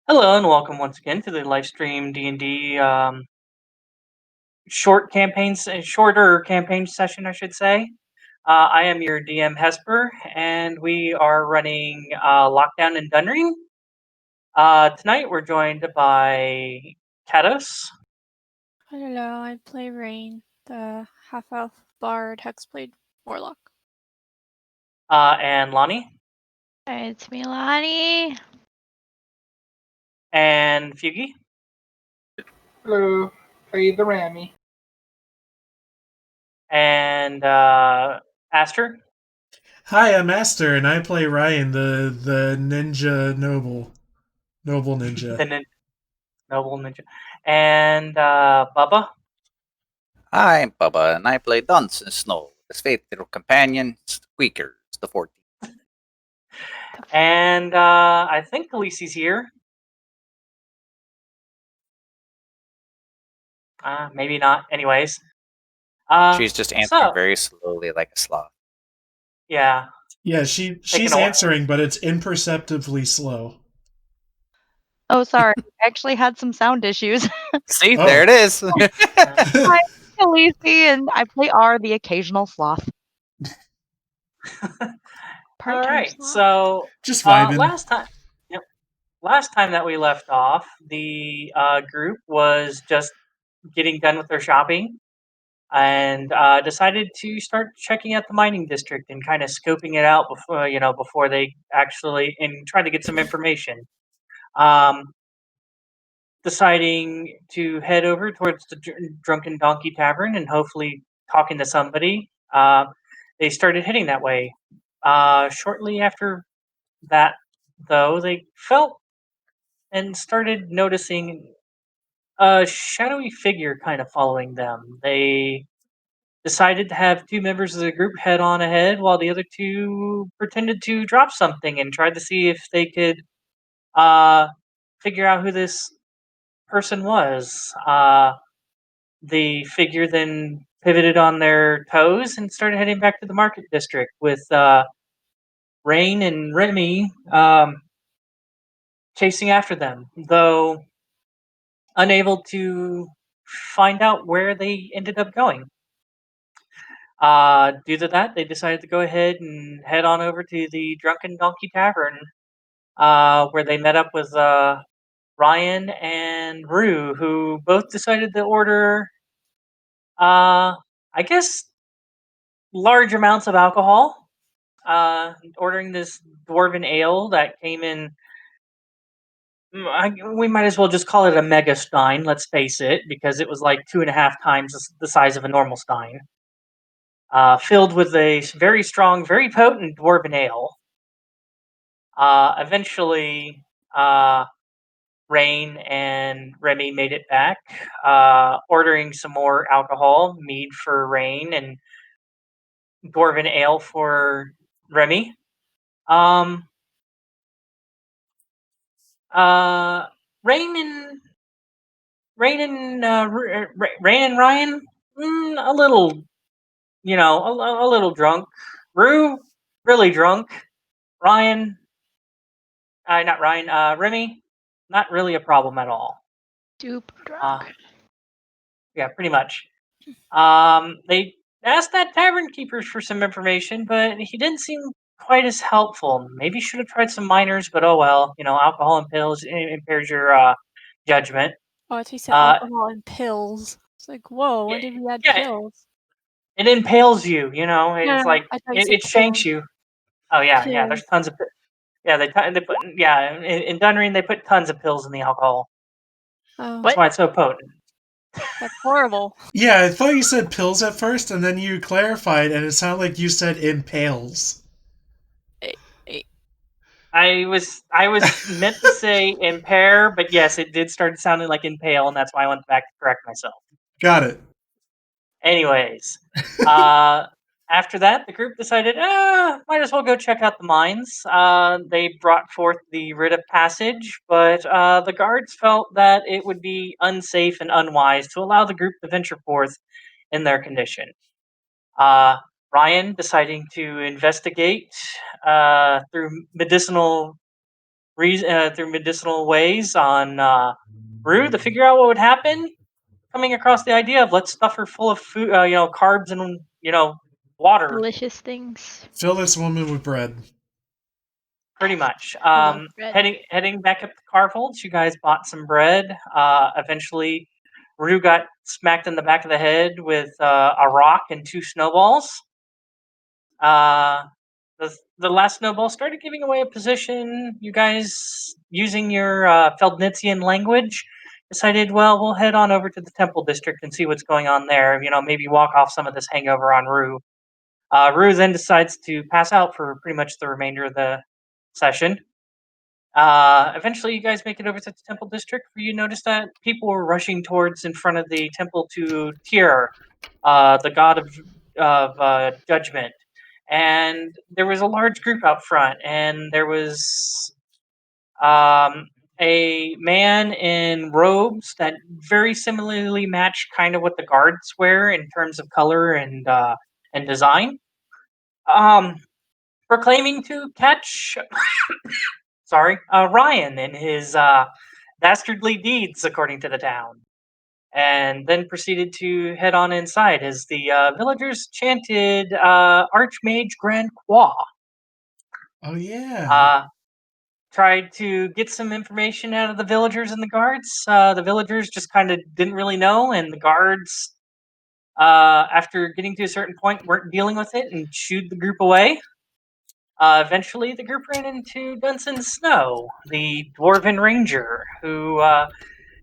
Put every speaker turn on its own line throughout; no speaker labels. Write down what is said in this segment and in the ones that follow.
Hello and welcome once again to the Lifestream D&D shorter campaign session, I should say. I am your DM Hesper, and we are running Lockdown in Dunreen. Tonight we're joined by Cados.
Hello, I play Raine, the half-elf bard hexblade warlock.
And Lani.
It's me, Lani.
And Feugy.
Hello, play the Remy.
And Aster.
Hi, I'm Aster, and I play Ryan, the ninja noble ninja.
The noble ninja. And Bubba.
I'm Bubba, and I play Dunsen Snow, his faithful companion, Squeakers, the 14th.
And I think Khaleesi's here. Maybe not. Anyways.
She's just answering very slowly like a sloth.
Yeah.
Yeah, she's answering, but it's imperceptibly slow.
Oh, sorry. I actually had some sound issues.
See, there it is.
Hi, Khaleesi, and I play R, the occasional sloth.
All right, so
just vibing.
Last time that we left off, the group was just getting done with their shopping and decided to start checking out the mining district and kind of scoping it out before they actually try to get some information. Deciding to head over towards the Drunken Donkey Tavern and hopefully talking to somebody. They started heading that way. Shortly after that, though, they felt and started noticing a shadowy figure kind of following them. They decided to have two members of the group head on ahead while the other two pretended to drop something and tried to see if they could figure out who this person was. The figure then pivoted on their toes and started heading back to the market district with Raine and Remy chasing after them, though unable to find out where they ended up going. Due to that, they decided to go ahead and head on over to the Drunken Donkey Tavern, where they met up with Ryan and Roux, who both decided to order, I guess, large amounts of alcohol. Ordering this dwarven ale that came in. We might as well just call it a mega stein, let's face it, because it was like 2.5 times the size of a normal stein. Filled with a very strong, very potent dwarven ale. Eventually, Raine and Remy made it back, ordering some more alcohol, mead for Raine and dwarven ale for Remy. Raine and Ryan, a little, a little drunk. Roux, really drunk. Remy, not really a problem at all.
Dupe drunk.
Yeah, pretty much. They asked that tavern keeper for some information, but he didn't seem quite as helpful. Maybe should have tried some minors, but oh well. Alcohol and pills impairs your judgment.
Oh, he said alcohol and pills. It's like, whoa, when did we add pills?
It impales you, it's like it shanks you. Oh yeah,
pills.
Yeah. There's tons of. Yeah, they put in Dunreen they put tons of pills in the alcohol.
Oh.
That's why it's so potent.
That's horrible.
Yeah, I thought you said pills at first, and then you clarified, and it sounded like you said impales.
I was meant to say impair, but yes, it did start sounding like impale, and that's why I went back to correct myself.
Got it.
Anyways, after that, the group decided, might as well go check out the mines. They brought forth the writ of passage, but the guards felt that it would be unsafe and unwise to allow the group to venture forth in their condition. Ryan deciding to investigate through medicinal through medicinal ways on Roux to figure out what would happen, coming across the idea of let's stuff her full of food, carbs and water.
Delicious things.
Fill this woman with bread.
Pretty much.
love bread.
Heading back up to Carfolds, you guys bought some bread. Eventually, Roux got smacked in the back of the head with a rock and 2 snowballs. The last snowball started giving away a position. You guys, using your Feldnitzian language, decided, well, we'll head on over to the Temple District and see what's going on there. Maybe walk off some of this hangover on Roux. Roux then decides to pass out for pretty much the remainder of the session. Eventually, you guys make it over to the Temple District, where you notice that people were rushing towards in front of the temple to Tyr, the god of judgment. And there was a large group out front, and there was a man in robes that very similarly matched kind of what the guards wear in terms of color and design, proclaiming to catch Ryan in his dastardly deeds, according to the town, and then proceeded to head on inside as the villagers chanted Archmage Grand Croix.
Oh yeah.
Tried to get some information out of the villagers and the guards. The villagers just kind of didn't really know, and the guards, after getting to a certain point, weren't dealing with it and shooed the group away. Eventually, the group ran into Dunsen Snow, the Dwarven Ranger, who,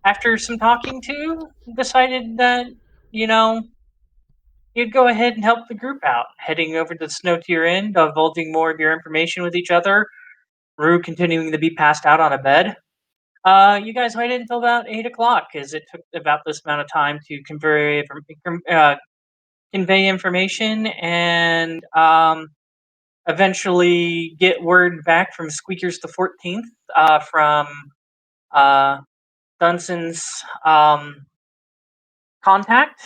after some talking to, decided that, you'd go ahead and help the group out, heading over to the Snow Tier Inn, divulging more of your information with each other, Roux continuing to be passed out on a bed. You guys waited until about 8 o'clock, as it took about this amount of time to convey information and eventually get word back from Squeakers the 14th from Dunsen's contact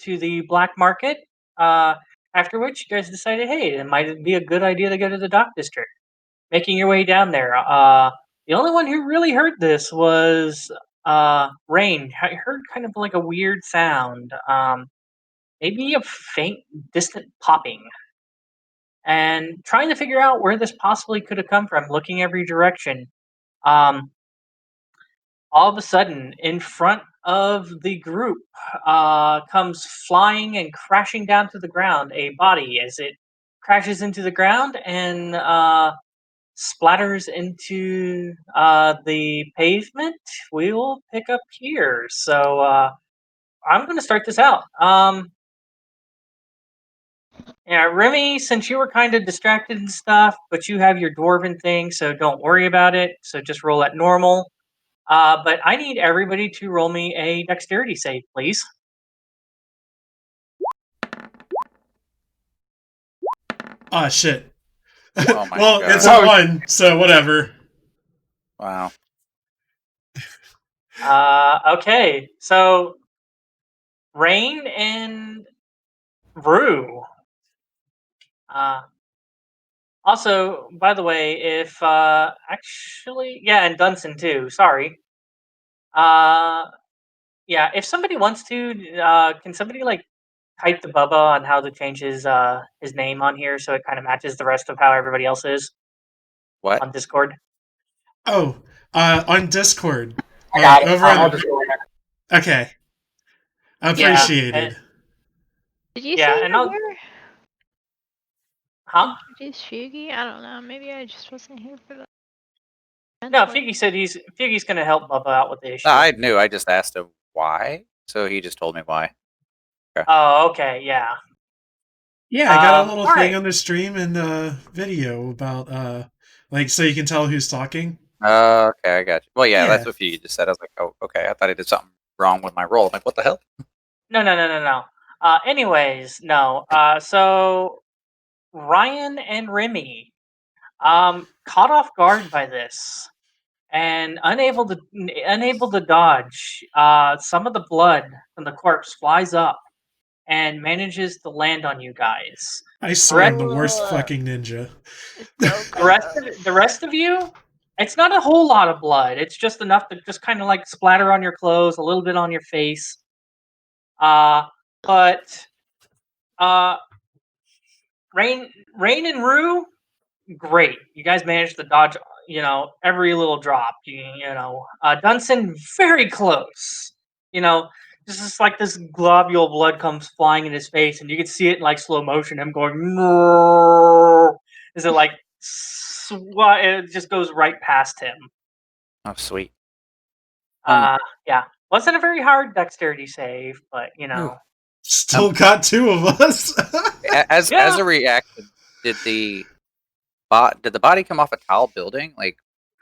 to the black market. After which you guys decided, hey, it might be a good idea to go to the dock district. Making your way down there. The only one who really heard this was Raine. I heard kind of like a weird sound. Maybe a faint, distant popping. And trying to figure out where this possibly could have come from, looking every direction. All of a sudden, in front of the group, comes flying and crashing down to the ground a body as it crashes into the ground and splatters into the pavement. We will pick up here. So I'm going to start this out. Remy, since you were kind of distracted and stuff, but you have your dwarven thing, so don't worry about it. So just roll at normal. But I need everybody to roll me a dexterity save, please.
Ah, shit.
Oh my
well,
God.
it's a 1, so whatever.
Wow.
Okay, so Raine and Roux. Also, by the way, if and Dunsen too. Sorry. If somebody wants to, can somebody type to Bubba on how to change his name on here so it kind of matches the rest of how everybody else is
What?
on Discord?
Oh, on Discord.
I got it.
Over
I'll
on...
just go in there.
Okay. Appreciated.
Did you
Yeah,
say
and
you
I'll-
were?
Huh?
Introduce Feugy? I don't know. Maybe I just wasn't here for that.
No, Feugy said Feugy's going to help Bubba out with the issue.
No, I knew. I just asked him why, so he just told me why.
Oh, okay, yeah.
Yeah, I got a little thing
alright.
on the stream and video about so you can tell who's talking.
Okay, I got you. Well,
Yeah.
that's what you just said. I was like, oh, okay. I thought I did something wrong with my roll. I'm like, what the hell?
No. Anyways, no. So Ryan and Remy, caught off guard by this and unable to dodge. Some of the blood from the corpse flies up and manages to land on you guys.
I swear I'm the worst fucking ninja.
It's so
The rest of you, It's not a whole lot of blood. It's just enough to just kind of like splatter on your clothes, a little bit on your face. But Raine and Roux, great. You guys managed to dodge, every little drop. Dunsen, very close. Just like this globule blood comes flying in his face, and you can see it in like slow motion. Him going, no. Is it like it just goes right past him?
Oh, sweet.
Yeah, wasn't a very hard dexterity save, but
Still got two of us.
As a reaction, did the body come off a tall building? Like,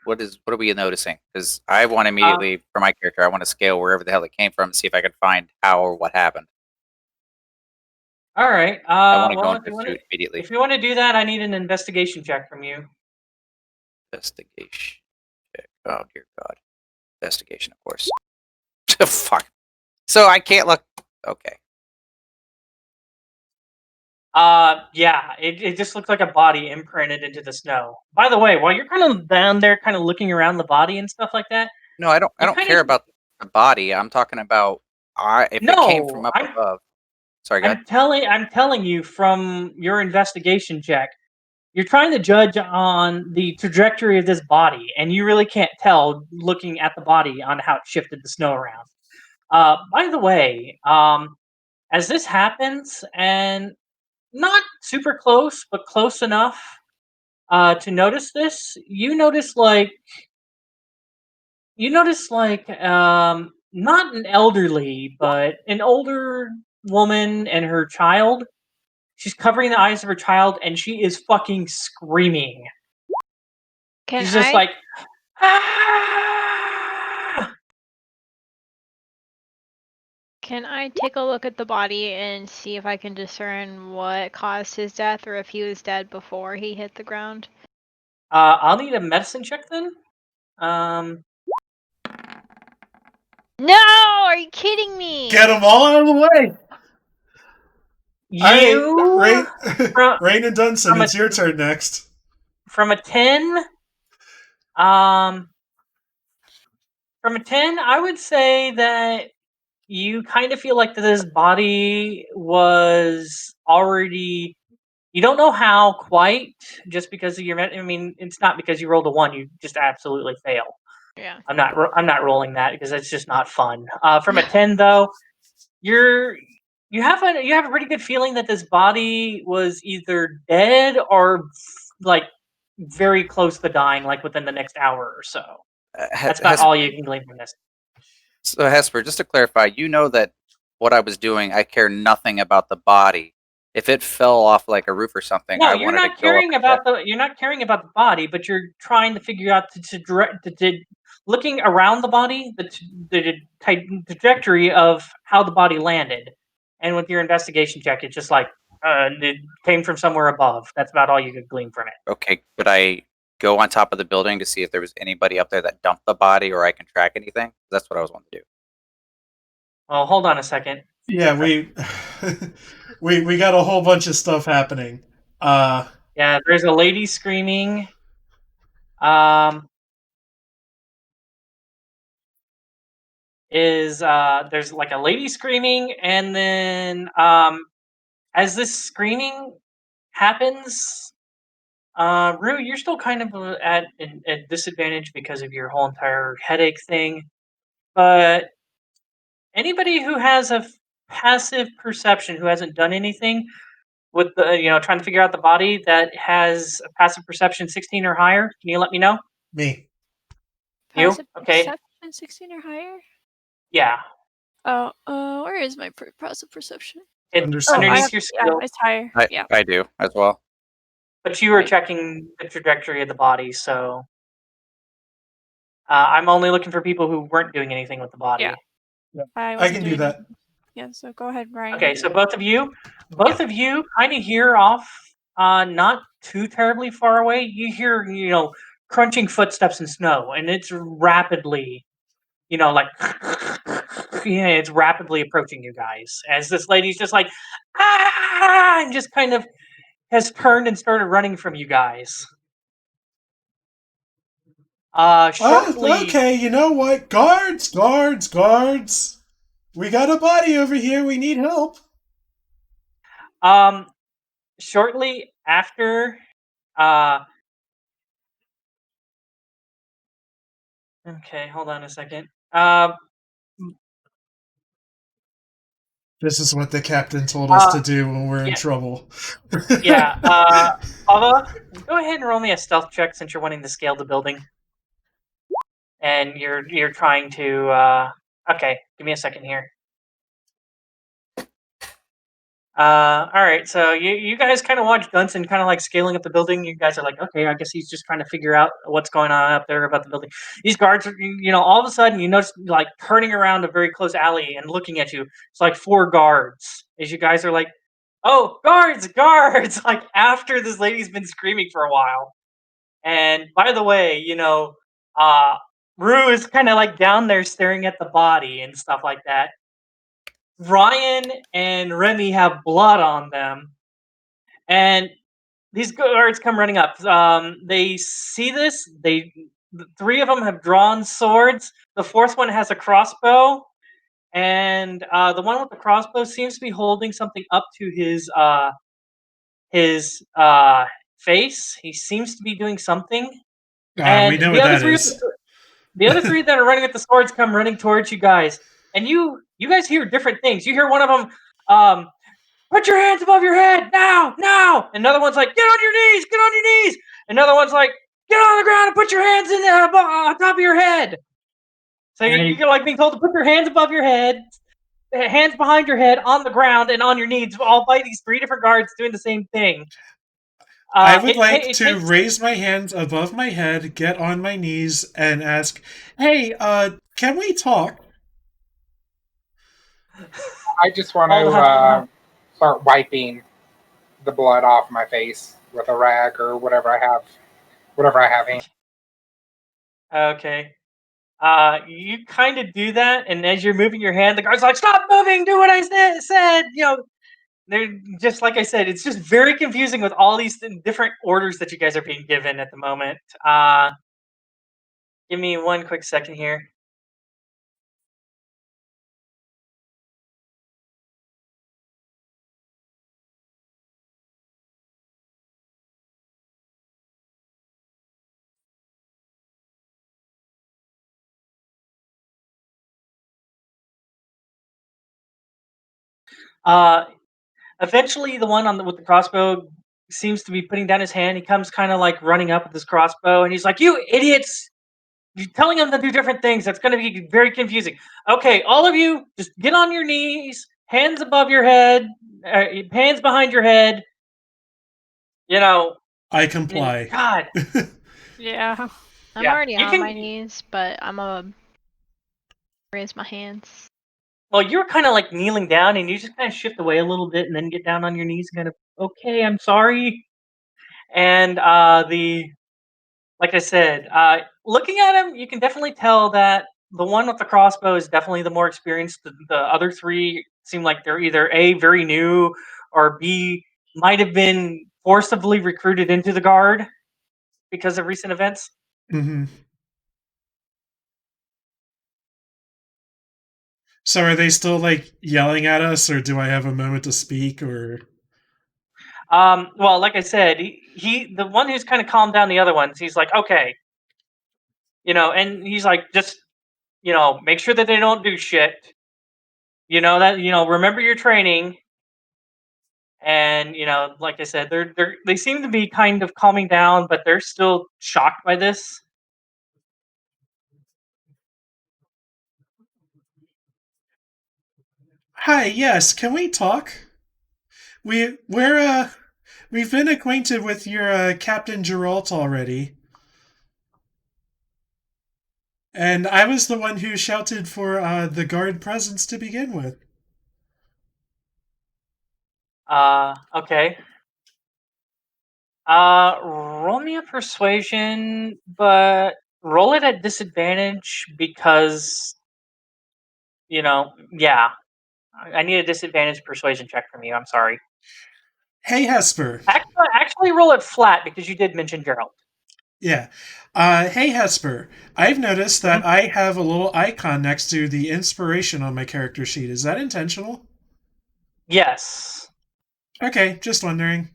what are we noticing? Because I want immediately for my character, I want to scale wherever the hell it came from and see if I can find how or what happened.
All right.
I want to go into pursuit immediately.
If you want to do that, I need an investigation check from you.
Investigation check. Oh dear God. Investigation, of course. Fuck. So I can't look. Okay.
Yeah, it just looks like a body imprinted into the snow. By the way, while you're kind of down there, kind of looking around the body and stuff like that.
No, I don't care about the body. I'm talking about if it came from up above. Sorry, go ahead.
I'm telling you from your investigation check, you're trying to judge on the trajectory of this body, and you really can't tell looking at the body on how it shifted the snow around. By the way, as this happens, and not super close, but close enough to notice this, you notice like not an elderly, but an older woman and her child. She's covering the eyes of her child, and she is fucking screaming. She's just like, ah!
Can I take a look at the body and see if I can discern what caused his death, or if he was dead before he hit the ground?
I'll need a medicine check then.
No! Are you kidding me?
Get them all out of the way.
You,
Raine and Dunsen, it's your turn next.
From a 10, I would say that you kind of feel like this body was already. You don't know how quite, just because of your. I mean, it's not because you rolled a 1. You just absolutely fail.
Yeah.
I'm not rolling that because it's just not fun. From a 10 though, you have a pretty good feeling that this body was either dead or like very close to dying, like within the next hour or so. That's about all you can glean from this.
So Hesper, just to clarify, you know that what I was doing, I care nothing about the body. If it fell off like a roof or something,
no,
I
you're
wanted
not
to go
caring about you're not caring about the body, but you're trying to figure out looking around the body, the trajectory of how the body landed, and with your investigation check, it's just like it came from somewhere above. That's about all you could glean from it.
Okay, could I go on top of the building to see if there was anybody up there that dumped the body, or I can track anything? That's what I was wanting to do.
Oh, hold on a second.
Yeah, we got a whole bunch of stuff happening.
Yeah, there's a lady screaming. There's like a lady screaming, and then as this screaming happens, Roux, you're still kind of at a disadvantage because of your whole entire headache thing. But anybody who has a passive perception, who hasn't done anything with the, trying to figure out the body, that has a passive perception 16 or higher, can you let me know?
Me.
Passive
You? Okay.
perception 16 or higher?
Yeah.
Oh, where is my passive perception?
It's underneath your skill.
Yeah, it's higher.
I do as well.
But you were checking the trajectory of the body, so I'm only looking for people who weren't doing anything with the body.
Yeah.
I can do that.
Yeah, so go ahead, Ryan.
Okay, so both of you kind of hear off, not too terribly far away. You hear, crunching footsteps in snow, and it's rapidly, like, it's rapidly approaching you guys. As this lady's just like, ah, and just kind of has turned and started running from you guys. Shortly.
Okay, you know what? Guards! We got a body over here. We need help.
Shortly after, okay, hold on a second.
This is what the captain told us to do when we're in
yeah.
trouble.
Yeah, Bubba, go ahead and roll me a stealth check since you're wanting to scale the building. And you're trying to, okay, give me a second here. Alright, so you guys kind of watch Dunsen kind of like scaling up the building. You guys are like, okay, I guess he's just trying to figure out what's going on up there about the building. These guards, all of a sudden you notice like turning around a very close alley and looking at you. It's like 4 guards. As you guys are like, oh, guards! Like after this lady's been screaming for a while. And by the way, Roux is kind of like down there staring at the body and stuff like that. Ryan and Remy have blood on them, and these guards come running up. They see this. The 3 of them have drawn swords. The 4th one has a crossbow, and the one with the crossbow seems to be holding something up to his face. He seems to be doing something. And
we know
the
what
other
that
3
is.
the other 3 that are running with the swords come running towards you guys, and you guys hear different things. You hear one of them, put your hands above your head now, now. Another one's like, get on your knees, get on your knees. Another one's like, get on the ground and put your hands in there on top of your head. So you're like being told to put your hands above your head, hands behind your head, on the ground, and on your knees, all by these 3 different guards doing the same thing.
I would like to raise my hands above my head, get on my knees, and ask, hey, can we talk?
I just want to start wiping the blood off my face with a rag or whatever I have handy.
Okay. You kind of do that, and as you're moving your hand, the guard's like, stop moving, do what I said. They're just like I said, it's just very confusing with all these different orders that you guys are being given at the moment. Give me one quick second here. Eventually, the one with the crossbow seems to be putting down his hand. He comes kind of like running up with his crossbow, and he's like, "You idiots! You're telling them to do different things. That's going to be very confusing." Okay, all of you, just get on your knees, hands above your head, hands behind your head.
I comply.
God.
Yeah.
I'm already on my knees, but I'm gonna raise my hands.
Well, you were kind of like kneeling down, and you just kind of shift away a little bit, and then get down on your knees, kind of, okay, I'm sorry. And like I said, looking at him, you can definitely tell that the one with the crossbow is definitely the more experienced. The other 3 seem like they're either A, very new, or B, might have been forcibly recruited into the guard because of recent events.
Mm-hmm. So are they still like yelling at us, or do I have a moment to speak, or?
Well, like I said, he the one who's kind of calmed down the other ones, he's like, okay, and he's like, just, make sure that they don't do shit. Remember your training. And like I said, they seem to be kind of calming down, but they're still shocked by this.
Hi, yes, can we talk? We've been acquainted with your Captain Geralt already. And I was the one who shouted for the guard presence to begin with.
Okay. Roll me a persuasion, but roll it at disadvantage because, yeah. I need a disadvantage persuasion check from you. I'm sorry.
Hey, Hesper.
Actually roll it flat because you did mention Geralt.
Yeah. Hey, Hesper. I've noticed that I have a little icon next to the inspiration on my character sheet. Is that intentional?
Yes.
Okay, just wondering.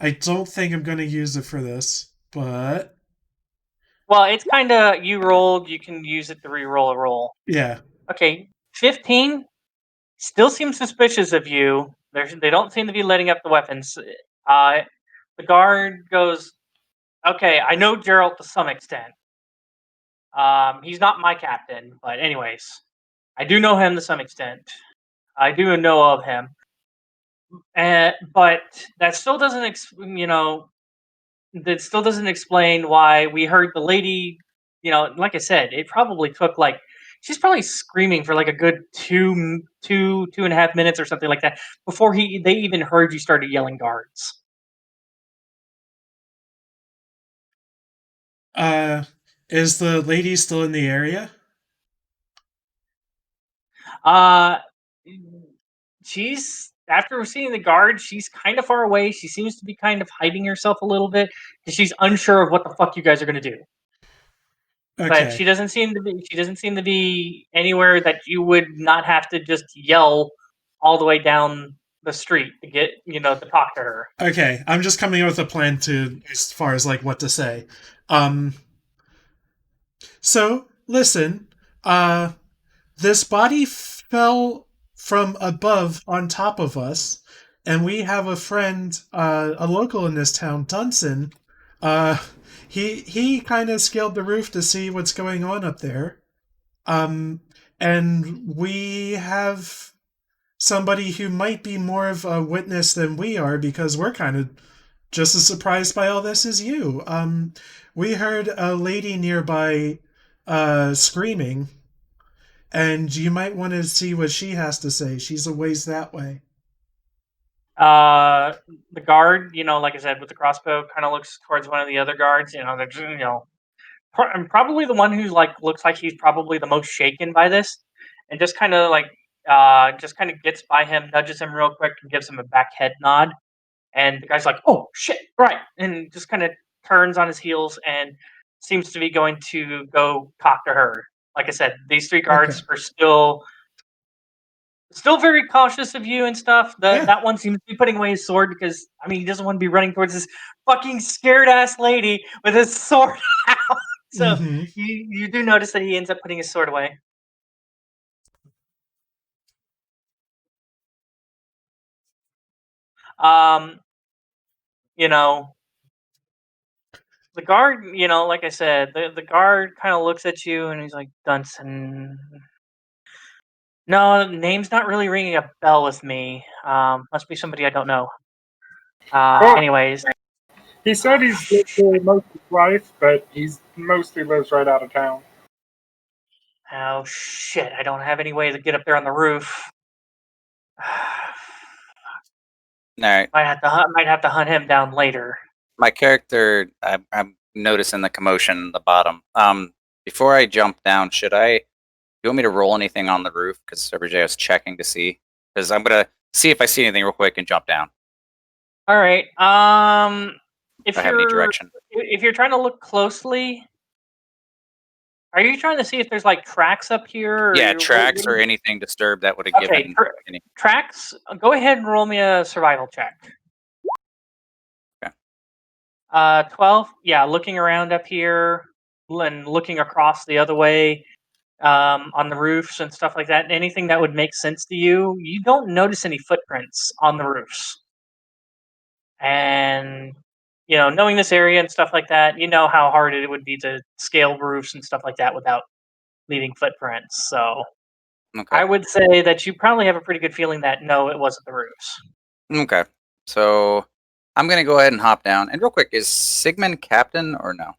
I don't think I'm going to use it for this, but...
Well, it's kind of, you rolled, you can use it to re-roll a roll.
Yeah.
Okay, 15 still seems suspicious of you. They don't seem to be letting up the weapons. The guard goes, okay, I know Gerald to some extent. He's not my captain, but anyways, I do know him to some extent. I do know of him. But that still doesn't, that still doesn't explain why we heard the lady. Like I said, it probably took like she's probably screaming for like a good 2.5 minutes or something like that before they even heard you started yelling guards.
Is the lady still in the area?
She's after seeing the guard, she's kind of far away. She seems to be kind of hiding herself a little bit because she's unsure of what the fuck you guys are going to do.
Okay.
But she doesn't seem to be anywhere that you would not have to just yell all the way down the street to get to talk to her.
Okay, I'm just coming up with a plan to as far as like what to say. So listen, this body fell from above on top of us, and we have a friend, a local in this town, Dunsen. He kind of scaled the roof to see what's going on up there. And we have somebody who might be more of a witness than we are because we're kind of just as surprised by all this as you. We heard a lady nearby screaming, and you might want to see what she has to say. She's a ways that way.
The guard, like I said, with the crossbow, kind of looks towards one of the other guards. They're just, probably the one who's like looks like he's probably the most shaken by this, and just kind of gets by him, nudges him real quick, and gives him a back head nod. And the guy's like, "Oh shit, right," and just kind of turns on his heels and seems to be going to go talk to her. Like I said, these three guards are still very cautious of you and stuff. That one seems to be putting away his sword because he doesn't want to be running towards this fucking scared ass lady with his sword out. So you do notice that he ends up putting his sword away. The guard, like I said, the guard kind of looks at you and he's like, Dunsen. No, name's not really ringing a bell with me. Must be somebody I don't know. Anyways.
He said he's lived there most of his life, but he's mostly lives right out of town.
Oh shit, I don't have any way to get up there on the roof.
Alright.
Might have to hunt him down later.
My character, I'm noticing the commotion in the bottom. Before I jump down, do you want me to roll anything on the roof? Because every was checking to see. Because I'm going to see if I see anything real quick and jump down.
All right.
If I have any direction.
If you're trying to look closely, are you trying to see if there's like tracks up here?
Yeah, tracks or anything disturbed that would have given any
tracks. Go ahead and roll me a survival check.
Okay.
12. Yeah, looking around up here and looking across the other way, on the roofs and stuff like that. Anything that would make sense to you. You don't notice any footprints on the roofs. And knowing this area and stuff like that, you know how hard it would be to scale roofs and stuff like that without leaving footprints. So I would say that you probably have a pretty good feeling that no, it wasn't the roofs.
Okay. So I'm going to go ahead and hop down. And real quick, is Sigmund captain or no?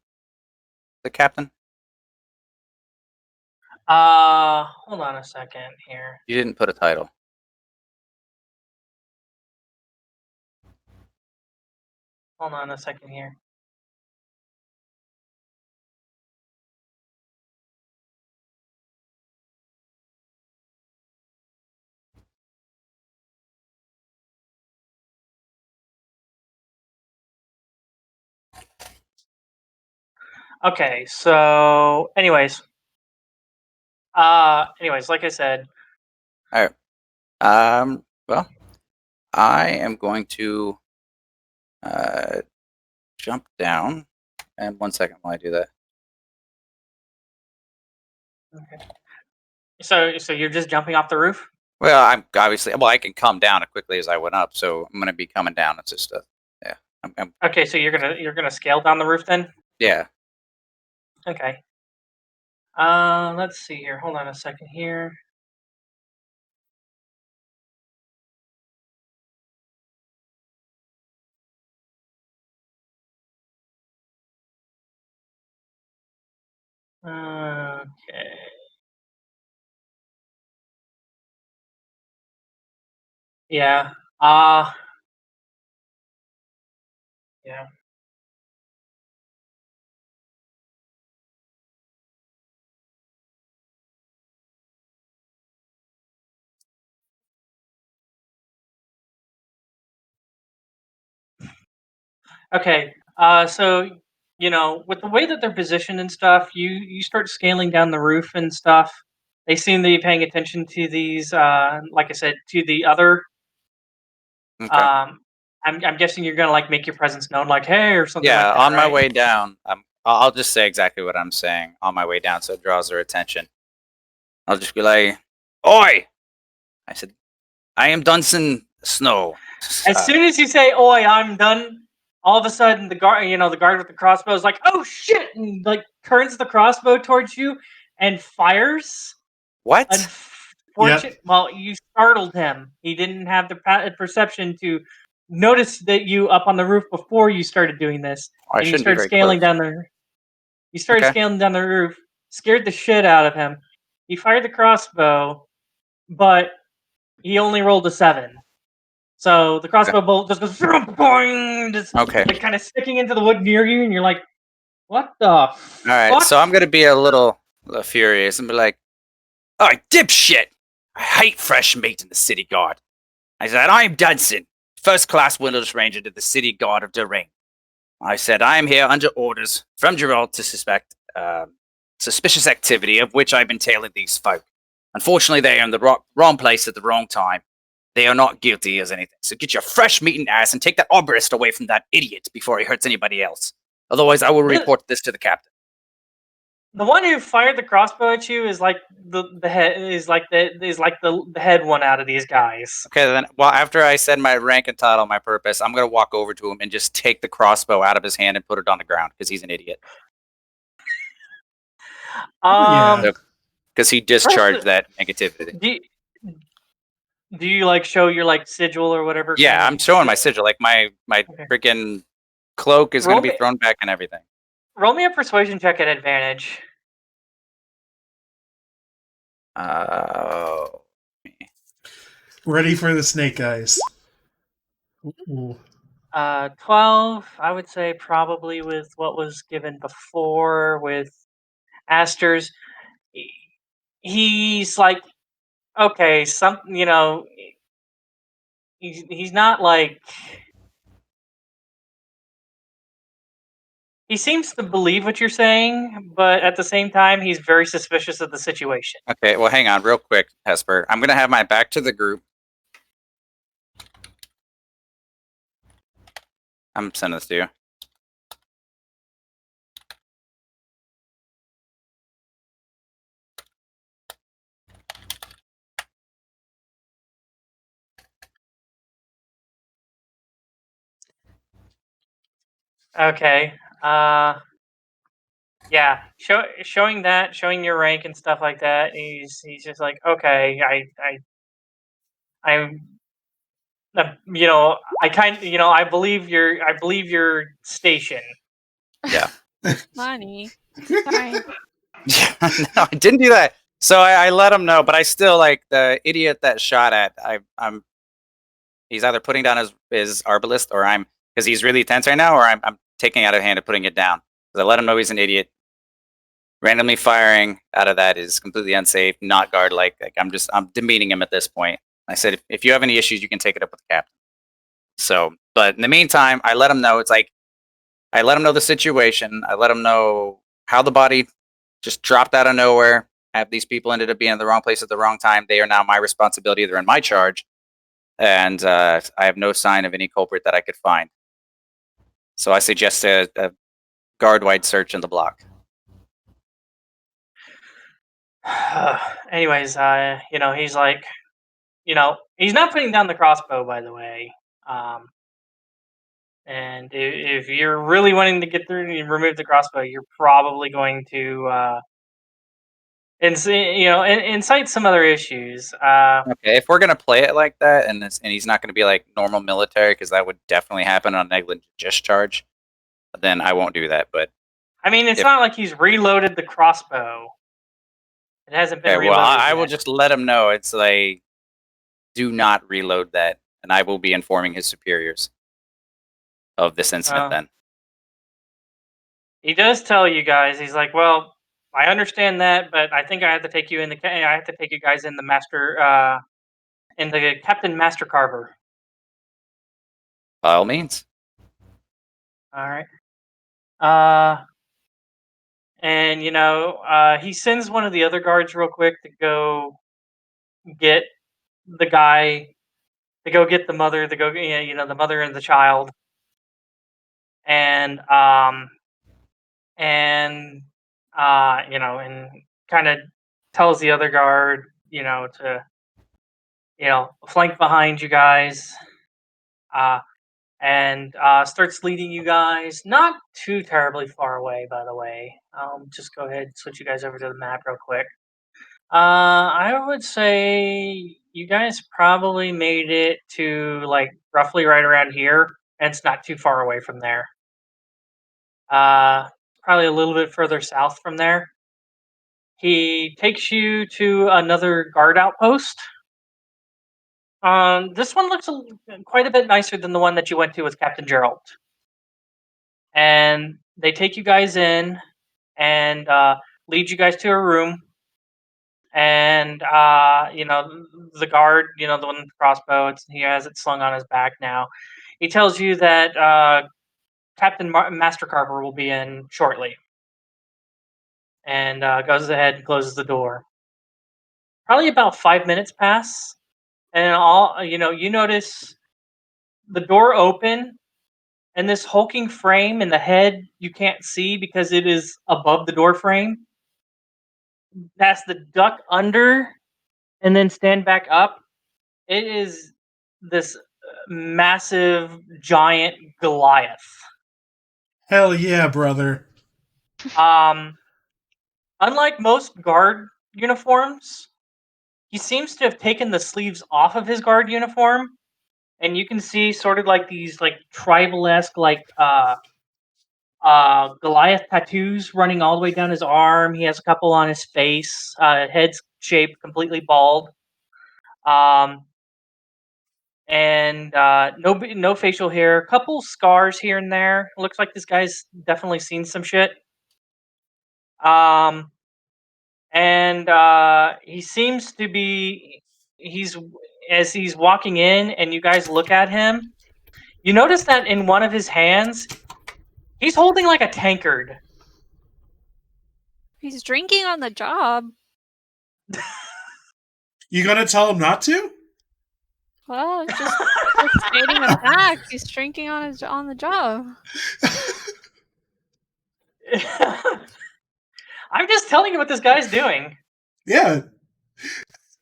The captain?
Hold on a second here.
You didn't put a title.
Hold on a second here. Okay, so anyways, like I said,
All right. Well, I am going to jump down, and 1 second while I do that.
okay. So you're just jumping off the roof?
Well, I'm obviously I can come down as quickly as I went up, so I'm gonna be coming down. It's just yeah. I'm
Okay, so you're gonna scale down the roof then?
yeah.
Okay. Let's see here. Hold on a second here. Okay. Yeah. Yeah. Okay. So with the way that they're positioned and stuff, you start scaling down the roof and stuff. They seem to be paying attention to these. Like I said, to the other.
Okay.
I'm guessing you're gonna like make your presence known, like hey or something
Yeah,
like that.
on my
right?
way down, I'll just say exactly what I'm saying on my way down, so it draws their attention. I'll just be like, "Oi!" I said, "I am Dunsen Snow."
As soon as you say "Oi, I'm done," all of a sudden the guard with the crossbow is like, "Oh shit!" and like turns the crossbow towards you and fires.
What?
Unfortunate. Well, you startled him. He didn't have the perception to notice that you up on the roof before you started doing this,
I
and you
shouldn't be
started
very
scaling
close.
down the. You started
Okay.
scaling down the roof, scared the shit out of him. He fired the crossbow, but he only rolled a 7. So the crossbow bolt just goes boing, just
Okay.
like kind of sticking into the wood near you, and you're like, "What the?"
All right, so I'm gonna be a little furious and be like, "Oh, dipshit! I hate fresh meat in the city guard." I said, "I am Dunsen, first-class Windless Ranger to the city guard of Dunreen." I said, "I am here under orders from Gerald to suspect suspicious activity of which I've been tailing these folk. Unfortunately, they are in the wrong place at the wrong time. They are not guilty as anything. So get your fresh meat and ass and take that arborist away from that idiot before he hurts anybody else. Otherwise, I will report this to the captain."
The one who fired the crossbow at you is like the head is like the head one out of these guys.
Okay, then, well, after I said my rank and title, my purpose, I'm going to walk over to him and just take the crossbow out of his hand and put it on the ground because he's an idiot.
Yeah.
Because he discharged that negativity.
Do you like show your like sigil or whatever?
Yeah,
kind
I'm showing my sigil. Like my freaking cloak is going to be thrown back and everything.
Roll me a persuasion check at advantage.
Ready for the snake eyes. Ooh.
12, I would say probably with what was given before with Aster's. He's like, okay, he's not like. He seems to believe what you're saying, but at the same time, he's very suspicious of the situation.
Okay, well, hang on real quick, Hesper. I'm going to have my back to the group. I'm sending this to you.
Okay. Yeah. Showing your rank and stuff like that. He's just like, okay, I I believe your station.
Yeah.
Lani, fine.
Yeah, no, I didn't do that. So I let him know, but I still like the idiot that shot at. He's either putting down his arbalist, or because he's really tense right now, or I'm taking out of hand and putting it down. Because I let him know he's an idiot. Randomly firing out of that is completely unsafe, not guard-like. Like I'm demeaning him at this point. I said, if you have any issues, you can take it up with the captain. So, but in the meantime, I let him know. It's like I let him know the situation. I let him know how the body just dropped out of nowhere. Have these people ended up being in the wrong place at the wrong time. They are now my responsibility. They're in my charge. And I have no sign of any culprit that I could find. So I suggest a guard-wide search in the block.
Anyways, he's like, he's not putting down the crossbow, by the way. And if you're really wanting to get through and remove the crossbow, you're probably going to incite some other issues.
Okay, if we're gonna play it like that, and he's not gonna be like normal military, because that would definitely happen on negligent discharge, then I won't do that. But
I mean, it's not like he's reloaded the crossbow. It hasn't been reloaded.
Well, I
yet.
will just let him know. It's like, do not reload that, and I will be informing his superiors of this incident. Then
he does tell you guys. He's like, well, I understand that, but I think I have to take you I have to take you guys in the master, in the Captain Master Carver.
By all means.
All right. And he sends one of the other guards real quick to go get the guy, to go get the mother, the mother and the child, and and kind of tells the other guard, to flank behind you guys, and starts leading you guys not too terribly far away, by the way. Just go ahead and switch you guys over to the map real quick. I would say you guys probably made it to like roughly right around here, and it's not too far away from there. Probably a little bit further south from there. He takes you to another guard outpost. This one looks quite a bit nicer than the one that you went to with Captain Gerald. And they take you guys in and lead you guys to a room. And the guard, the one with the crossbow, he has it slung on his back now. He tells you that Captain Master Carver will be in shortly, and goes ahead and closes the door. Probably about 5 minutes pass, and you notice the door open, and this hulking frame in the head you can't see because it is above the door frame. That's the duck under, and then stand back up. It is this massive giant Goliath.
Hell yeah, brother.
Unlike most guard uniforms, he seems to have taken the sleeves off of his guard uniform, and you can see sort of like these like tribal-esque Goliath tattoos running all the way down his arm. He has a couple on his face. Head's shaped completely bald. And no facial hair. Couple scars here and there. Looks like this guy's definitely seen some shit. And he seems to be. As he's walking in, and you guys look at him. You notice that in one of his hands, he's holding like a tankard.
He's drinking on the job.
You gonna tell him not to?
Well, it's just stating a fact. He's drinking on the job.
I'm just telling you what this guy's doing.
Yeah.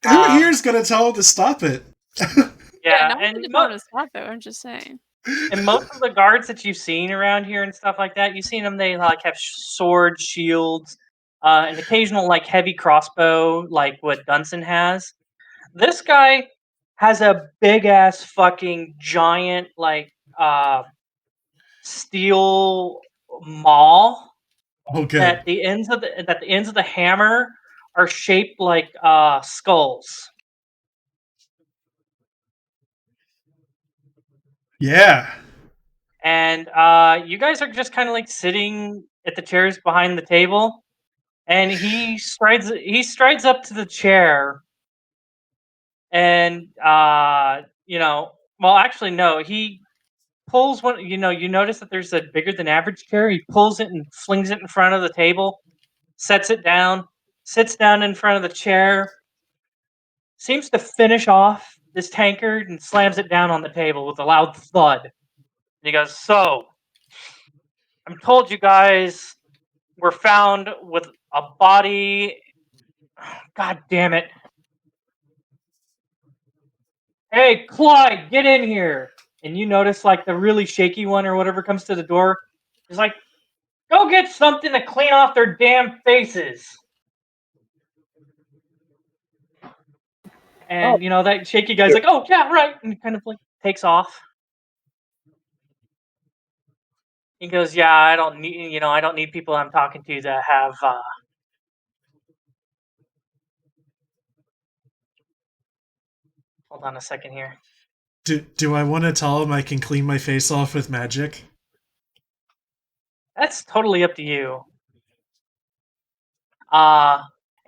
Who here is gonna tell him to stop it?
Yeah, no one told him to stop it. I'm just saying.
And most of the guards that you've seen around here and stuff like that, you've seen them. They like have swords, shields, an occasional like heavy crossbow, like what Dunsen has. This guy has a big ass fucking giant like steel maul.
Okay.
That the ends of the hammer are shaped like skulls.
Yeah.
And you guys are just kind of like sitting at the chairs behind the table, and he strides up to the chair, and well, actually no, he pulls one. You notice that there's a bigger than average chair. He pulls it and flings it in front of the table, sets it down, sits down in front of the chair, seems to finish off this tankard and slams it down on the table with a loud thud. And he goes, "So, I'm told you guys were found with a body. God damn it. Hey, Clyde, get in here." And you notice, like, the really shaky one or whatever comes to the door. He's like, "Go get something to clean off their damn faces." And, that shaky guy's like, "Oh, yeah, right." And kind of, like, takes off. He goes, "Yeah, I don't need people I'm talking to that have, hold on a second here.
Do I want to tell him I can clean my face off with magic?
That's totally up to you."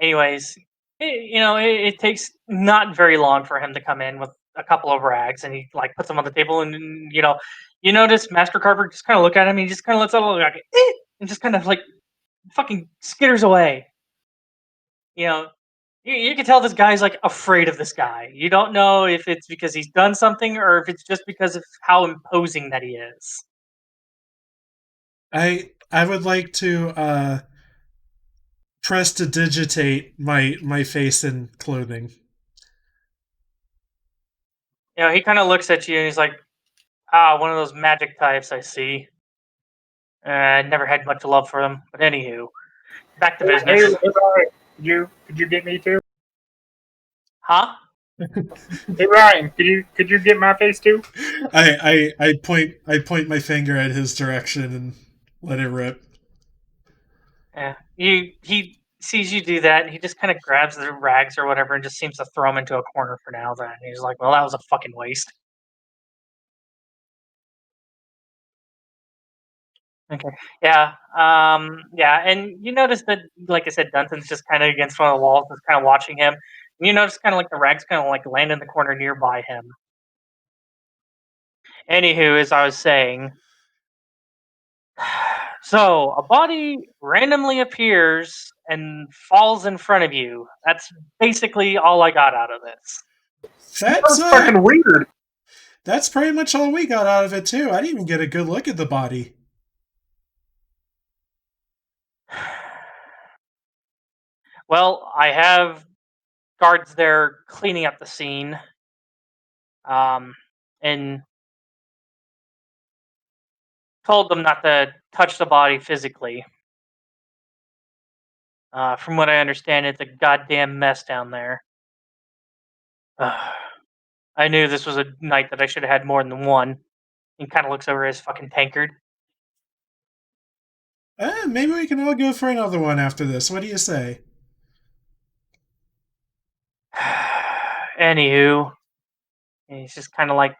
Anyways, it takes not very long for him to come in with a couple of rags, and he like puts them on the table, and you notice Master Carver just kind of look at him, and he just kind of lets out a little like, and just kind of like fucking skitters away. You can tell this guy's like afraid of this guy. You don't know if it's because he's done something or if it's just because of how imposing that he is.
I would like to prestidigitate my face and clothing.
He kind of looks at you and he's like, one of those magic types, I see. I never had much love for them, but anywho, back to business.
Hey, could you get me too?
Huh?
Hey Ryan, could you get my face too?
I point my finger at his direction and let it rip.
Yeah. He sees you do that, and he just kind of grabs the rags or whatever and just seems to throw them into a corner for now. Then he's like, "Well, that was a fucking waste." Okay. Yeah. Yeah. And you notice that, like I said, Dunsen's just kind of against one of the walls, just kind of watching him. And you notice kind of like the rags kind of like land in the corner nearby him. Anywho, as I was saying, so a body randomly appears and falls in front of you. That's basically all I got out of this.
That's
fucking weird.
That's pretty much all we got out of it too. I didn't even get a good look at the body.
Well, I have guards there cleaning up the scene. And told them not to touch the body physically. From what I understand, it's a goddamn mess down there. I knew this was a night that I should have had more than one. He kind of looks over his fucking tankard.
Maybe we can all go for another one after this. What do you say?
Anywho, he's just kind of like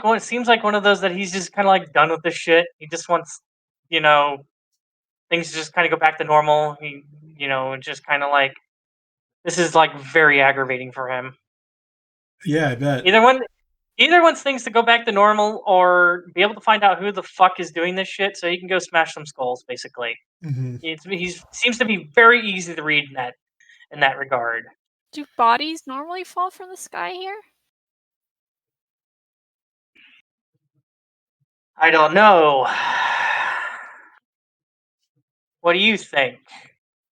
what it seems like one of those that he's just kind of like done with this shit. He just wants, things to just kind of go back to normal. He, just kind of like this is like very aggravating for him.
Yeah, I bet.
Either wants things to go back to normal or be able to find out who the fuck is doing this shit so he can go smash some skulls, basically.
Mm-hmm.
He seems to be very easy to read in that regard.
Do bodies normally fall from the sky here?
I don't know. What do you think?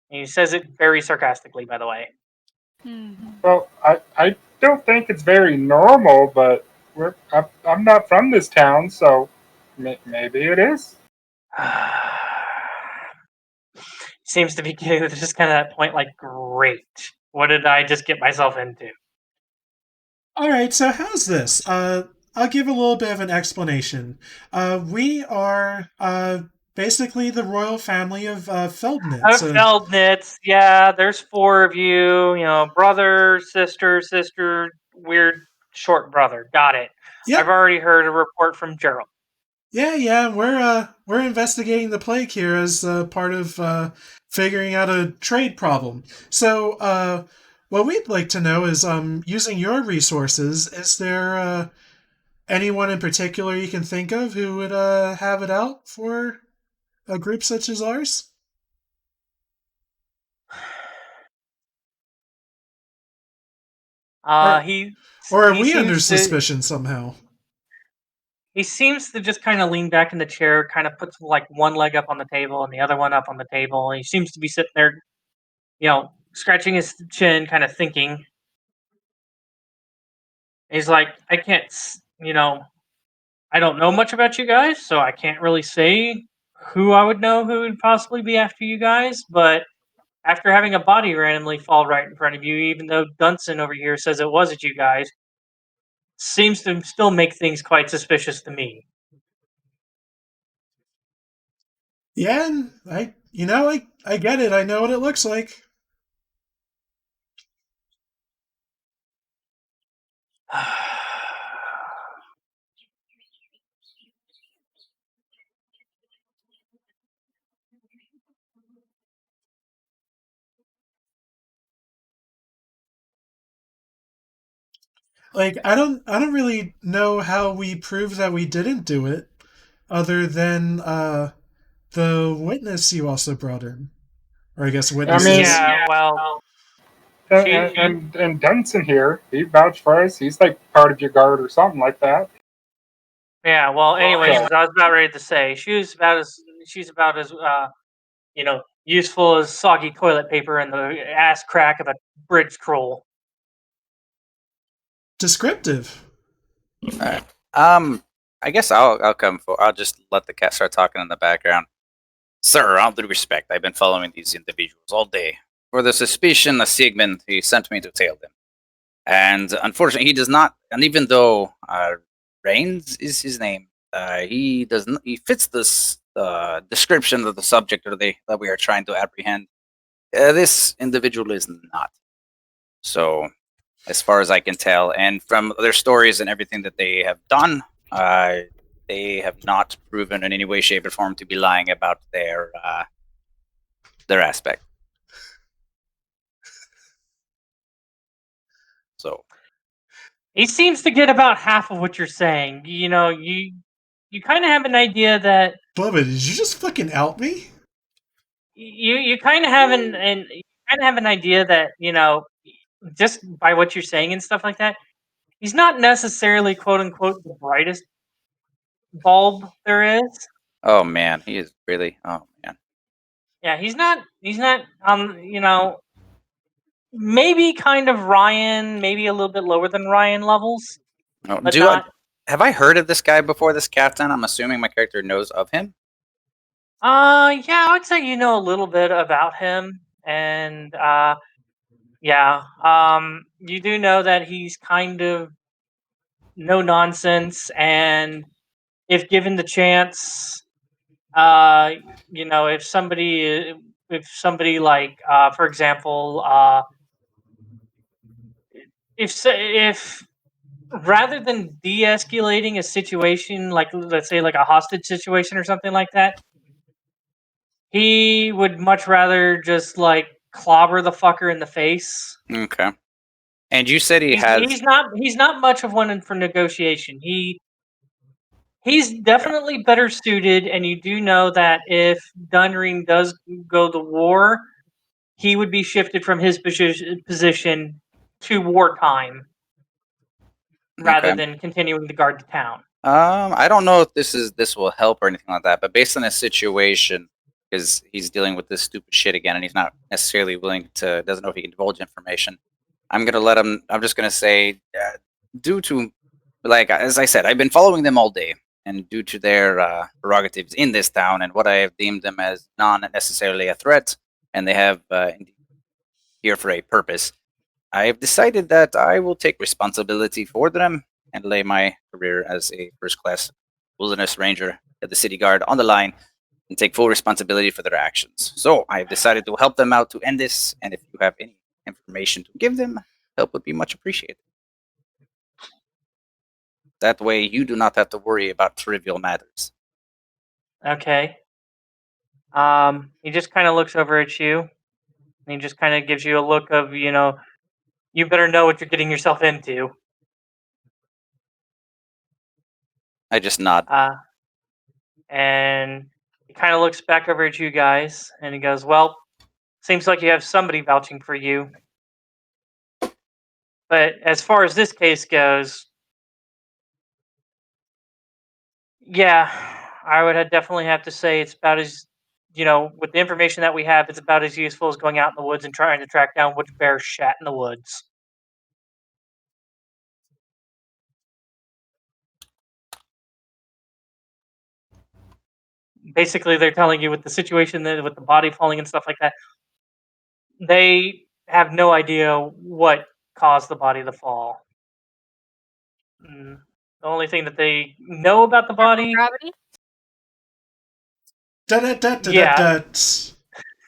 He says it very sarcastically, by the way.
Well, I don't think it's very normal, but I'm not from this town, so maybe it is.
Seems to be getting to just kind of that point like, great. What did I just get myself into?
Alright, so how's this? I'll give a little bit of an explanation. We are basically the royal family of Feldnitz.
Feldnitz, yeah, there's 4 of you, brother, sister, weird short brother. Got it. Yep. I've already heard a report from Gerald.
Yeah, we're investigating the plague here as part of figuring out a trade problem. So, what we'd like to know is, using your resources, is there anyone in particular you can think of who would have it out for a group such as ours?
He
Or are
he
we under
seems to
suspicion somehow?
he seems to just kind of lean back in the chair, kind of puts like one leg up on the table and the other one up on the table. And he seems to be sitting there, scratching his chin, kind of thinking. And he's like, I can't, I don't know much about you guys, so I can't really say who I would know who would possibly be after you guys. But after having a body randomly fall right in front of you, even though Dunsen over here says it wasn't you guys, seems to still make things quite suspicious to me.
Yeah, and I get it. I know what it looks like. Like, I don't really know how we prove that we didn't do it, other than the witness you also brought in, or I guess witnesses.
Yeah, well,
and Dunsen here, he vouched for us. He's like part of your guard or something like that.
yeah. Well, anyways, as I was about ready to say, she's about as useful as soggy toilet paper and the ass crack of a bridge scroll.
Descriptive.
Alright. I guess I'll come for. I'll just let the cat start talking in the background. Sir, all due respect, I've been following these individuals all day. For the suspicion of Sigmund, he sent me to tail them. And unfortunately, he does not. And even though Rhiennes is his name, he does not. He fits this description of the subject that we are trying to apprehend. This individual is not. So, as far as I can tell, and from their stories and everything that they have done, they have not proven in any way, shape, or form to be lying about their aspect. So
he seems to get about half of what you're saying. You kind of have an idea that
Bubba, did you just fucking out me?
you kind of have an idea that just by what you're saying and stuff like that, he's not necessarily quote unquote the brightest bulb there is.
oh man, he is really. Oh man.
Yeah, he's not. Maybe kind of Ryan, maybe a little bit lower than Ryan levels.
Oh,
But not.
Have I heard of this guy before? This captain? I'm assuming my character knows of him.
Yeah, I would say you know a little bit about him, and yeah, you do know that he's kind of no nonsense, and if given the chance, if somebody like, for example, if rather than de-escalating a situation, like let's say like a hostage situation or something like that, he would much rather just like clobber the fucker in the face.
Okay. And you said
He's not much of one for negotiation. He's definitely better suited, and you do know that if Dunreen does go to war, he would be shifted from his position to wartime rather than continuing to guard the town.
I don't know if this will help or anything like that, but based on his situation, because he's dealing with this stupid shit again, and he's not necessarily doesn't know if he can divulge information. I'm gonna let him. I'm just gonna say, due to, like as I said, I've been following them all day, and due to their prerogatives in this town and what I have deemed them as not necessarily a threat, and they have here for a purpose, I have decided that I will take responsibility for them and lay my career as a first-class wilderness ranger at the city guard on the line and take full responsibility for their actions. So I have decided to help them out to end this, and if you have any information to give them, help would be much appreciated. That way you do not have to worry about trivial matters.
Okay. He just kind of looks over at you, and he just kind of gives you a look of, you better know what you're getting yourself into.
I just nod.
And he kind of looks back over at you guys, and he goes, "Well, seems like you have somebody vouching for you. But as far as this case goes, yeah, I would definitely have to say it's about as, with the information that we have, it's about as useful as going out in the woods and trying to track down which bear shat in the woods." Basically, they're telling you with the situation with the body falling and stuff like that, they have no idea what caused the body to fall. The only thing that they know about the body,
Gravity?
yeah,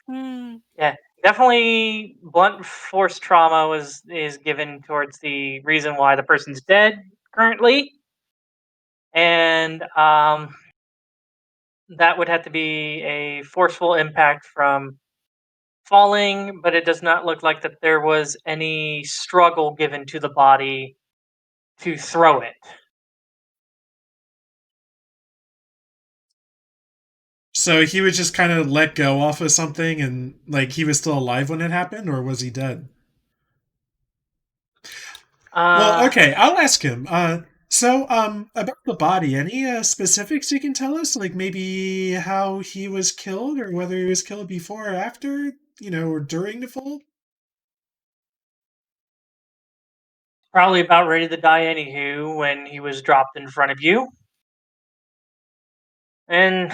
Hmm.
yeah, definitely blunt force trauma is given towards the reason why the person's dead currently, and that would have to be a forceful impact from falling, but it does not look like that there was any struggle given to the body to throw it.
So he was just kind of let go off of something, and like he was still alive when it happened, or was he dead? Well, okay, I'll ask him. So about the body, any specifics you can tell us? Like maybe how he was killed, or whether he was killed before or after, or during the fall?
Probably about ready to die anywho when he was dropped in front of you. And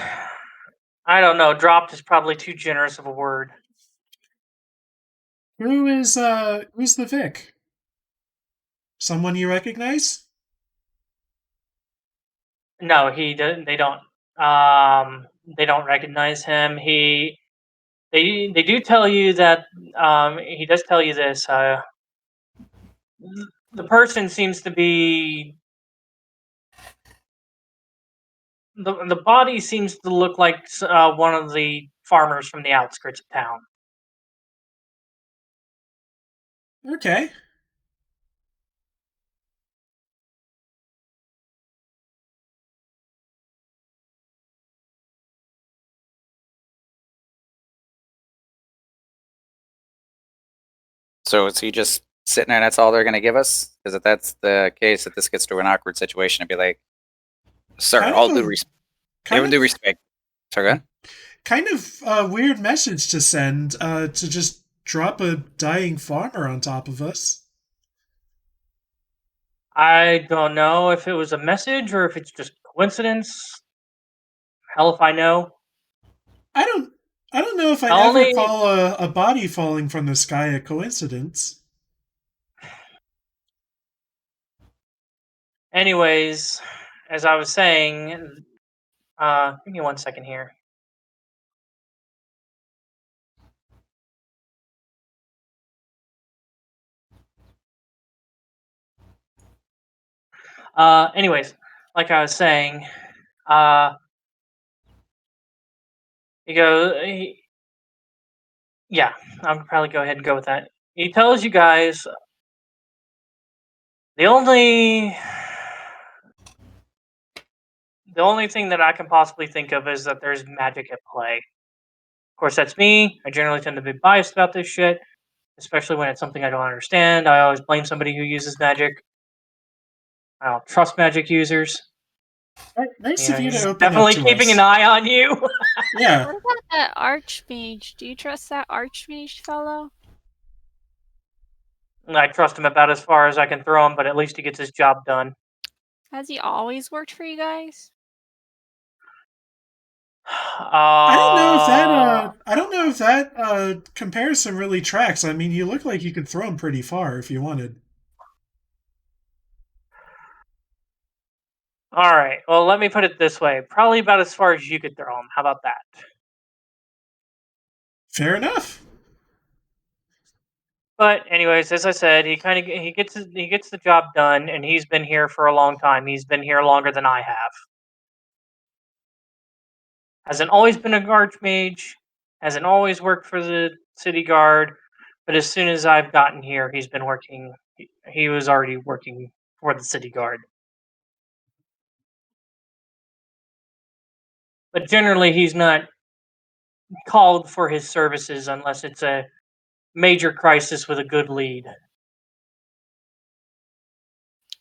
I don't know, dropped is probably too generous of a word.
Who's the Vic? Someone you recognize?
No, he doesn't. They don't recognize him. They do tell you that he does tell you this. The person seems to be the body seems to look like one of the farmers from the outskirts of town.
Okay.
So is he just sitting there and that's all they're going to give us? Because if that's the case, if this gets to an awkward situation, I'd be like, sir,
Kind
all
of
due
a-
respect.
kind
Even due
of
respect. Sorry, go ahead.
kind of a weird message to send, to just drop a dying farmer on top of us.
I don't know if it was a message or if it's just coincidence. Hell if I know.
I don't know if I'd ever
Only,
call a body falling from the sky a coincidence.
anyways, as I was saying, give me 1 second here. Anyways, like I was saying, he goes, yeah, I'll probably go ahead and go with that. He tells you guys the only the only thing that I can possibly think of is that there's magic at play. Of course, that's me. I generally tend to be biased about this shit, especially when it's something I don't understand. I always blame somebody who uses magic. I don't trust magic users.
Nice of you to
He's
open up
definitely
to
keeping
us.
an eye on you.
Yeah.
What about that archmage? Do you trust that archmage fellow?
I trust him about as far as I can throw him, but at least he gets his job done.
Has he always worked for you guys?
I don't know if that
Uh,
comparison really tracks. I mean, you look like you could throw him pretty far if you wanted.
all right. Well, let me put it this way: probably about as far as you could throw him. How about that?
Fair enough.
But anyways, as I said, he gets the job done, and he's been here for a long time. He's been here longer than I have. Hasn't always been a archmage. Hasn't always worked for the city guard. But as soon as I've gotten here, he's been working. He was already working for the city guard. But generally, he's not called for his services unless it's a major crisis with a good lead.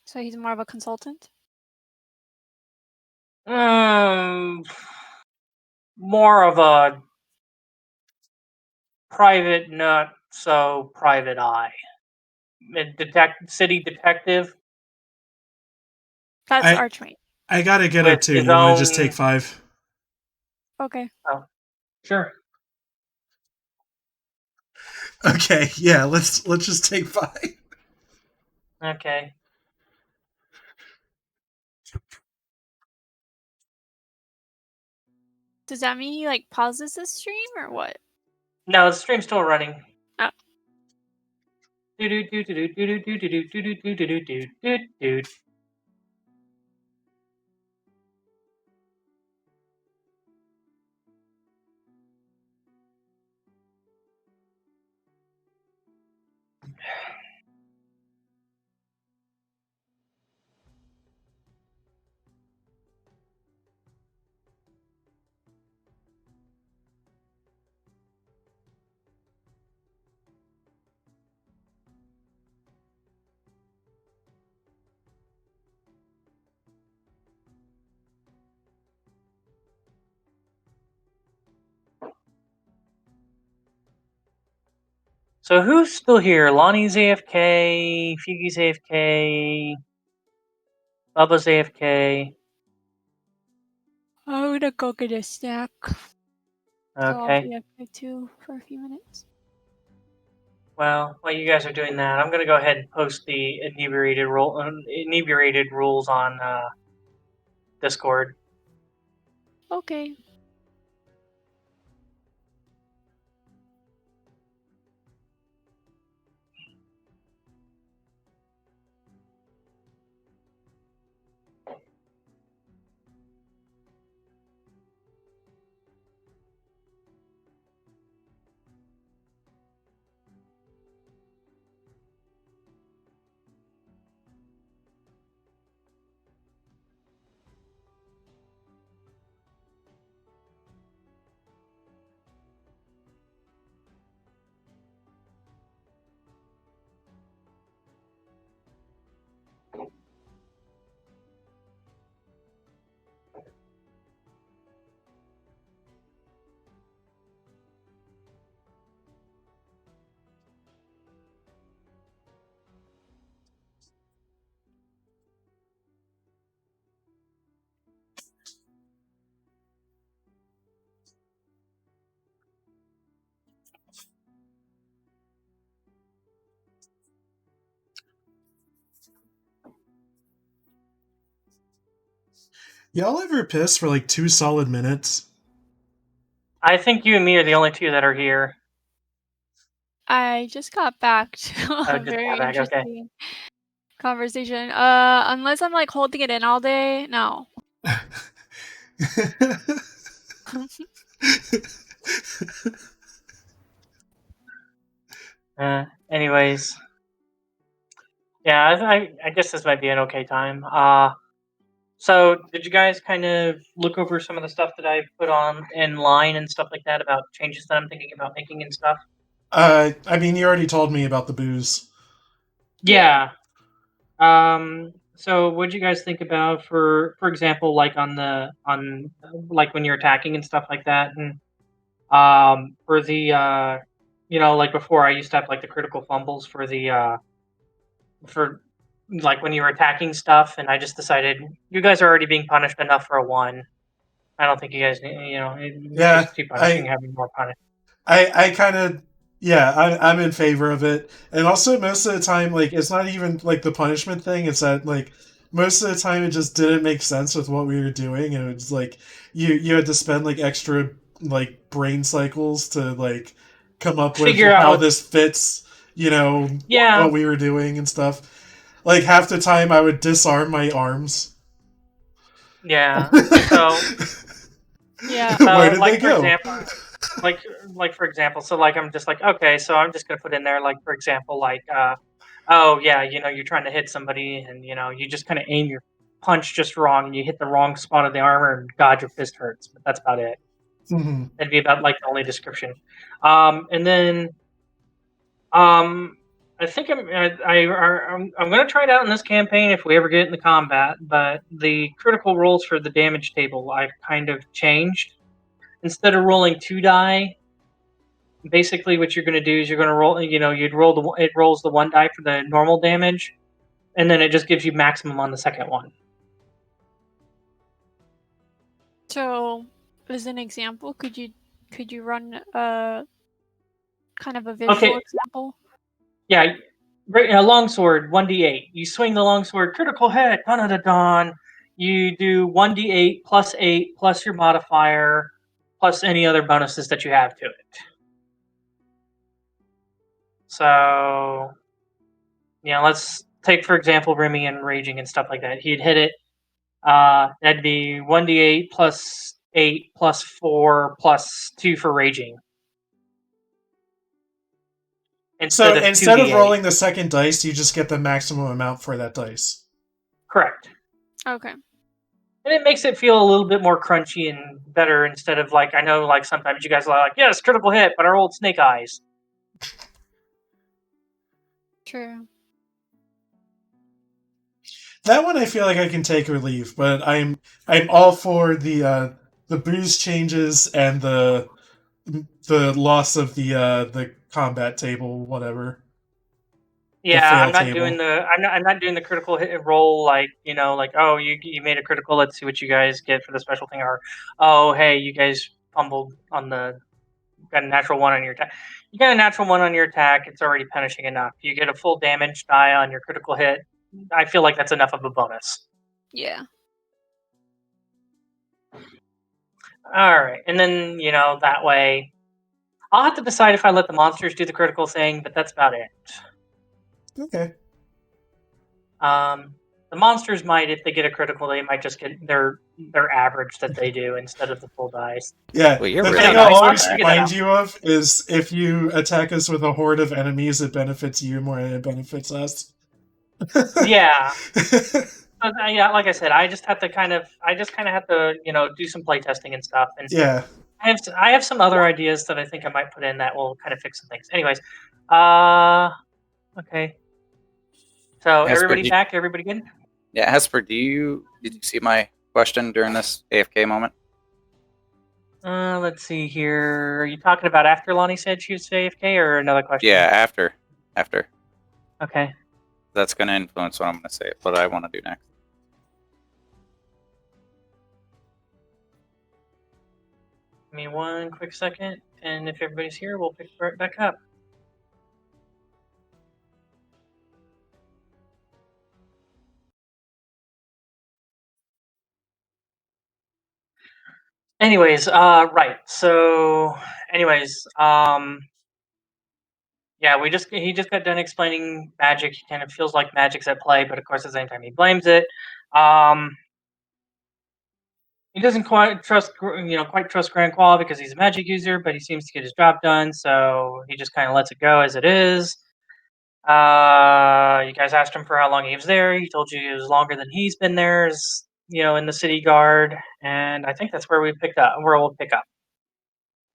So he's more of a consultant?
More of a private, not so private eye. City detective.
That's Archmate.
I gotta get up
With
too.
his
You want to just
own-
take 5?
Okay.
Oh, sure.
Okay, yeah. Let's just take 5.
Okay.
Does that mean he like pauses the stream or what?
No, the stream's still running.
Oh.
So who's still here? Lani's AFK, Feugy's AFK, Bubba's AFK.
I'm gonna go get a snack. So I'll
Okay.
be AFK too for a few minutes.
Well, while you guys are doing that, I'm gonna go ahead and post the inebriated rules on Discord.
Okay.
Y'all ever piss for like 2 solid minutes?
I think you and me are the only two that are here.
I just got back to a
Just
very
got back, okay.
interesting conversation. Unless I'm like holding it in all day, no.
Anyways, yeah, I guess this might be an okay time. So did you guys kind of look over some of the stuff that I put on in line and stuff like that about changes that I'm thinking about making and stuff?
I mean, you already told me about the booze.
Yeah. So what do you guys think about for example, like on like when you're attacking and stuff like that, and for the like before I used to have like the critical fumbles for the for like when you were attacking stuff, and I just decided you guys are already being punished enough for a 1. I don't think you guys
Yeah,
just keep punishing, having more punish.
I kind of, yeah, I'm in favor of it. And also, most of the time, like, it's not even like the punishment thing. It's that like most of the time it just didn't make sense with what we were doing, and it was like you had to spend like extra like brain cycles to like come up with
Figure out
how
what-
this fits,
Yeah.
what we were doing and stuff. Like half the time I would disarm my arms.
Yeah. So
Yeah.
Where did
like
they
for
go?
example, like for example, so like I'm just like, okay, so I'm just gonna put in there like for example like oh yeah, you're trying to hit somebody and you just kind of aim your punch just wrong and you hit the wrong spot of the armor and God, your fist hurts. But that's about it.
Mm-hmm.
That'd be about like the only description. And then I think I'm going to try it out in this campaign if we ever get into combat. But the critical rolls for the damage table I've kind of changed. Instead of rolling 2 die, basically what you're going to do is you're going to roll. It rolls the 1 die for the normal damage, and then it just gives you maximum on the second one.
So, as an example, could you run a kind of a visual example?
Yeah, a longsword 1d8. You swing the longsword, critical hit, dun. You do 1d8 plus 8 plus your modifier plus any other bonuses that you have to it. So, let's take for example Remy and raging and stuff like that. He'd hit it. That'd be 1d8 plus 8 plus 4 plus 2 for raging.
So instead of rolling the second dice, you just get the maximum amount for that dice.
Correct.
Okay.
And it makes it feel a little bit more crunchy and better instead of like, I know like sometimes you guys are like, yes, critical hit, but our old snake eyes.
True.
That one I feel like I can take or leave, but I'm all for the booze changes and the loss of the combat table, whatever.
Yeah, I'm not doing the critical hit roll like, oh, you made a critical, let's see what you guys get for the special thing, or oh, hey, you guys fumbled on got a natural 1 on your attack. You got a natural 1 on your attack, it's already punishing enough. You get a full damage die on your critical hit. I feel like that's enough of a bonus.
Yeah.
All right, and then, that way I'll have to decide if I let the monsters do the critical thing, but that's about it.
Okay.
The monsters might, if they get a critical, they might just get their average that they do instead of the full dice.
Yeah,
well, you're
the
really
thing
nice
I'll always
on that.
remind you of is if you attack us with a horde of enemies, it benefits you more than it benefits us.
Yeah. Yeah, like I said, I just have to kind of have to, do some play testing and stuff. And
yeah.
I have some other ideas that I think I might put in that will kind of fix some things. Anyways, okay. So
Hesper,
everybody back? Everybody good?
Yeah, Hesper, did you see my question during this AFK moment?
Let's see here. Are you talking about after Lani said she was AFK or another question?
Yeah, after.
Okay.
That's going to influence what I'm going to say, what I want to do next.
Give me one quick second, and if everybody's here, we'll pick right back up. Anyways, right. So, yeah, he just got done explaining magic. He kind of feels like magic's at play, but of course, at the same time, he blames it. He doesn't quite trust Grand Qual because he's a magic user, but he seems to get his job done, so he just kind of lets it go as it is. You guys asked him for how long he was there. He told you it was longer than he's been there, in the city guard, and I think that's where we'll pick up.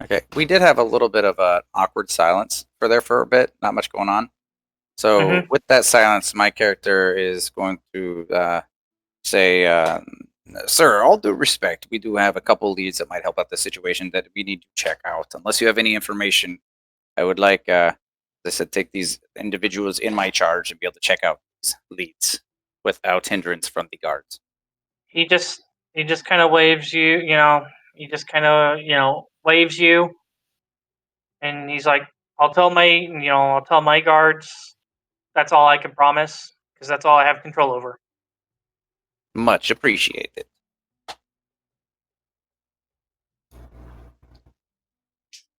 Okay, we did have a little bit of an awkward silence for a bit, not much going on. So with that silence, my character is going to say, sir, all due respect, we do have a couple leads that might help out the situation that we need to check out. Unless you have any information, I would like, as I said, take these individuals in my charge and be able to check out these leads without hindrance from the guards.
He just kind of waves you, he just kind of, waves you, and he's like, I'll tell my guards. That's all I can promise, because that's all I have control over.
Much appreciated.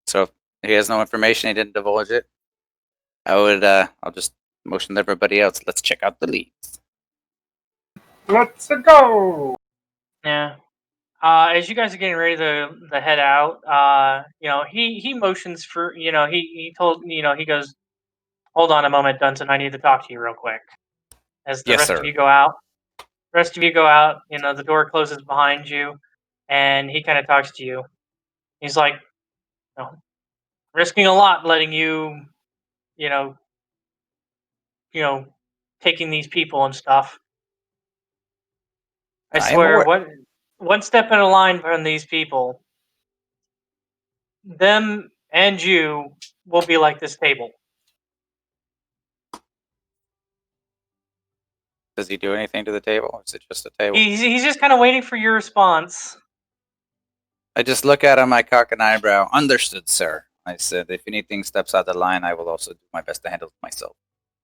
So if he has no information, he didn't divulge it, I'll just motion to everybody else, let's check out the leads.
Let's go!
Yeah. As you guys are getting ready to head out, he motions for, he told, he goes, hold on a moment, Dunsen, I need to talk to you real quick. As the
Yes,
rest
sir.
of you go out. rest of you go out. The door closes behind you, and he kind of talks to you. He's like, risking a lot, letting you, you know, taking these people and stuff. I
I am
swear,
aware.
one step in a line from these people, them and you will be like this table.
Does he do anything to the table? Or is it just a table?
He's just kind of waiting for your response.
I just look at him, I cock an eyebrow. Understood, sir. I said, if anything steps out of line, I will also do my best to handle it myself.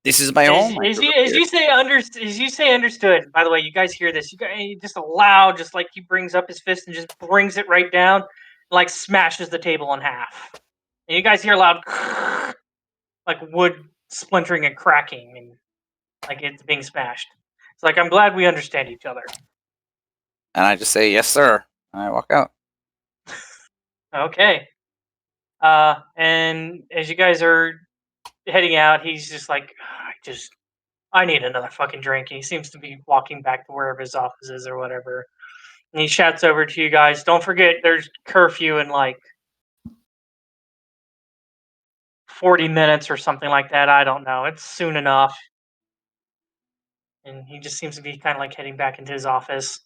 This is my home.
As you say understood. By the way, you guys hear this? You guys just loud, just like he brings up his fist and just brings it right down, like smashes the table in half. And you guys hear loud, like wood splintering and cracking, and like it's being smashed. It's like, I'm glad we understand each other.
And I just say, yes, sir. And I walk out.
Okay. And as you guys are heading out, he's just like, I need another fucking drink. And he seems to be walking back to wherever his office is or whatever. And he shouts over to you guys, don't forget there's curfew in like 40 minutes or something like that. I don't know. It's soon enough. And he just seems to be kind of like heading back into his office.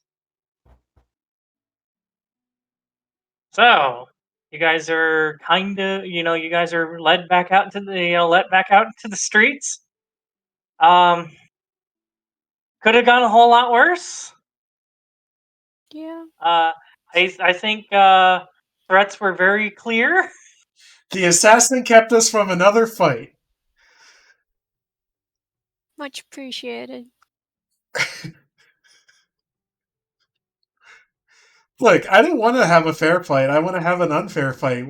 So, you guys are kind of, you guys are led back out into the streets. Could have gone a whole lot worse.
Yeah.
I think threats were very clear.
The assassin kept us from another fight.
Much appreciated.
Look, I didn't want to have a fair fight. I want to have an unfair fight,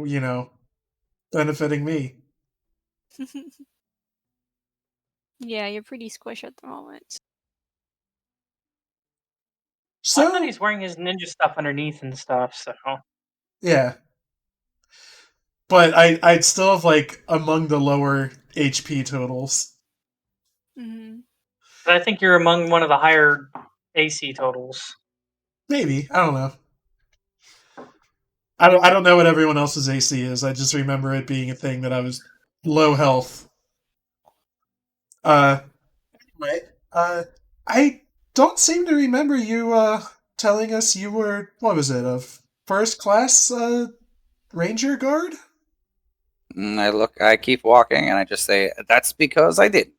benefiting me.
Yeah, you're pretty squish at the moment.
I thought
So,
he's wearing his ninja stuff underneath and stuff, so.
yeah. But I'd still have, like, among the lower HP totals.
Mm-hmm.
But I think you're among one of the higher AC totals.
Maybe. I don't know. I don't know what everyone else's AC is. I just remember it being a thing that I was low health. Anyway, I don't seem to remember you telling us you were, what was it, a first class ranger guard?
And I keep walking, and I just say, that's because I did.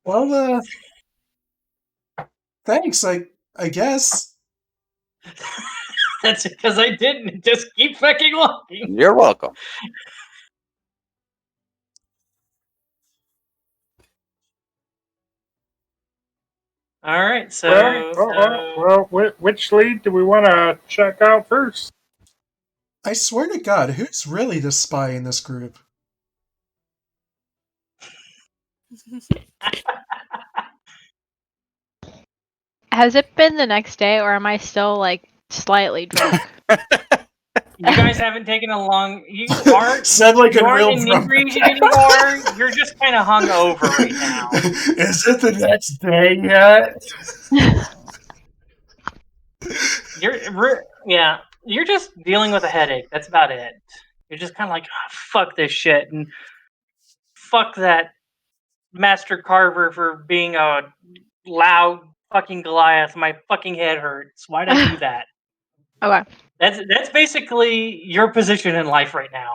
Well, thanks, I guess.
That's because I didn't. Just keep fucking walking.
You're welcome.
All right, so
which lead do we want to check out first?
I swear to God, who's really the spy in this group?
Has it been the next day, or am I still like slightly drunk?
you guys haven't taken a long. You aren't.
Said like
You
a real
aren't inebriated anymore. You're just kind of hungover right now.
Is it the next day yet?
You're just dealing with a headache. That's about it. You're just kind of like, oh, fuck this shit, and fuck that Master Carver for being a loud fucking Goliath. My fucking head hurts. Why'd I do that?
Okay.
That's basically your position in life right now.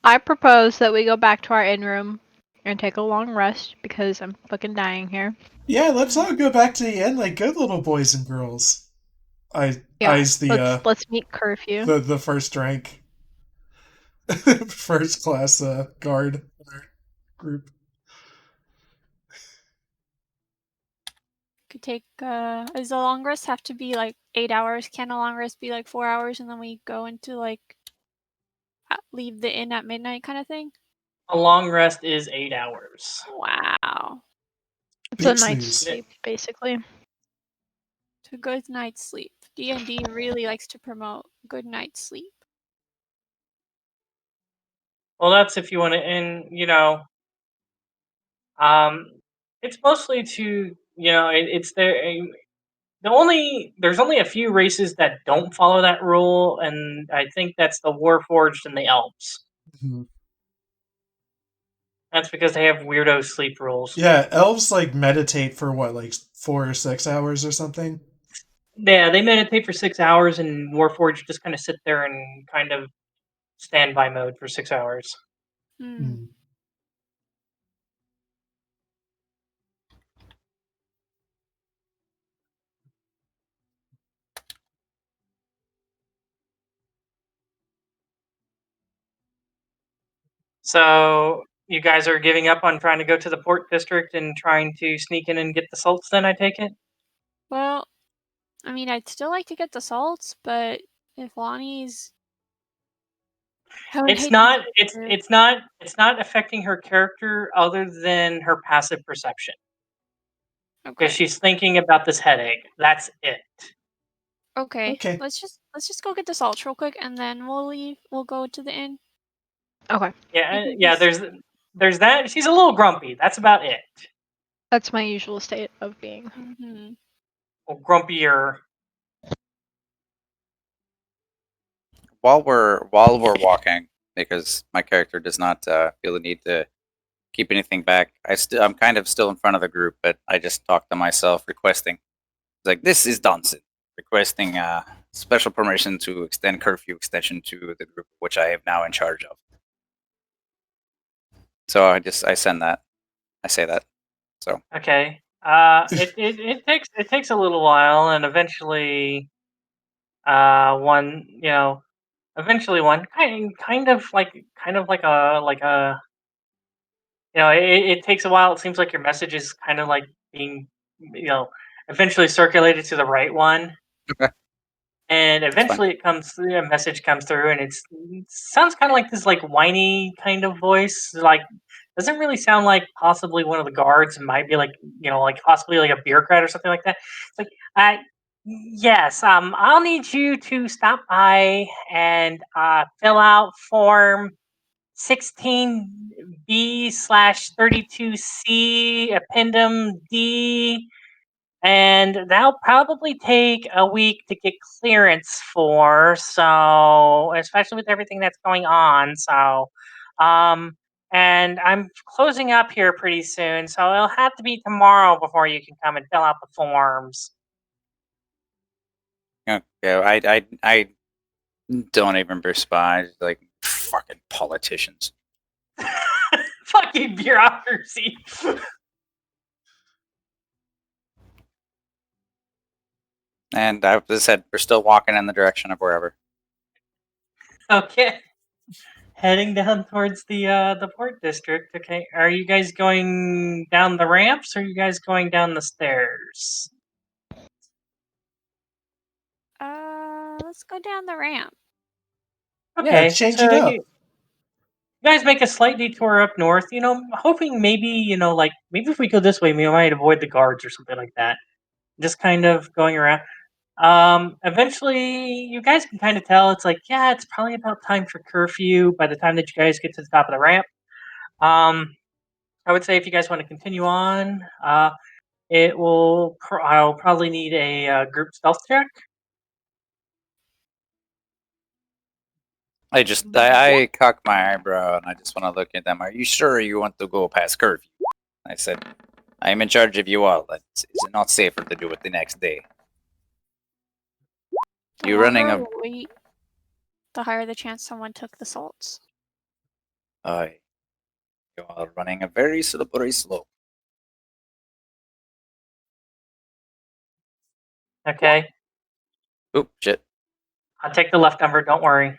I propose that we go back to our inn room and take a long rest because I'm fucking dying here.
Yeah, let's all go back to the inn like good little boys and girls. Eyes the
let's meet curfew.
the first rank, first class guard in our group.
Could take does the long rest have to be like 8 hours? Can a long rest be like 4 hours and then we go into like leave the inn at midnight kind of thing?
A long rest is 8 hours.
Wow.
It's
Big
a night's
snooze.
sleep, basically.
It's a good night's sleep. D&D really likes to promote good night's sleep.
Well, that's if you want to, and It's mostly to it's there's only a few races that don't follow that rule, and I think that's the Warforged and the Elves.
Mhm.
That's because they have weirdo sleep rules.
Yeah, elves like meditate for what, like 4 or 6 hours or something?
Yeah, they meditate for 6 hours, and Warforged just kind of sit there and kind of standby mode for 6 hours.
Hmm.
So you guys are giving up on trying to go to the port district and trying to sneak in and get the salts, then I take it?
Well, I mean, I'd still like to get the salts, but if Lani's, I would
It's
hate to
not
lose
it's
her.
it's not it's not affecting her character other than her passive perception. Because
Okay.
she's thinking about this headache. That's it.
Okay.
Okay.
Let's just go get the salts real quick, and then we'll leave. We'll go to the inn.
Okay.
Yeah, there's that. She's a little grumpy. That's about it.
That's my usual state of being.
Mm-hmm.
Well, grumpier.
While we're walking, because my character does not feel the need to keep anything back, I'm kind of still in front of the group, but I just talk to myself, requesting, like, this is Dunsen, requesting special permission to extend curfew extension to the group, which I am now in charge of. So I send that. I say that. So
Okay. It takes a little while, and eventually, one one kind of like a it takes a while. It seems like your message is kind of like being eventually circulated to the right one.
okay,
And
that's fine.
eventually a message comes through, and it sounds kind of like this like whiny kind of voice. Like, doesn't really sound like possibly one of the guards. It might be like like possibly like a bureaucrat or something like that. It's like, yes, I'll need you to stop by and fill out form 16B/32C Appendum D, and that'll probably take a week to get clearance for. So, especially with everything that's going on. So, and I'm closing up here pretty soon, so it'll have to be tomorrow before you can come and fill out the forms.
Okay, I don't even respond. Like, fucking politicians.
Fucking bureaucracy.
And I just said we're still walking in the direction of wherever.
Okay. Heading down towards the port district. Okay, are you guys going down the ramps, or are you guys going down the stairs?
Let's go down the ramp.
Yeah,
Okay,
change
so
it up.
you guys make a slight detour up north. Hoping maybe like maybe if we go this way, we might avoid the guards or something like that. Just kind of going around. Eventually, you guys can kind of tell it's like, yeah, it's probably about time for curfew by the time that you guys get to the top of the ramp. I would say if you guys want to continue on, I'll probably need a group stealth check.
I cock my eyebrow and I just want to look at them. Are you sure you want to go past curfew? I said, I am in charge of you all. Is it not safer to do it the next day?
The
You're running
longer
a.
we wait, the higher the chance someone took the salts.
You are running a very slippery slope.
Okay,
Oop, shit.
I'll take the left number. Don't worry.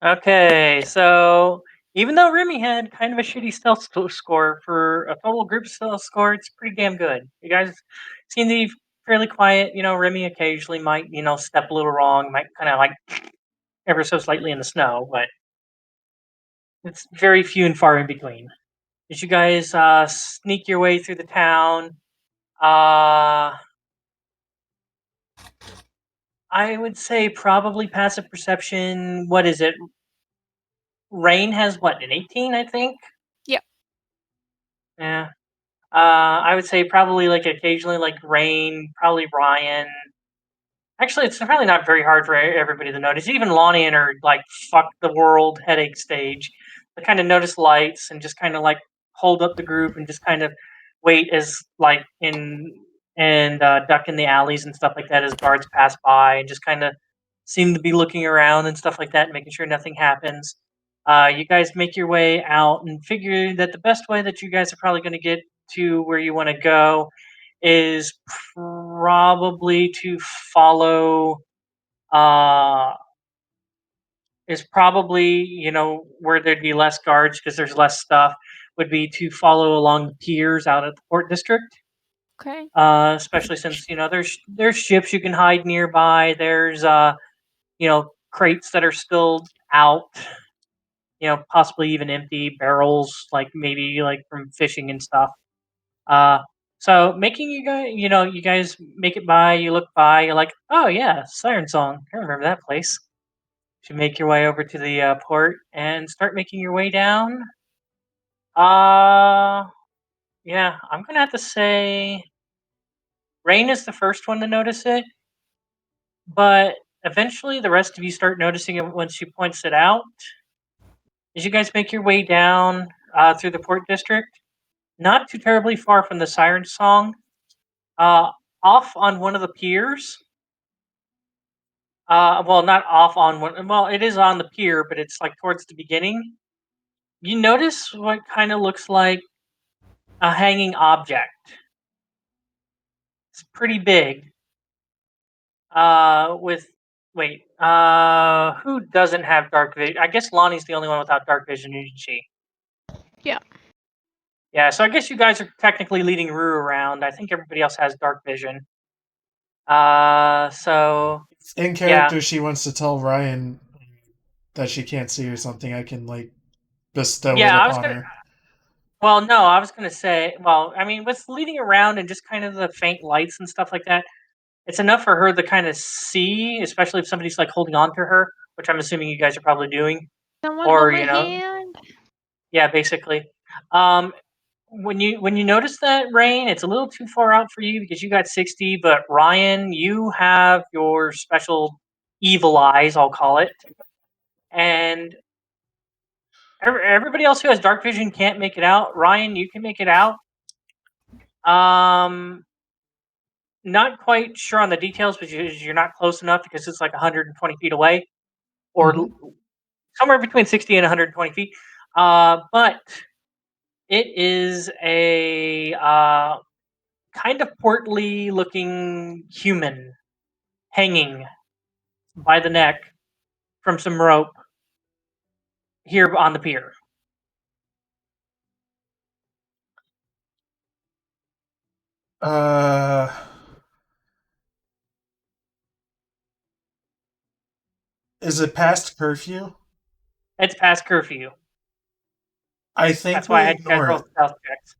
Okay, so even though Remy had kind of a shitty stealth score for a total group stealth score, it's pretty damn good. You guys seem to be fairly quiet. Remy occasionally might step a little wrong, might kind of like ever so slightly in the snow, but it's very few and far in between. As you guys sneak your way through the town, I would say probably passive perception. What is it? Raine has what, an 18, I think?
Yep.
Yeah. I would say probably like occasionally like Raine, probably Ryan. Actually, it's probably not very hard for everybody to notice. Even Lani in her like fuck the world headache stage, they kind of notice lights and just kind of like hold up the group and just kind of wait as like and duck in the alleys and stuff like that as guards pass by and just kind of seem to be looking around and stuff like that, and making sure nothing happens. You guys make your way out and figure that the best way that you guys are probably going to get to where you want to go is probably to follow is probably where there'd be less guards because there's less stuff, would be to follow along the piers out at the port district.
Okay.
Especially since there's ships you can hide nearby. There's crates that are still out, possibly even empty barrels, like maybe like from fishing and stuff. So making you guys make it by, you look by, you're like, oh yeah, Siren Song, I remember that place. You make your way over to the port and start making your way down. Yeah, I'm gonna have to say Raine is the first one to notice it, but eventually the rest of you start noticing it once she points it out. As you guys make your way down through the port district, not too terribly far from the Siren Song, off on one of the piers. Well, not off on one. Well, it is on the pier, but it's like towards the beginning. You notice what kind of looks like a hanging object. It's pretty big. Who doesn't have dark vision? I guess Lani's the only one without dark vision, isn't she?
Yeah.
Yeah, so I guess you guys are technically leading Roux around. I think everybody else has dark vision. So
in character, she wants to tell Ryan that she can't see or something. I can like bestow it upon her.
Well, no, I was gonna say. Well, I mean, with leading around and just kind of the faint lights and stuff like that, it's enough for her to kind of see, especially if somebody's like holding on to her, which I'm assuming you guys are probably doing.
Someone hold my hand.
Yeah, basically. When you notice that, Raine, it's a little too far out for you because you got 60, but Ryan, you have your special evil eyes, I'll call it, and everybody else who has dark vision can't make it out. Ryan, you can make it out. Not quite sure on the details because you're not close enough because it's like 120 feet away, or somewhere between 60 and 120 feet. But it is a kind of portly looking human hanging by the neck from some rope here on the pier.
Is it past curfew?
It's past curfew.
I think
that's why I had you guys roll stealth checks.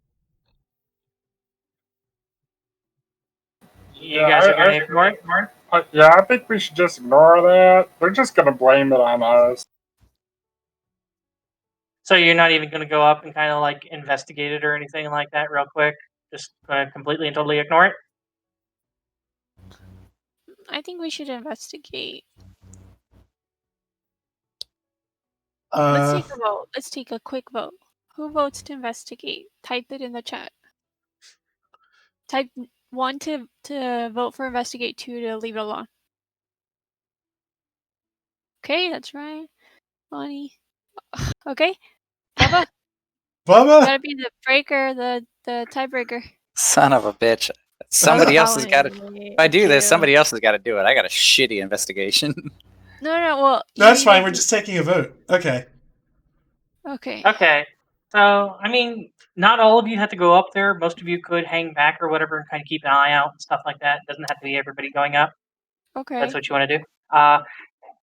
You guys are going to ignore it?
Yeah, I think we should just ignore that. They're just going to blame it on us.
So you're not even going to go up and kind of like investigate it or anything like that real quick? Just going to completely and totally ignore it?
I think we should investigate. Let's take a vote. Let's take a quick vote. Who votes to investigate? Type it in the chat. Type 1 to vote for investigate, 2 to leave it alone. Okay, that's right. Lani. Okay. Bubba.
Bubba!
You gotta be the breaker, the tiebreaker.
Son of a bitch. Somebody else has got to. If I do this, somebody else has got to do it. I got a shitty investigation.
No, well.
That's fine. We're just taking a vote. Okay.
Okay. So, I mean, not all of you have to go up there. Most of you could hang back or whatever and kind of keep an eye out and stuff like that. It doesn't have to be everybody going up.
Okay.
That's what you want to do.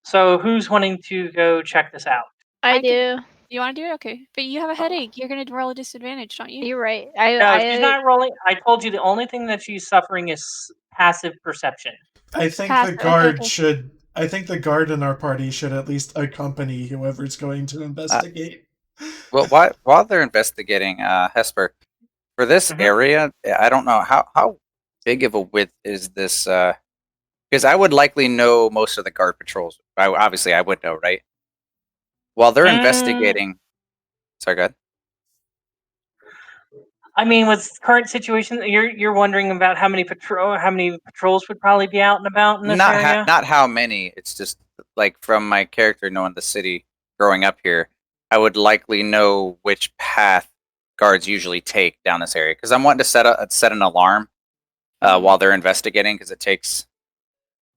So who's wanting to go check this out?
I do.
You want to do it? Okay. But you have a headache. You're going to roll a disadvantage, don't you?
You're right.
No, she's not rolling. I told you the only thing that she's suffering is passive perception.
I think the guard should... I think the guard in our party should at least accompany whoever's going to investigate.
Well, while they're investigating, Hesper, For this
Mhm.
area, I don't know how big of a width is this. Because I would likely know most of the guard patrols. Obviously, I would know, right? While they're investigating. Sorry, go ahead.
I mean, with current situation, you're wondering about how many patrols would probably be out and about in this area.
Not how many. It's just like from my character knowing the city, growing up here, I would likely know which path guards usually take down this area because I'm wanting to set an alarm while they're investigating because it takes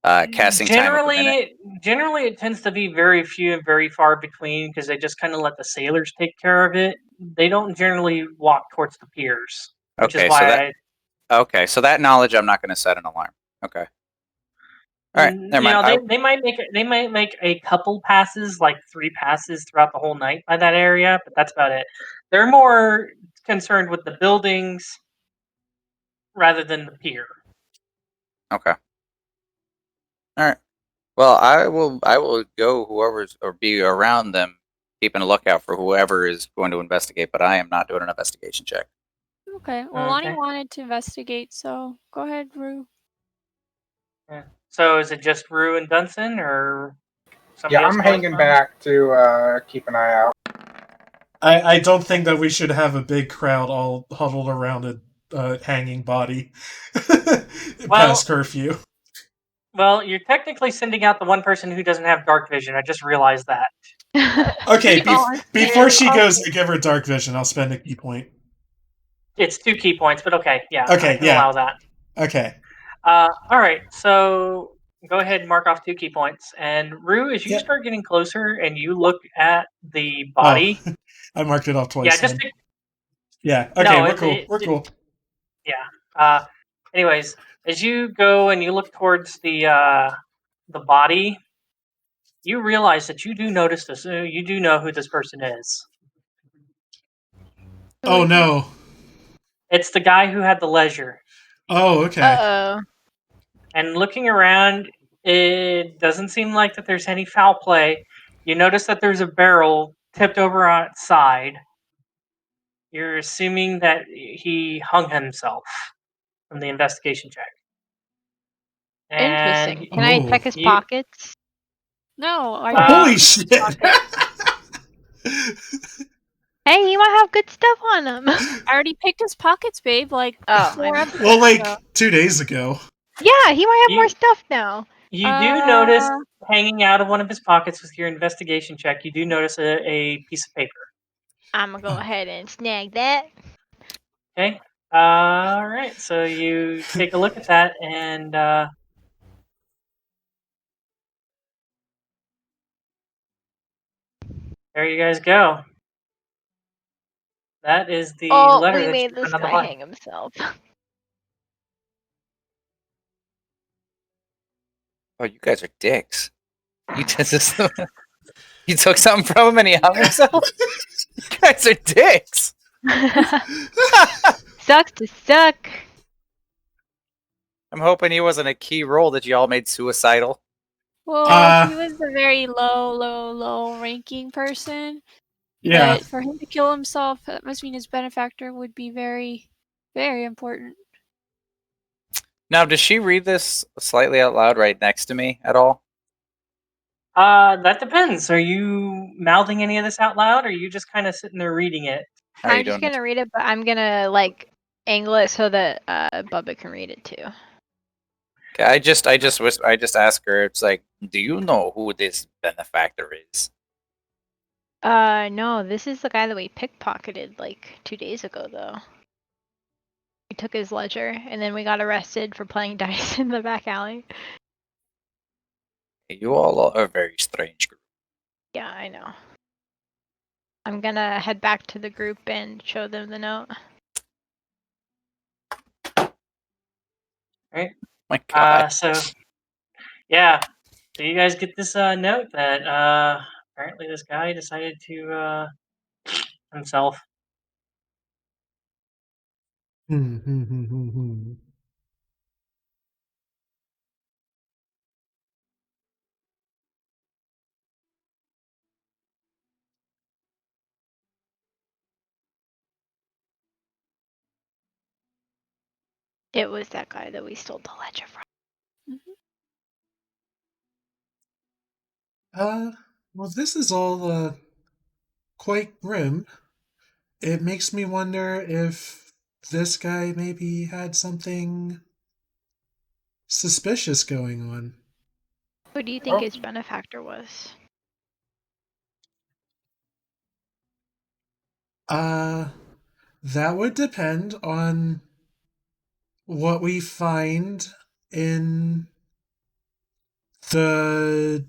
casting time of a minute.
Generally, it tends to be very few and very far between because they just kind of let the sailors take care of it. They don't generally walk towards the piers, which is why
so that knowledge, I'm not going to set an alarm. Okay. All right, never mind.
They might make a couple passes, like 3 passes throughout the whole night by that area, but that's about it. They're more concerned with the buildings rather than the pier.
Okay. All right. Well, I will go whoever's or be around them, keeping a lookout for whoever is going to investigate. But I am not doing an investigation check.
Okay. Well, Lani wanted to investigate, so go ahead, Roux.
Yeah. So is it just Roux and Dunsen, or
somebody else? Yeah, I'm hanging back to keep an eye out.
I don't think that we should have a big crowd all huddled around a hanging body past curfew.
Well, you're technically sending out the one person who doesn't have dark vision. I just realized that.
Okay, before she goes to give her dark vision, I'll spend a key point.
It's 2 key points, but okay, yeah,
okay,
I can allow that.
Okay.
All right, so go ahead and mark off 2 key points. And Roux, as you start getting closer and you look at the body,
I marked it off twice.
Yeah, just
okay, no, we're cool. We're cool.
Yeah. Anyways, as you go and you look towards the body, you realize that you do notice this. You do know who this person is.
Oh no!
It's the guy who had the leisure.
Oh, okay.
Uh-oh.
And looking around, it doesn't seem like that there's any foul play. You notice that there's a barrel tipped over on its side. You're assuming that he hung himself from the investigation check. And
interesting. Can I check his pockets?
No.
Holy shit!
Hey, he might have good stuff on him.
I already picked his pockets, babe. Like, 4 episodes
well, like
ago.
2 days ago.
Yeah, he might have more stuff now.
You do notice hanging out of one of his pockets with your investigation check. You do notice a piece of paper.
I'm gonna go ahead and snag that.
Okay. All right. So you take a look at that, and there you guys go. That is the letter
we
that
made
you
this
found on the
guy
body.
hang himself.
Oh, you guys are dicks. You you took something from him and he hung himself? You guys are dicks.
Sucks to suck.
I'm hoping he wasn't a key role that you all made suicidal.
Well, he was a very low ranking person.
Yeah.
But for him to kill himself, that must mean his benefactor would be very, very important.
Now, does she read this slightly out loud right next to me at all?
That depends. Are you mouthing any of this out loud, or are you just kind of sitting there reading it?
I'm just gonna read it, but I'm gonna like angle it so that Bubba can read it too.
Okay, I just ask her. It's like, do you know who this benefactor is?
No, this is the guy that we pickpocketed like 2 days ago, though. We took his ledger, and then we got arrested for playing dice in the back alley.
You all are a very strange group.
Yeah, I know. I'm gonna head back to the group and show them the note.
Right.
My God.
So you guys get this note that apparently this guy decided to himself.
It was that guy that we stole the ledger from.
Well, this is all quite grim. It makes me wonder if this guy maybe had something suspicious going on.
Who do you think his benefactor was?
That would depend on what we find in the,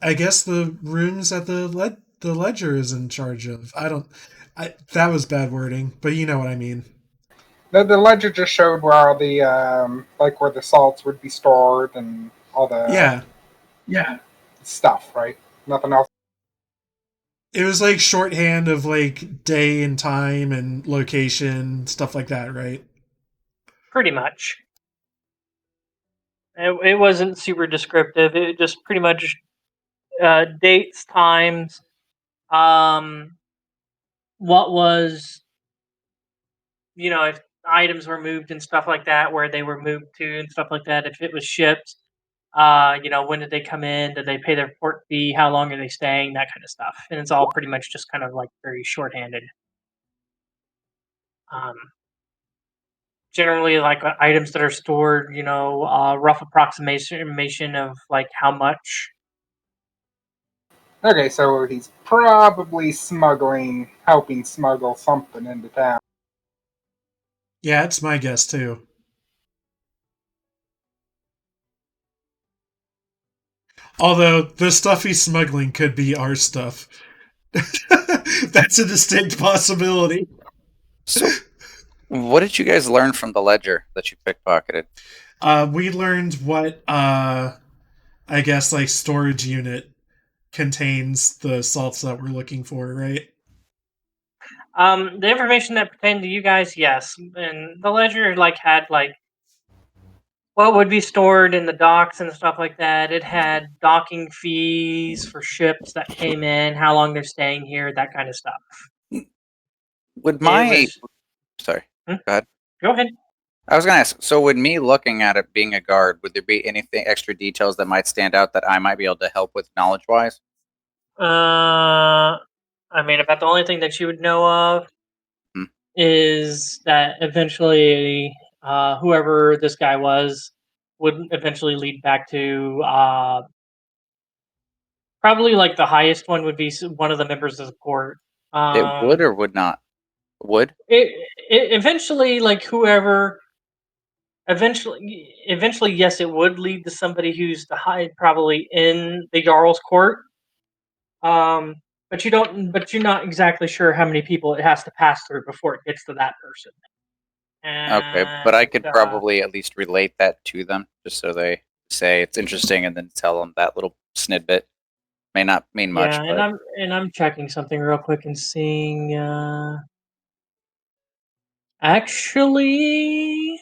I guess, the rooms that the ledger is in charge of. That was bad wording, but you know what I mean.
The ledger just showed where all the where the salts would be stored and all the stuff, right? Nothing else.
It was like shorthand of like day and time and location, stuff like that, right?
Pretty much. It wasn't super descriptive. It just pretty much dates, times, what was, if items were moved and stuff like that, where they were moved to and stuff like that. If it was shipped, when did they come in? Did they pay their port fee? How long are they staying? That kind of stuff. And it's all pretty much just kind of like very shorthanded. Generally, like items that are stored, rough approximation of like how much.
Okay, so he's probably helping smuggle something into town.
Yeah, it's my guess too. Although the stuff he's smuggling could be our stuff. That's a distinct possibility.
So, what did you guys learn from the ledger that you pickpocketed?
We learned what, I guess, like, storage unit contains the salts that we're looking for, right?
The information that pertained to you guys, yes. And the ledger, had, what would be stored in the docks and stuff like that. It had docking fees for ships that came in, how long they're staying here, that kind of stuff.
Sorry.
Hmm?
Go ahead.
Go ahead.
I was going to ask, so with me looking at it being a guard, would there be anything extra details that might stand out that I might be able to help with knowledge-wise?
If that's the only thing that you would know of, is that eventually whoever this guy was would eventually lead back to probably like the highest one would be one of the members of the court.
It would or would not? Would?
It eventually, like whoever. Eventually, yes, it would lead to somebody who's the high, probably in the Jarl's court. But you're not exactly sure how many people it has to pass through before it gets to that person.
Okay, but I could probably at least relate that to them, just so they say it's interesting, and then tell them that little snidbit. May not mean much.
Yeah,
but...
and I'm checking something real quick and seeing. Actually,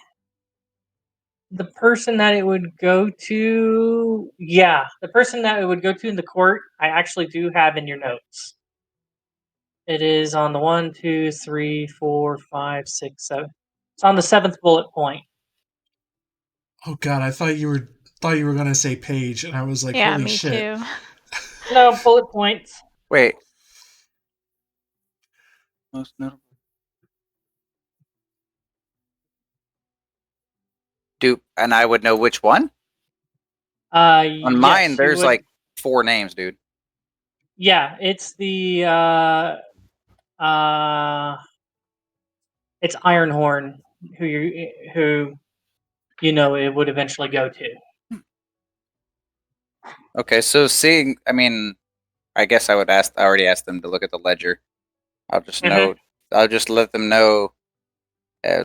the person that it would go to, the person that it would go to in the court, I actually do have in your notes. It is on the 1, 2, 3, 4, 5, 6, 7. It's on the 7th bullet point.
Oh God, I thought you were going to say page, and I was like,
yeah,
holy
me
shit.
Too.
No, bullet points.
Wait. Most notable. And I would know which one? On mine, there's like 4 names, dude.
Yeah, it's the it's Ironhorn who it would eventually go to.
Okay, so I guess I already asked them to look at the ledger. I'll just I'll just let them know, now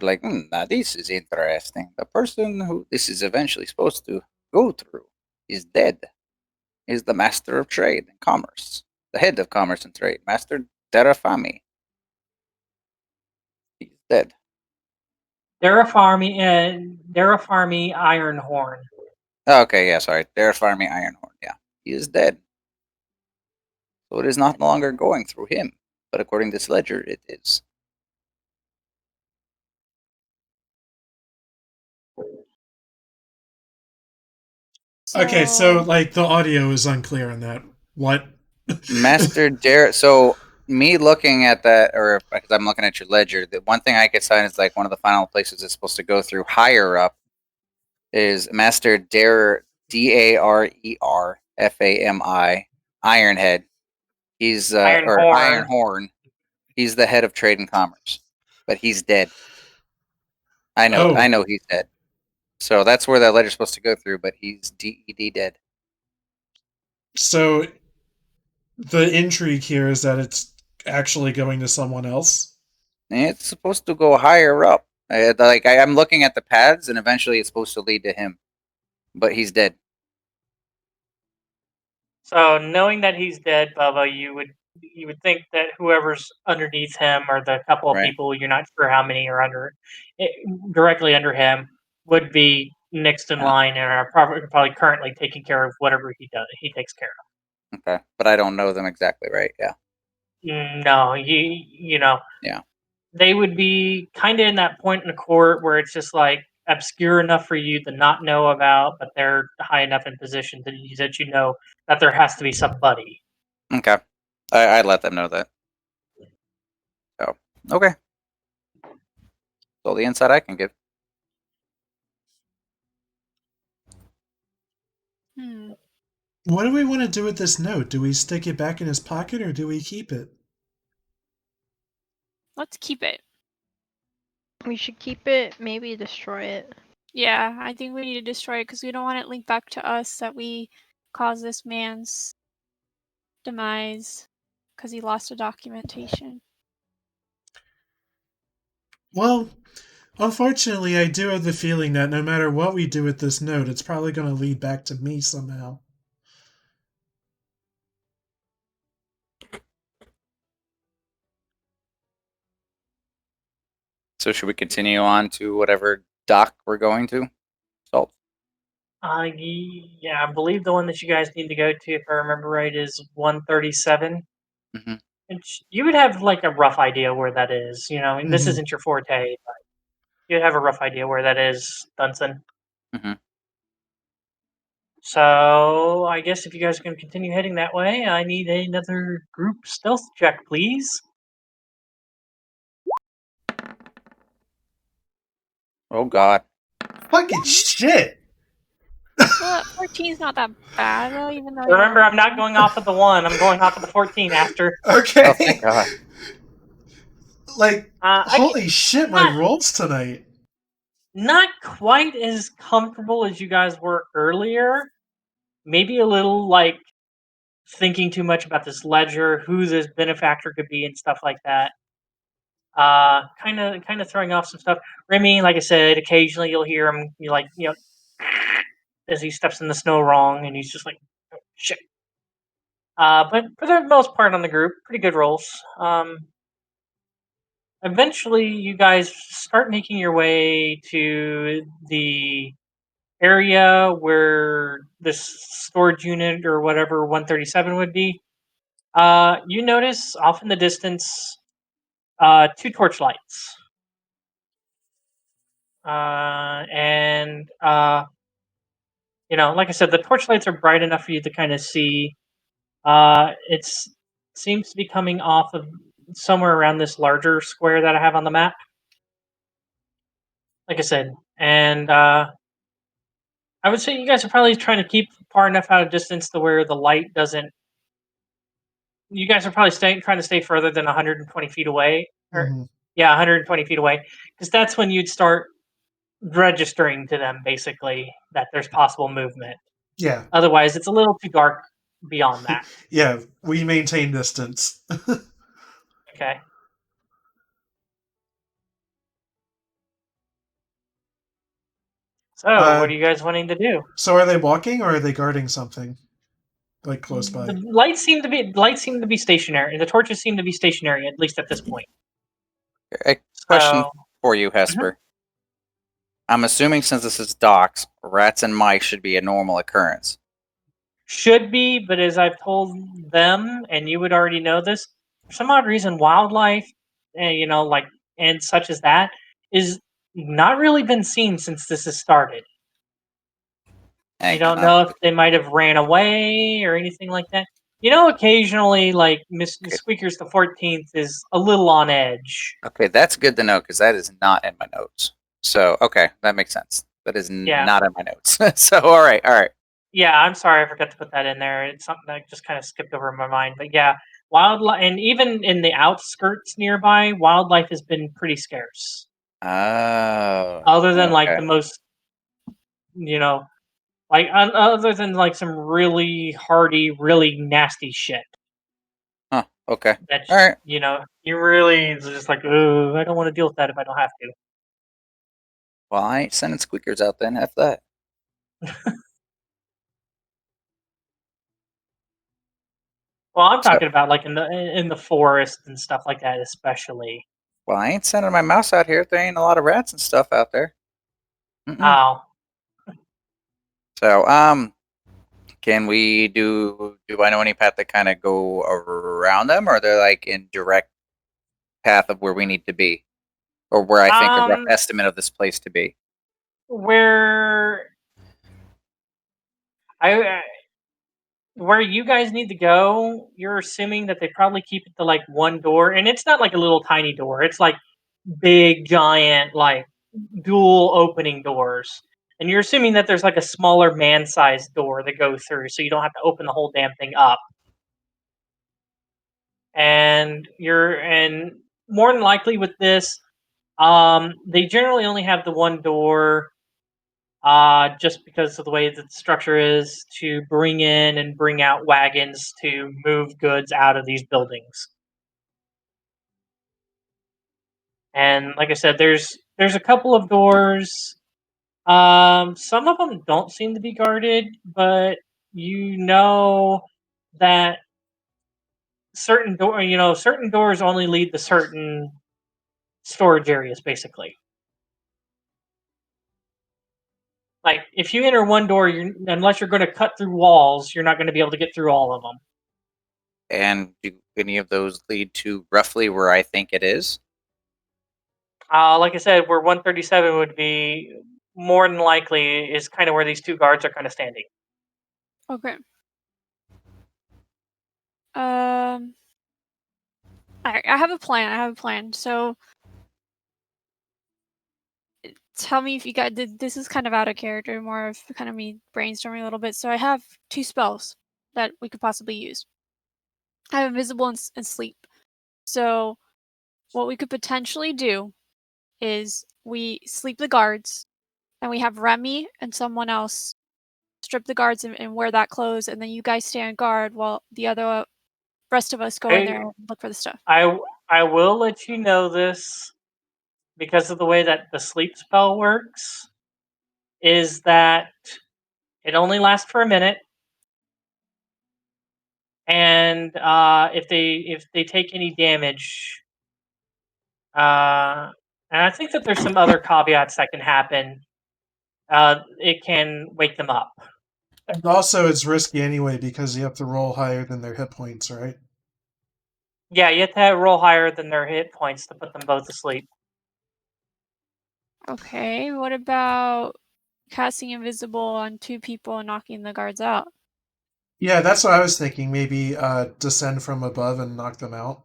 this is interesting. The person who this is eventually supposed to go through is dead. Is the master of trade and commerce, the head of commerce and trade, Master Derafami. He's dead.
Derafarmi Ironhorn.
Oh, okay, yeah, sorry. Derafami Ironhorn, yeah. He is dead. So it is not longer going through him, but according to this ledger, it is.
Okay, so like the audio is unclear on that. What?
Master Dare. So me looking at that, or because I'm looking at your ledger, the one thing I could sign is like one of the final places it's supposed to go through higher up is Master Dare, Darefami, Ironhead. He's or Ironhorn. He's the head of trade and commerce, but he's dead. I know he's dead. So that's where that letter's supposed to go through, but he's DED dead.
So the intrigue here is that it's actually going to someone else?
It's supposed to go higher up. I'm looking at the paths, and eventually it's supposed to lead to him. But he's dead.
So knowing that he's dead, Bubba, you would think that whoever's underneath him or the couple of people, you're not sure how many are directly under him, would be next in line and are probably currently taking care of whatever he takes care of.
Okay, but I don't know them exactly, right? Yeah.
No, you know.
Yeah.
They would be kind of in that point in the court where it's just like obscure enough for you to not know about, but they're high enough in position that you know that there has to be somebody.
Okay. I let them know that. So, okay. That's all the insight I can give.
What do we want to do with this note? Do we stick it back in his pocket or do we keep it?
Let's keep it.
We should keep it, maybe destroy it.
Yeah, I think we need to destroy it because we don't want it linked back to us that we caused this man's demise because he lost the documentation.
Well, unfortunately, I do have the feeling that no matter what we do with this note, it's probably going to lead back to me somehow.
So should we continue on to whatever dock we're going to? Salt.
Yeah, I believe the one that you guys need to go to, if I remember right, is 137.
Mm-hmm.
You would have like a rough idea where that is. You know, this isn't your forte, but you'd have a rough idea where that is, Dunsen.
Mm-hmm.
So I guess if you guys are going to continue heading that way, I need another group stealth check, please.
Oh God!
Fucking shit!
Well, 14 is not that bad though, even though.
Remember, I'm not going off of the 1. I'm going off of the 14, Aster.
Okay.
Oh, thank God.
Like, holy shit, my rolls tonight.
Not quite as comfortable as you guys were earlier. Maybe a little like thinking too much about this ledger, who this benefactor could be, and stuff like that. Kind of throwing off some stuff. Remy, like I said, occasionally you'll hear him, as he steps in the snow wrong, and he's just like, oh, shit. But for the most part on the group, pretty good rolls. Eventually, you guys start making your way to the area where this storage unit or whatever 137 would be. You notice off in the distance 2 torch lights. Like I said, the torch lights are bright enough for you to kind of see. It seems to be coming off of somewhere around this larger square that I have on the map. Like I said, and I would say you guys are probably trying to keep far enough out of distance to where the light doesn't. You guys are probably trying to stay further than 120 feet away. 120 feet away, because that's when you'd start registering to them basically that there's possible movement.
Yeah.
Otherwise, it's a little too dark beyond that.
Yeah, we maintain distance.
Okay. So, what are you guys wanting to do?
So, are they walking or are they guarding something, like close by?
The lights seem to be stationary. The torches seem to be stationary, at least at this point.
A question for you, Hesper. I'm assuming since this is docks, rats and mice should be a normal occurrence.
Should be, but as I've told them, and you would already know this, for some odd reason, wildlife, and such as that, is not really been seen since this has started. You don't know if they might have ran away or anything like that. You know, occasionally, like Miss Squeakers the 14th is a little on edge.
Okay, that's good to know because that is not in my notes. So, okay, that makes sense. That is not in my notes. So, all right.
Yeah, I'm sorry, I forgot to put that in there. It's something that just kind of skipped over my mind. But yeah, wildlife, and even in the outskirts nearby, wildlife has been pretty scarce.
Oh.
Other than like the most, like other than like some really hardy, really nasty shit.
Huh. Okay.
That's,
all right.
You really just like, ooh, I don't want to deal with that if I don't have to.
Well, I ain't sending squeakers out then. F that.
Well, I'm talking about like in the forest and stuff like that, especially.
Well, I ain't sending my mouse out here if there ain't a lot of rats and stuff out there.
Oh.
So, can we do I know any path that kind of go around them, or they're like in direct path of where we need to be? Or where I think a rough estimate of this place to be?
Where you guys need to go, you're assuming that they probably keep it to like one door, and it's not like a little tiny door. It's like big, giant, like dual opening doors. And you're assuming that there's like a smaller man-sized door that goes through, so you don't have to open the whole damn thing up. And more than likely with this, they generally only have the one door, just because of the way that the structure is, to bring in and bring out wagons to move goods out of these buildings. And like I said, there's a couple of doors. Some of them don't seem to be guarded, but you know that certain doors only lead to certain storage areas, basically. Like, if you enter one door, unless you're going to cut through walls, you're not going to be able to get through all of them.
And do any of those lead to roughly where I think it is?
Like I said, where 137 would be, more than likely, is kind of where these two guards are kind of standing.
Okay. I have a plan. So, tell me if you guys did. This is kind of out of character, more of kind of me brainstorming a little bit. So I have 2 spells that we could possibly use. I have invisible and sleep. So what we could potentially do is we sleep the guards, and we have Remy and someone else strip the guards and wear that clothes, and then you guys stand guard while the rest of us go in there and look for the stuff.
I will let you know this, because of the way that the sleep spell works, is that it only lasts for a minute, and if they take any damage, and I think that there's some other caveats that can happen, it can wake them up.
And also, it's risky anyway because you have to roll higher than their hit points, right?
Yeah, you have to roll higher than their hit points to put them both to sleep.
Okay, what about casting invisible on 2 people and knocking the guards out?
Yeah, that's what I was thinking. Maybe descend from above and knock them out.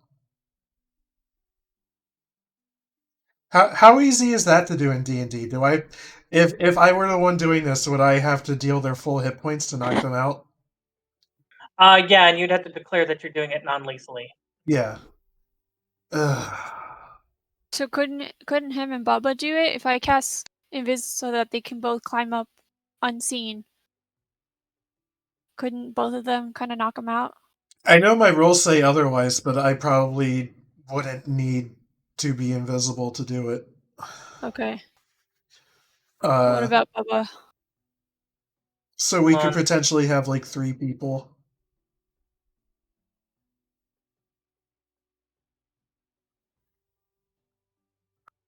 How easy is that to do in D&D? Do I, if I were the one doing this, would I have to deal their full hit points to knock them out?
Yeah, and you'd have to declare that you're doing it non-lethally.
Yeah. Ugh.
So couldn't him and Bubba do it if I cast invis so that they can both climb up unseen? Couldn't both of them kind of knock them out?
I know my rules say otherwise, but I probably wouldn't need to be invisible to do it.
Okay. What about Bubba?
So we could potentially have like 3 people.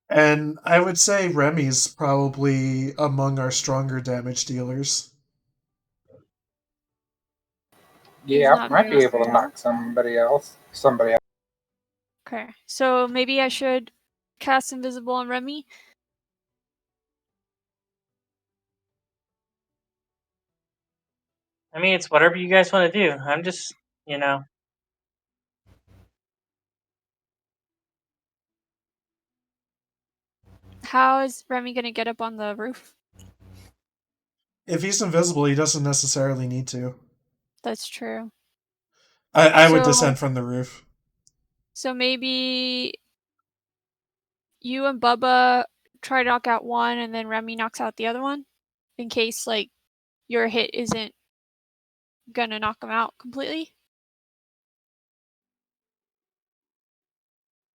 And I would say Remy's probably among our stronger damage dealers.
Yeah, might be able to knock somebody else.
Okay, so maybe I should cast invisible on Remy.
I mean, it's whatever you guys want to do. I'm just,
How is Remy gonna get up on the roof?
If he's invisible, he doesn't necessarily need to.
That's true.
I would descend from the roof.
So maybe you and Bubba try to knock out one, and then Remy knocks out the other one, in case like your hit isn't gonna knock him out completely.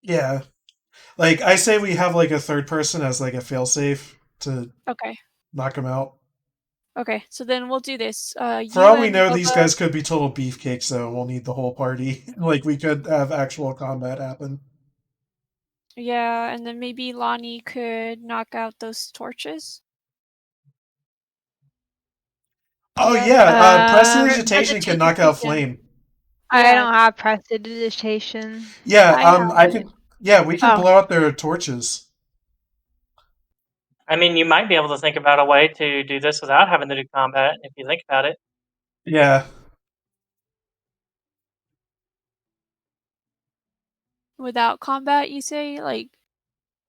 Yeah, like I say, we have like a third person as like a failsafe to knock him out.
Okay, so then we'll do this.
For all we know, these guys could be total beefcakes, so we'll need the whole party. Like, we could have actual combat happen.
Yeah, and then maybe Lani could knock out those torches.
Oh, yeah, prestidigitation can knock out flame.
I don't have prestidigitation.
Yeah, we can blow out their torches.
I mean, you might be able to think about a way to do this without having to do combat, if you think about it.
Yeah.
Without combat, you say? Like,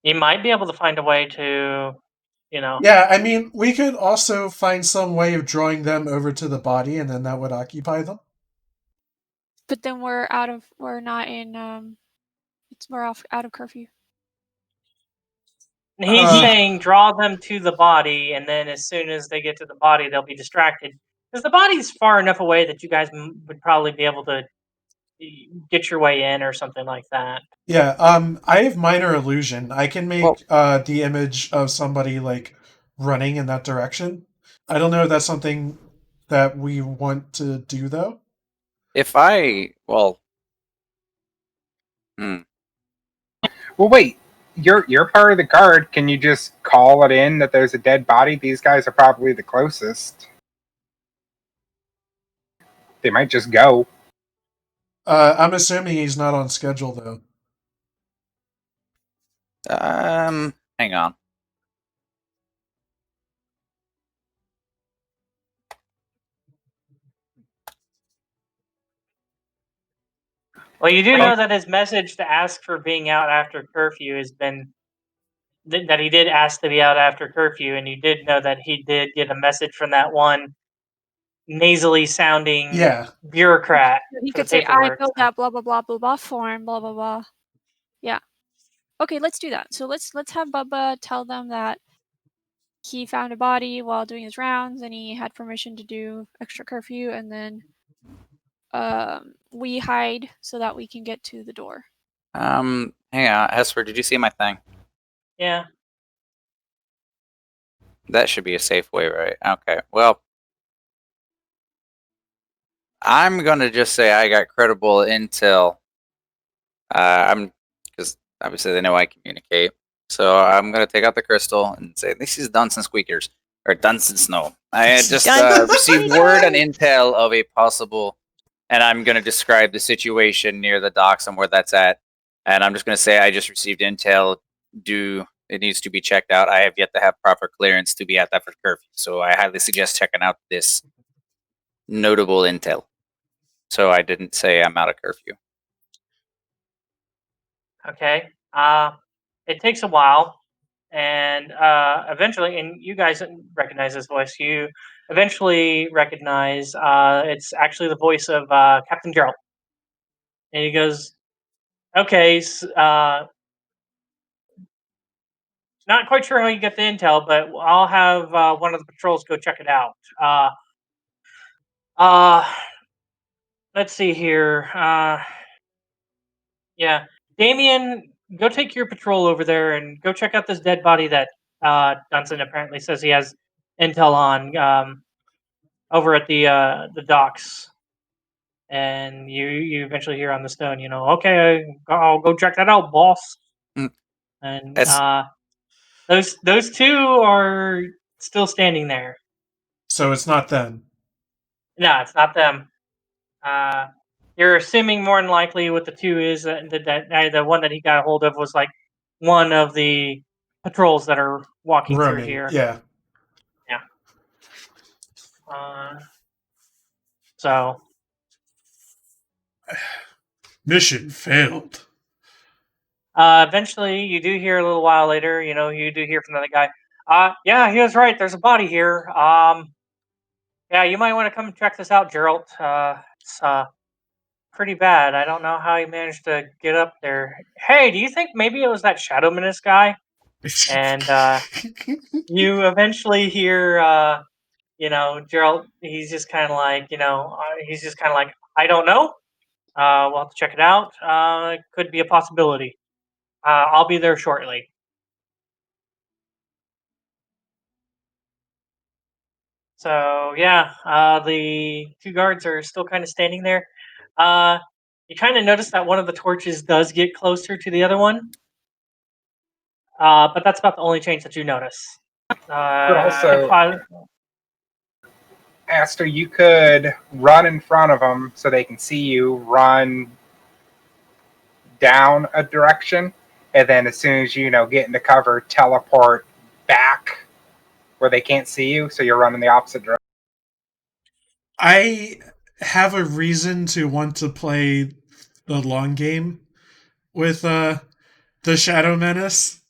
you might be able to find a way to,
Yeah, I mean, we could also find some way of drawing them over to the body, and then that would occupy them.
But then we're not in, we're out of curfew.
He's saying draw them to the body, and then as soon as they get to the body, they'll be distracted. Because the body's far enough away that you guys would probably be able to get your way in or something like that.
Yeah, I have minor illusion. I can make the image of somebody, like, running in that direction. I don't know if that's something that we want to do, though.
Well, wait. You're part of the guard. Can you just call it in that there's a dead body? These guys are probably the closest. They might just go.
I'm assuming he's not on schedule, though.
Hang on.
Well, you do know that his message to ask for being out after curfew has been that he did ask to be out after curfew, and you did know that he did get a message from that one nasally sounding bureaucrat.
He could say, I filled out blah blah blah blah blah form, blah blah blah. Yeah. Okay, let's do that. So let's have Bubba tell them that he found a body while doing his rounds, and he had permission to do extra curfew, and then we hide so that we can get to the door.
Hang on, Hesper, did you see my thing?
Yeah.
That should be a safe way, right? Okay, well, I'm gonna just say I got credible intel. Because obviously they know I communicate. So I'm gonna take out the crystal and say, this is Dunsen Squeakers. Or Dunsen Snow. I just received word and intel of a possible, and I'm gonna describe the situation near the docks and where that's at. And I'm just gonna say I just received intel. It needs to be checked out. I have yet to have proper clearance to be at that for curfew. So I highly suggest checking out this notable intel. So I didn't say I'm out of curfew.
Okay. It takes a while, and eventually, and you guys recognize this voice. You eventually recognize it's actually the voice of Captain Gerald, and he goes, "Okay, not quite sure how you get the intel, but I'll have one of the patrols go check it out. Let's see here. Yeah, Damien, go take your patrol over there and go check out this dead body that Dunsen apparently says he has intel on over at the docks." And you eventually hear on the stone, okay, I'll go check that out, boss. And those two are still standing there.
So it's not them.
No, it's not them. You're assuming more than likely what the two is that the one that he got a hold of was like one of the patrols that are walking through here.
Yeah.
Yeah. So,
mission failed.
Eventually, you do hear a little while later. You do hear from the other guy. Yeah, he was right. There's a body here. Yeah, you might want to come check this out, Gerald. It's pretty bad. I don't know how he managed to get up there. Hey, do you think maybe it was that Shadow Menace guy? And you eventually hear, Gerald. He's just kind of like, I don't know. We'll have to check it out. It could be a possibility. I'll be there shortly. So yeah, the two guards are still kind of standing there. You kind of notice that one of the torches does get closer to the other one, but that's about the only change that you notice.
But also, Aster, you could run in front of them so they can see you, run down a direction, and then as soon as you get into cover, teleport back where they can't see you, so you're running the opposite direction.
I have a reason to want to play the long game with the Shadow Menace,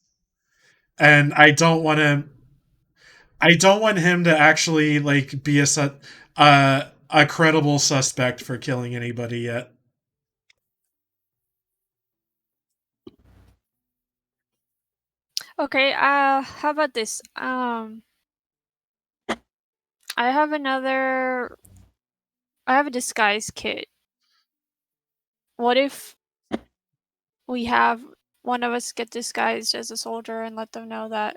and I don't want him to actually be a credible suspect for killing anybody yet.
Okay, how about this? I have a disguise kit. What if we have one of us get disguised as a soldier and let them know that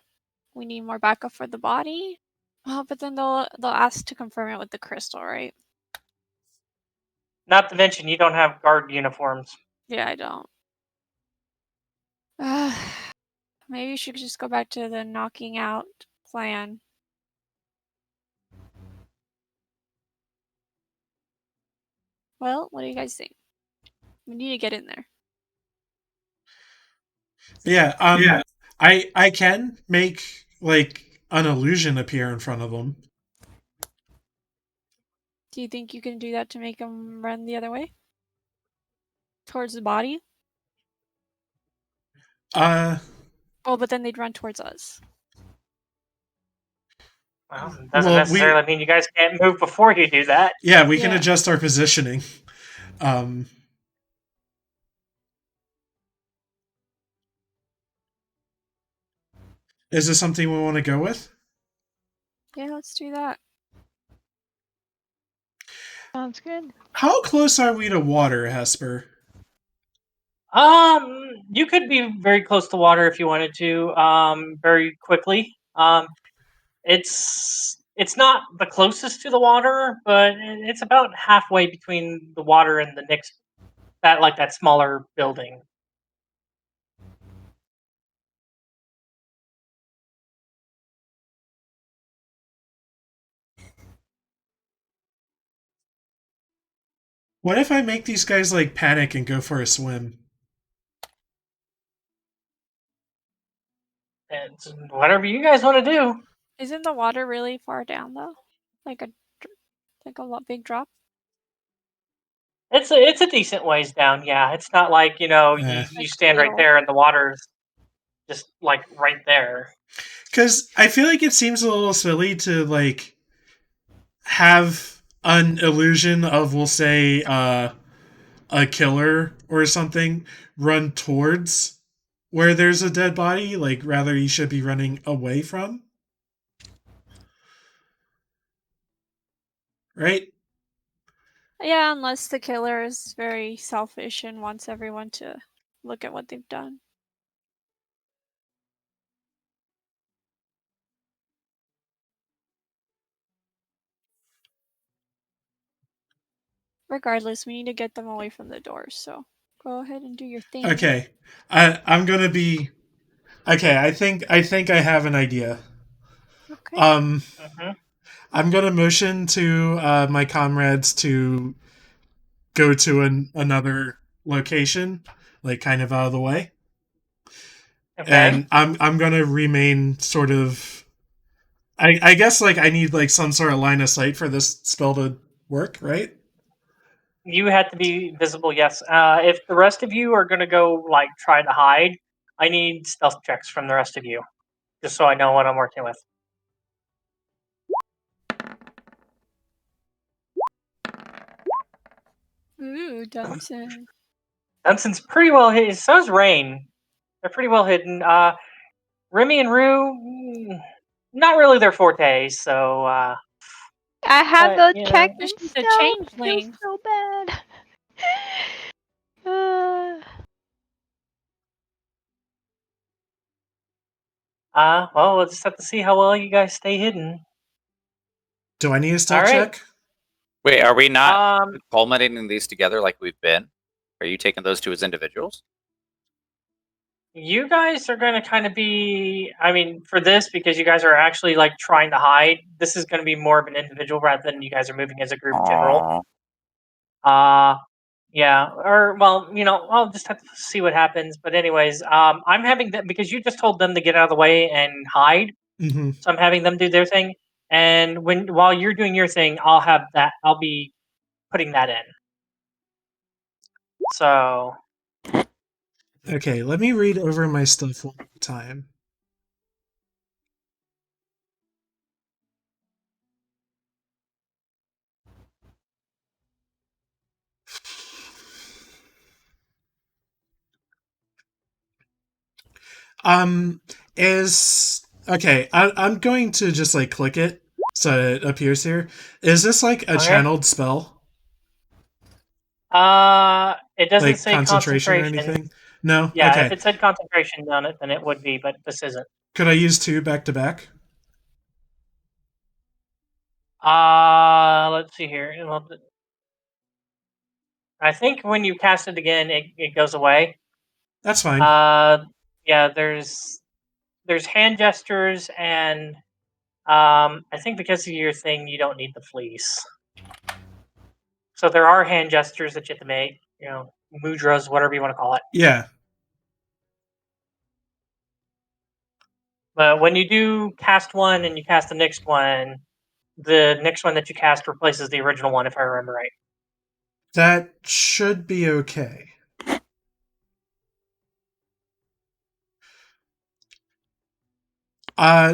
we need more backup for the body? Oh, but then they'll ask to confirm it with the crystal, right?
Not to mention, you don't have guard uniforms.
Yeah, I don't. Maybe we should just go back to the knocking out plan. Well, what do you guys think? We need to get in there.
Yeah, I can make an illusion appear in front of them.
Do you think you can do that to make them run the other way? Towards the body?
Oh,
but then they'd run towards us.
Well, it doesn't necessarily mean you guys can't move before you do that.
Yeah, we can adjust our positioning. Is this something we want to go with?
Yeah, let's do that.
Sounds good.
How close are we to water, Hesper?
You could be very close to water if you wanted to, very quickly. It's not the closest to the water, but it's about halfway between the water and the next that smaller building.
What if I make these guys panic and go for a swim?
It's whatever you guys want to do.
Isn't the water really far down though? Like a big drop?
It's a decent ways down. Yeah, it's not like you stand right there and the water's just right there.
Because I feel like it seems a little silly to have an illusion of, we'll say, a killer or something run towards where there's a dead body. Rather, you should be running away from. Right?
Yeah, unless the killer is very selfish and wants everyone to look at what they've done. Regardless, we need to get them away from the doors, so go ahead and do your thing.
Okay. I'm gonna be... Okay, I think I have an idea.
Okay.
I'm gonna motion to my comrades to go to another location, kind of out of the way.
Okay.
And I'm gonna remain sort of... I guess I need some sort of line of sight for this spell to work, right?
You had to be visible, yes. If the rest of you are going to go, try to hide, I need stealth checks from the rest of you, just so I know what I'm working with.
Ooh, Dunsen.
Dunsen's pretty well hidden. So's Raine. They're pretty well hidden. Remy and Roux, not really their forte, so...
I have those checked and
She's
still
a changeling.
feels so bad.
Well, we'll just have to see how well you guys stay hidden.
Do I need a stealth check?
Wait, are we not culminating these together like we've been? Are you taking those two as individuals?
You guys are going to kind of be... I mean, for this, because you guys are actually, trying to hide, this is going to be more of an individual rather than you guys are moving as a group general. Yeah, or, well, I'll just have to see what happens. But anyways, I'm having them, because you just told them to get out of the way and hide,
Mm-hmm.
so I'm having them do their thing. And while you're doing your thing, I'll be putting that in. So...
Okay, let me read over my stuff one more time. I'm going to just click it so it appears here. Is this a channeled spell?
It doesn't say
concentration or anything. No.
Yeah,
okay.
if it said concentration on it, then it would be, but this isn't.
Could I use 2 back to back?
Let's see here. I think when you cast it again, it goes away.
That's fine.
Yeah, there's hand gestures, and I think because of your thing, you don't need the fleece. So there are hand gestures that you have to make. Mudras, whatever you want to call it.
Yeah.
But when you do cast one and you cast the next one that you cast replaces the original one, if I remember right.
That should be okay.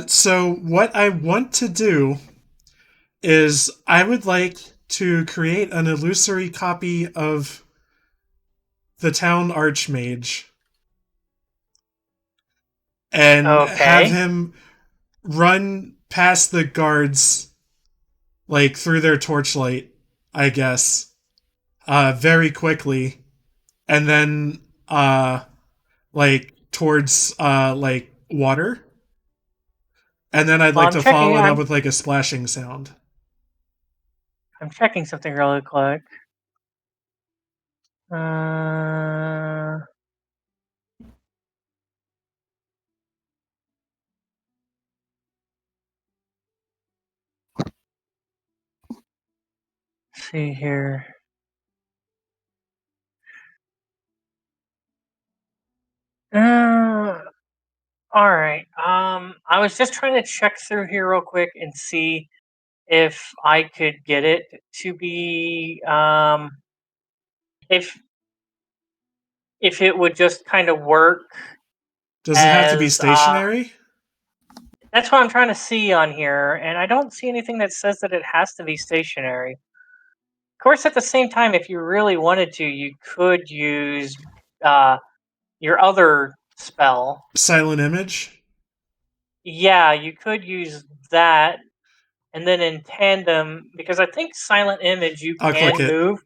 So what I want to do is I would like to create an illusory copy of the town archmage and have him run past the guards through their torchlight, I guess, very quickly, and then towards water, and then I'd like to follow it up with a splashing sound.
I'm checking something really quick. See here. All right. I was just trying to check through here real quick and see if I could get it to be if it would just kind of work.
Does it have to be stationary?
That's what I'm trying to see on here, and I don't see anything that says that it has to be stationary. Of course, at the same time, if you really wanted to, you could use your other spell.
Silent Image?
Yeah, you could use that, and then in tandem, because I think Silent Image you can move.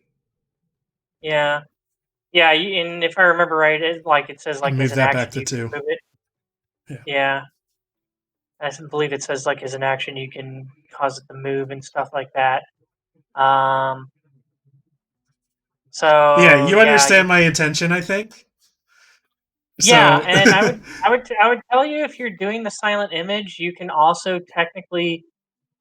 Yeah. Yeah, and if I remember right, it says
move
as an
that
action
back to
you
2.
can move it. Yeah. I believe it says as an action you can cause it to move and stuff like that. So
yeah, you understand my intention, I think.
Yeah, and I would tell you, if you're doing the silent image, you can also technically,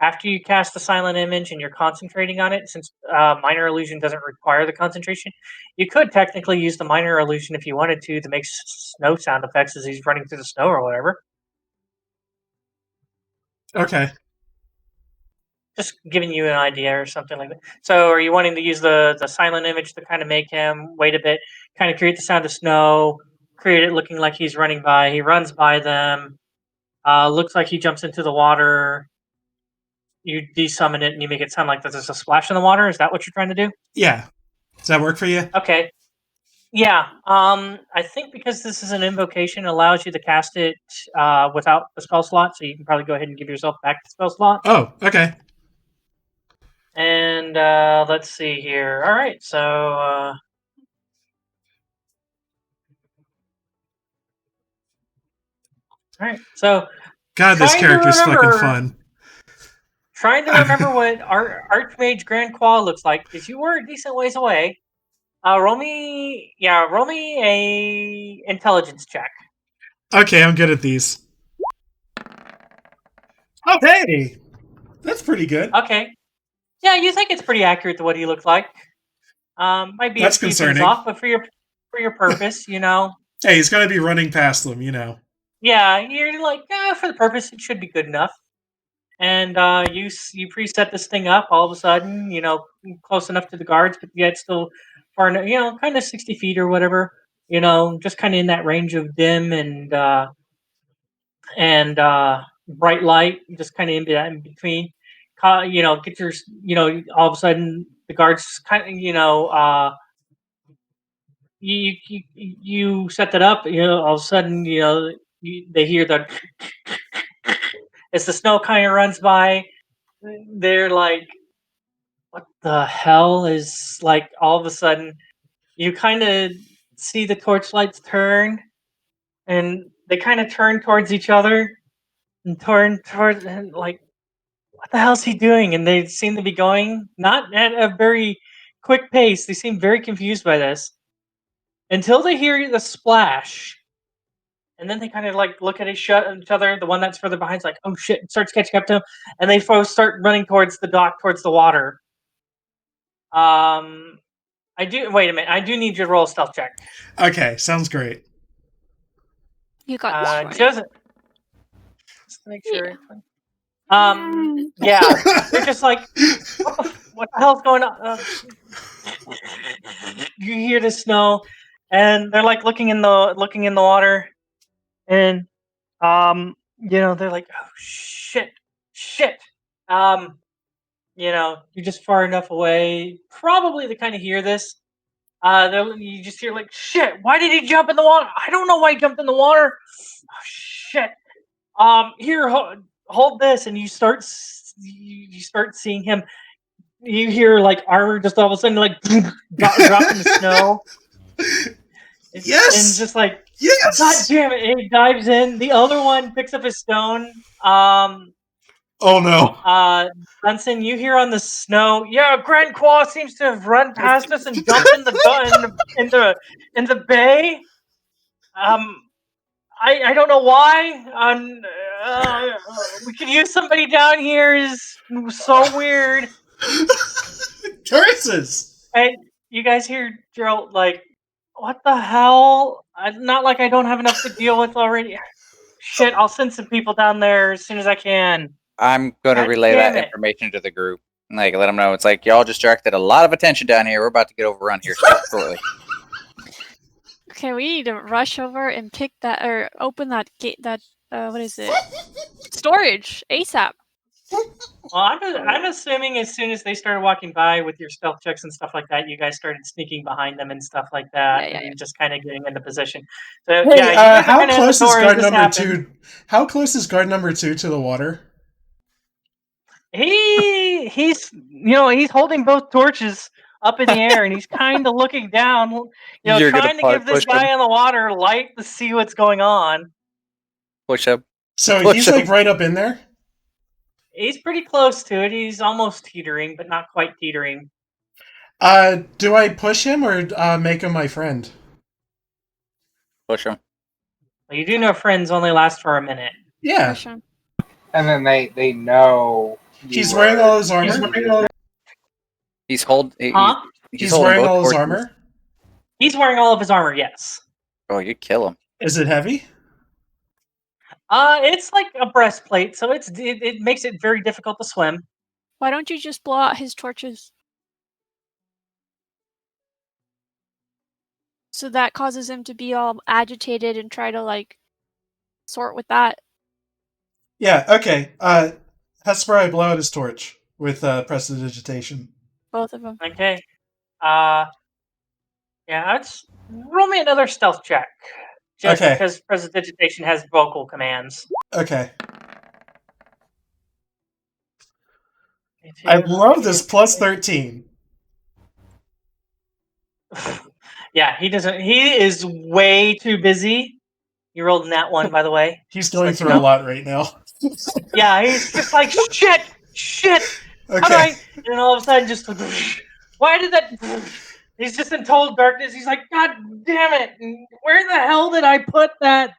after you cast the silent image and you're concentrating on it, since minor illusion doesn't require the concentration, you could technically use the minor illusion if you wanted to make snow sound effects as he's running through the snow or whatever.
Okay.
just giving you an idea or something like that. So are you wanting to use the silent image to kind of make him wait a bit, kind of create the sound of snow, create it looking like he's running by. He runs by them. Looks like he jumps into the water. You desummon it and you make it sound like there's a splash in the water. Is that what you're trying to do?
Yeah. Does that work for you?
Okay. Yeah. I think because this is an invocation, it allows you to cast it without the spell slot, so you can probably go ahead and give yourself back the spell slot.
Oh, okay.
And let's see here. All right, so all right, so
God, this
trying to
character's fucking
remember-
fun.
trying to remember what Archmage Grand Qual looks like, because you were a decent ways away. Roll me a intelligence check.
Okay, I'm good at these. Oh, hey! That's pretty good.
Okay. Yeah, you think it's pretty accurate to what he looked like. Might be
That's
a few things
concerning.
off, but for your purpose, you know.
Hey, he's gonna be running past them, you know.
Yeah, you're like, for the purpose, it should be good enough. And you preset this thing up. All of a sudden, you know, close enough to the guards, but yet still far enough, you know, kind of 60 feet or whatever. You know, just kind of in that range of dim and bright light, just kind of in between. You know, get your, you know, all of a sudden the guards kind of, you know, you set that up. You know, all of a sudden, you know, they hear the as the snow kind of runs by. They're like, "What the hell is like?" All of a sudden, you kind of see the torchlights turn, and they kind of turn towards each other and turn towards and like, what the hell's he doing? And they seem to be going not at a very quick pace. They seem very confused by this until they hear the splash. And then they kind of like look at each other. The one that's further behind's like, oh shit, and starts catching up to him. And they both start running towards the dock, towards the water. Wait a minute. I do need you to roll a stealth check.
Okay, sounds great.
You got this,
Just to make sure. Yeah. They're just like, what the hell's going on? You hear the snow, and they're like looking in the water, and you know, they're like, oh shit. You know, you're just far enough away, probably to kind of hear this. You just hear like, shit. Why did he jump in the water? I don't know why he jumped in the water. Oh shit. Here, hold this, and you start seeing him. You hear like armor just all of a sudden like drop in the snow.
Yes!
And just like,
yes!
God damn it! And he dives in. The other one picks up his stone.
Oh no.
Dunsen, you hear on the snow. Yeah, Grand Qual seems to have run past us and jumped in the bay. I don't know why. We could use somebody down here. Is so weird.
Curses!
And you guys hear Gerald like, what the hell? Not like I don't have enough to deal with already. Shit, I'll send some people down there as soon as I can.
I'm going to relay that information to the group. Like, let them know. It's like, y'all distracted a lot of attention down here. We're about to get overrun here shortly.
Okay, we need to rush over and pick that, or open that gate, that, what is it? Storage, ASAP.
Well, I'm assuming as soon as they started walking by with your stealth checks and stuff like that, you guys started sneaking behind them and stuff like that, and just kind of getting into position. So,
hey, how close is guard number
happened.
2? How close is guard number 2 to the water?
He's you know, he's holding both torches up in the air, and he's kind of looking down, you know, trying to give this guy in the water light to see what's going on.
Push up.
So he's like right up in there?
He's pretty close to it. He's almost teetering, but not quite teetering.
Do I push him or make him my friend?
Push him.
Well, you do know friends only last for a minute.
Yeah.
Push him.
And then they know.
He's wearing all his armor?
He's holding
wearing all his armor?
He's wearing all of his armor, yes.
Oh, you kill him.
Is it heavy?
It's like a breastplate, so it makes it very difficult to swim.
Why don't you just blow out his torches? So that causes him to be all agitated and try to, like, sort with that.
Yeah, okay. Hesper, I blow out his torch with prestidigitation.
Both of them.
Okay. Yeah, let's roll me another stealth check. Just
Okay.
because prestidigitation has vocal commands.
Okay. I love this plus 13.
Yeah, he doesn't. He is way too busy. You rolled in that one, by the way.
He's going through a lot right now.
Yeah, he's just like, shit.
Okay.
How do I? And then all of a sudden, just why did that? He's just in total darkness. He's like, God damn it! Where the hell did I put that?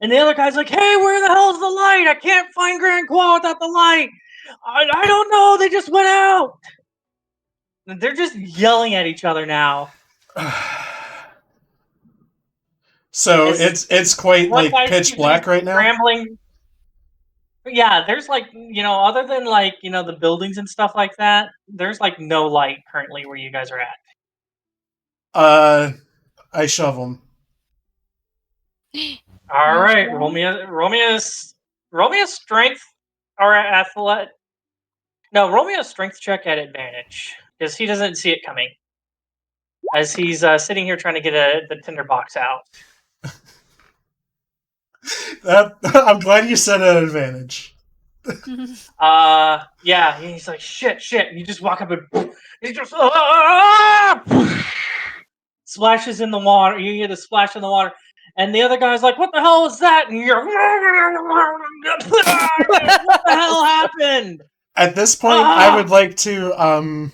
And the other guy's like, hey, where the hell's the light? I can't find Grand Qual without the light. I don't know. They just went out. They're just yelling at each other now.
So it's quite like pitch black right now.
Rambling. Yeah, there's like, other than like, the buildings and stuff like that, there's like no light currently where you guys are at.
I shove them.
All right, roll me a strength or athletic. No, roll me a strength check at advantage because he doesn't see it coming as he's sitting here trying to get the tinderbox out.
I'm glad you said an advantage.
Yeah, he's like shit. You just walk up and he just splashes in the water. You hear the splash in the water, and the other guy's like, "What the hell was that?" And you're, "What the hell happened?"
At this point, I would like to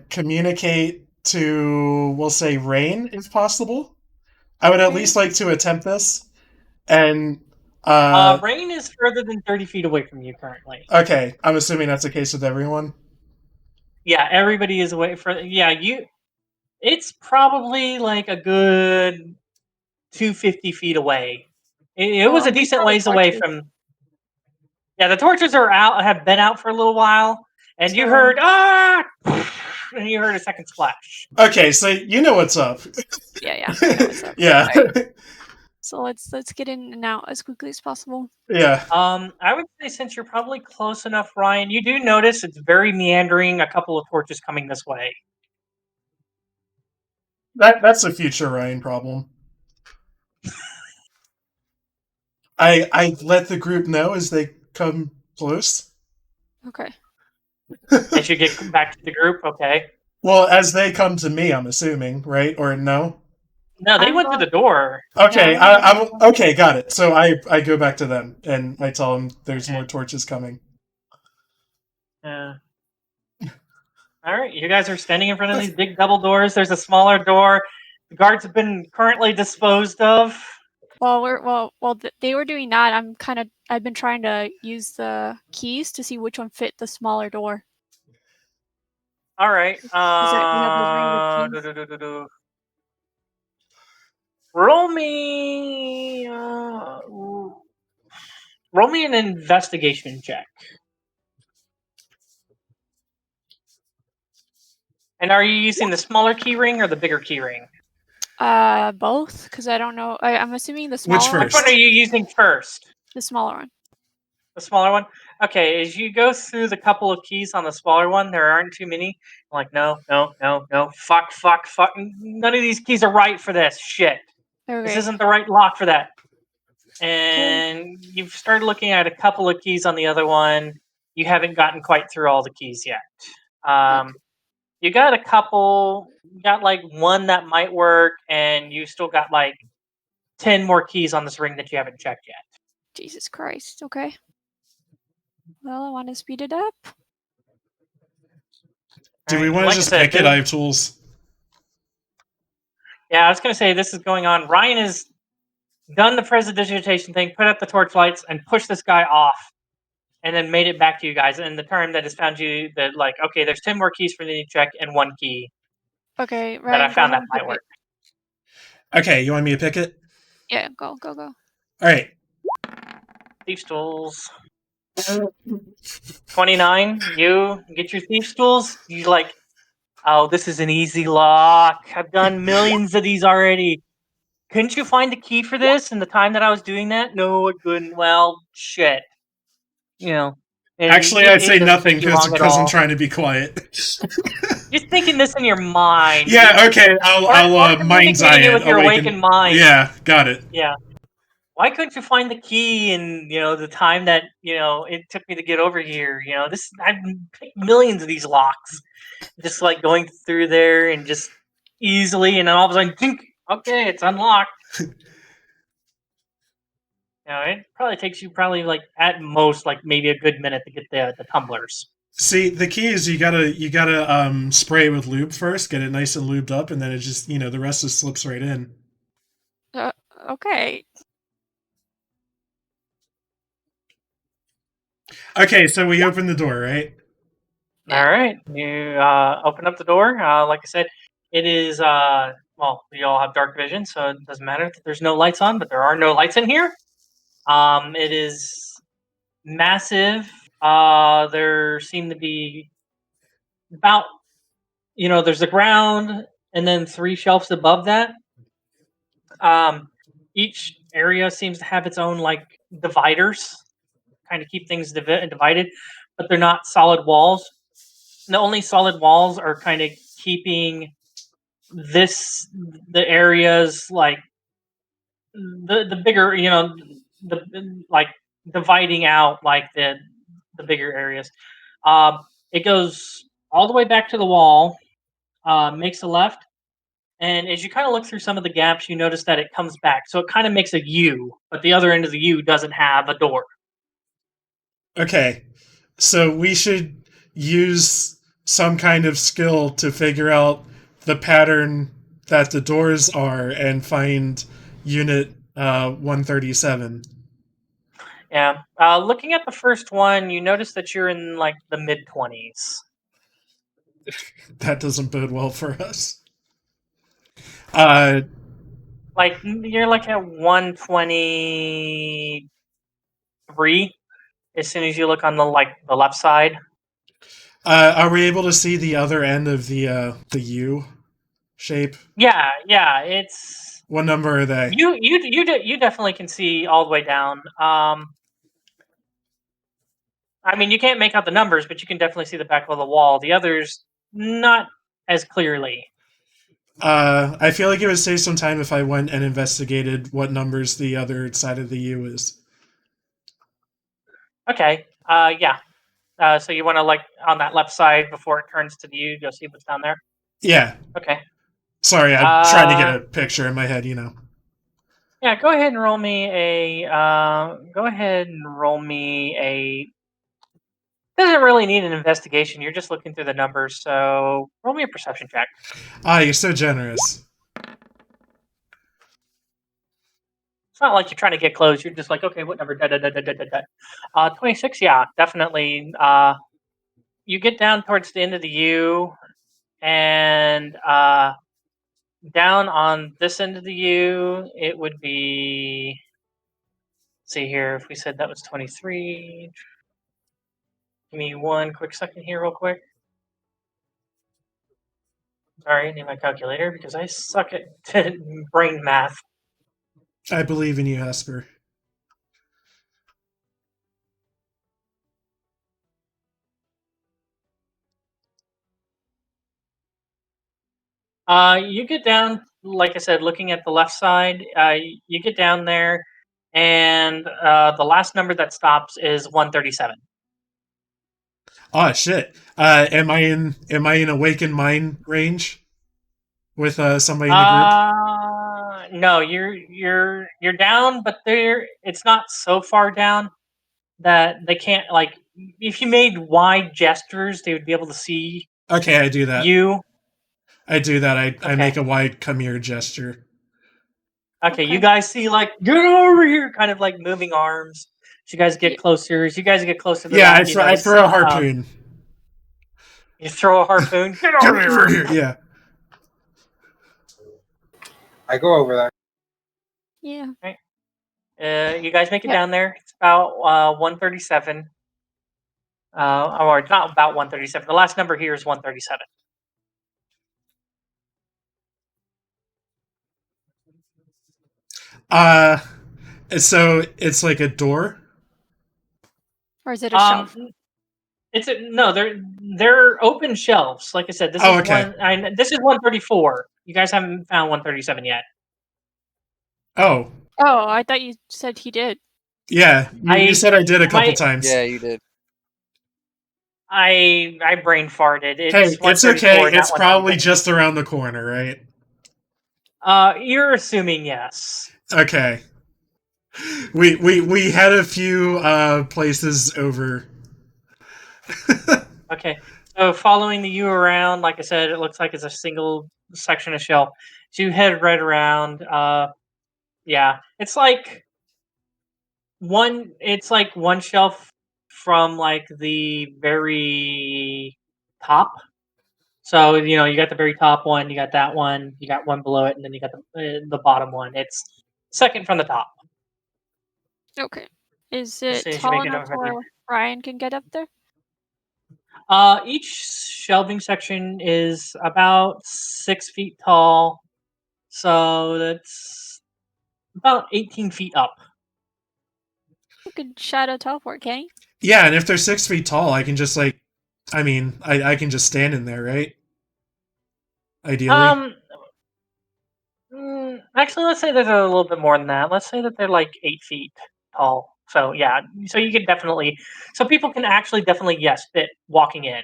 communicate to, we'll say, Raine, if possible. I would at least like to attempt this. And
Raine is further than 30 feet away from you currently.
Okay, I'm assuming that's the case with everyone.
Yeah, everybody is away from. Yeah, it's probably like a good 250 feet away. It was a decent ways away from. Yeah, the torches are out. Have been out for a little while, and you heard and you heard a second splash.
Okay, so you know what's up.
Yeah, I know what's up.
Yeah.
Right. So let's get in and out as quickly as possible.
Yeah.
I would say since you're probably close enough, Ryan, you do notice it's very meandering. A couple of torches coming this way.
That's a future Ryan problem. I let the group know as they come close.
Okay.
As you get back to the group, okay.
Well, as they come to me, I'm assuming, right? Or no?
No, they went to the door.
Okay, I'm okay. Got it. So I go back to them and I tell them there's more torches coming.
Yeah. All right, you guys are standing in front of these big double doors. There's a smaller door. The guards have been currently disposed of.
Well, they were doing that. I've been trying to use the keys to see which one fit the smaller door.
All right. Roll me an investigation check. And are you using the smaller key ring or the bigger key ring?
Both, because I don't know. I'm assuming the smaller one.
Which one are you using first?
The smaller one.
The smaller one? Okay, as you go through the couple of keys on the smaller one, there aren't too many. I'm like, no. Fuck. None of these keys are right for this. Shit. Okay. This isn't the right lock for that. And you've started looking at a couple of keys on the other one. You haven't gotten quite through all the keys yet. You got a couple. You got like one that might work, and you still got like 10 more keys on this ring that you haven't checked yet.
Jesus Christ. Okay. Well, I want to speed it up.
Do we want to just pick it? I have tools.
Yeah, I was going to say this is going on. Ryan has done the prestidigitation thing, put up the torch lights, and pushed this guy off, and then made it back to you guys. And the term that has found you that, like, okay, there's 10 more keys for the check and one key.
Okay, right.
That I found that might work.
Okay, you want me to pick it?
Yeah, go.
All right.
Thief's tools. 29. You get your thief's tools. You like, oh, this is an easy lock. I've done millions of these already. Couldn't you find the key for this in the time that I was doing that? No, I couldn't. Well, shit. And
Actually, I'd say
doesn't
nothing
take you long at
because I'm
all.
trying to be quiet.
Just thinking this in your mind.
Yeah, okay, I'll mind's eye
it with your awakened mind.
Yeah, got it.
Yeah. Why couldn't you find the key in the time that it took me to get over here? I've picked millions of these locks, just like going through there and just easily, and then all of a sudden, tink, okay, it's unlocked. It probably takes you like at most like maybe a good minute to get the tumblers.
See, the key is you gotta spray it with lube first, get it nice and lubed up, and then it just the rest just slips right in.
Okay.
Okay, so we open the door, right?
All right, you open up the door. Like I said, it is we all have dark vision, so it doesn't matter that there's no lights on, but there are no lights in here. It is massive. There seem to be about there's the ground and then 3 shelves above that. Each area seems to have its own like dividers, kind of keep things divided, but they're not solid walls. The only solid walls are kind of keeping the areas like the bigger, the like dividing out like the bigger areas. It goes all the way back to the wall, makes a left, and as you kind of look through some of the gaps, you notice that it comes back. So it kind of makes a U, but the other end of the U doesn't have a door.
Okay, so we should use some kind of skill to figure out the pattern that the doors are and find unit 137.
Yeah. Looking at the first one, you notice that you're in like the mid-20s.
That doesn't bode well for us.
Like you're like at 123 as soon as you look on the left side.
Are we able to see the other end of the U shape?
Yeah, it's.
What number are they?
You definitely can see all the way down. I mean, you can't make out the numbers, but you can definitely see the back of the wall. The others, not as clearly.
I feel like it would save some time if I went and investigated what numbers the other side of the U is.
Okay. Yeah. So you want to like on that left side before it turns to the U, go see what's down there?
Yeah.
Okay.
Sorry, I'm trying to get a picture in my head,
Yeah, go ahead and roll me a. Doesn't really need an investigation. You're just looking through the numbers, so roll me a perception check.
You're so generous.
It's not like you're trying to get close. You're just like, okay, what number? 26. Yeah, definitely. You get down towards the end of the U, and down on this end of the U, it would be. Let's see here. If we said that was 23. Give me one quick second here, real quick. Sorry, I need my calculator because I suck at brain math.
I believe in you, Hesper.
You get down, like I said, looking at the left side. You get down there, and the last number that stops is 137.
Oh shit! Am I in awakened mind range with somebody in the
group? No, you're down, but it's not so far down that they can't like. If you made wide gestures, they would be able to see.
Okay, I do that. I do that. I
Okay.
make a wide come here gesture.
Okay, you guys see like get over here, kind of like moving arms. As you guys get closer, I
throw a harpoon.
You throw a harpoon. Get over here.
Yeah.
I go over there.
Yeah.
Right. You guys make it down there. It's about 137. Or it's not about 137. The last number here is 137.
So it's like a door?
Or is it a shelf?
They're open shelves. Like I said, this is
okay.
This is 134. You guys haven't found 137 yet.
Oh.
Oh, I thought you said he did.
Yeah, you said I did a couple times.
Yeah, you did.
I brain farted.
Hey, it's okay. It's probably just around the corner, right?
You're assuming yes.
Okay. We had a few places over.
Okay. So following you around, like I said, it looks like it's a single section of shelf. So you head right around. Yeah. It's like one shelf from like the very top. So you got the very top one, you got that one, you got one below it, and then you got the bottom one. It's second from the top.
Okay. Is it
So
tall enough where Ryan can get up there?
Each shelving section is about 6 feet tall, so that's about 18 feet up.
You could shadow teleport, can you?
Yeah, and if they're 6 feet tall, I can just I can just stand in there, right? Ideally.
Actually, let's say there's a little bit more than that. Let's say that they're like 8 feet tall. So yeah, so you can definitely, so people can actually definitely fit walking in.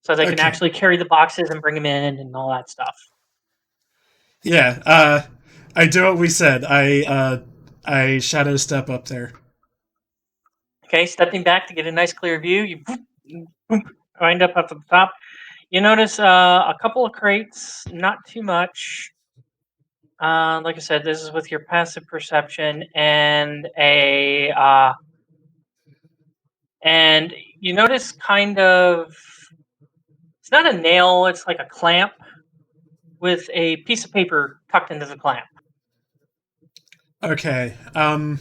So they can actually carry the boxes and bring them in and all that stuff.
Yeah, I do what we said. I shadow step up there.
Okay, stepping back to get a nice clear view, you wind up at the top. You notice a couple of crates, not too much. Like I said, this is with your passive perception and and you notice kind of, it's not a nail, it's like a clamp with a piece of paper tucked into the clamp.
Okay. I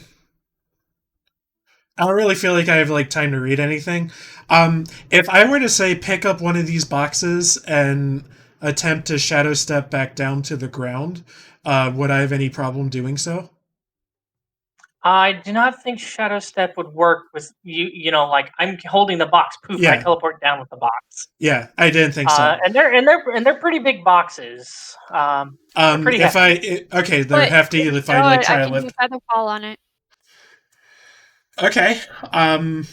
don't really feel like I have time to read anything. If I were to say pick up one of these boxes and attempt to shadow step back down to the ground, would I have any problem doing so?
I do not think shadow step would work with you. Like I'm holding the box. Poof!
Yeah.
I teleport down with the box.
Yeah, I didn't think so.
And they're pretty big boxes. They're pretty hefty.
They're hefty. If I try to lift,
I can feather fall on it.
Okay. And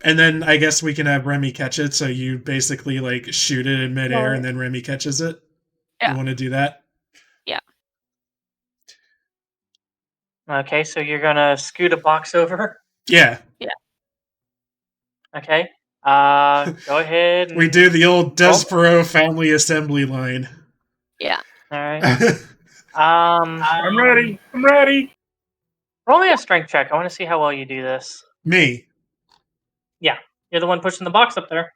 then I guess we can have Remy catch it. So you basically shoot it in midair, and then Remy catches it.
Yeah.
You want to do that?
Yeah.
Okay, so you're gonna scoot a box over.
Yeah.
Yeah.
Okay. Go ahead.
We do the old Despero family assembly line.
Yeah.
All right.
I'm ready. I'm ready.
Roll me a strength check. I want to see how well you do this.
Me.
Yeah, you're the one pushing the box up there.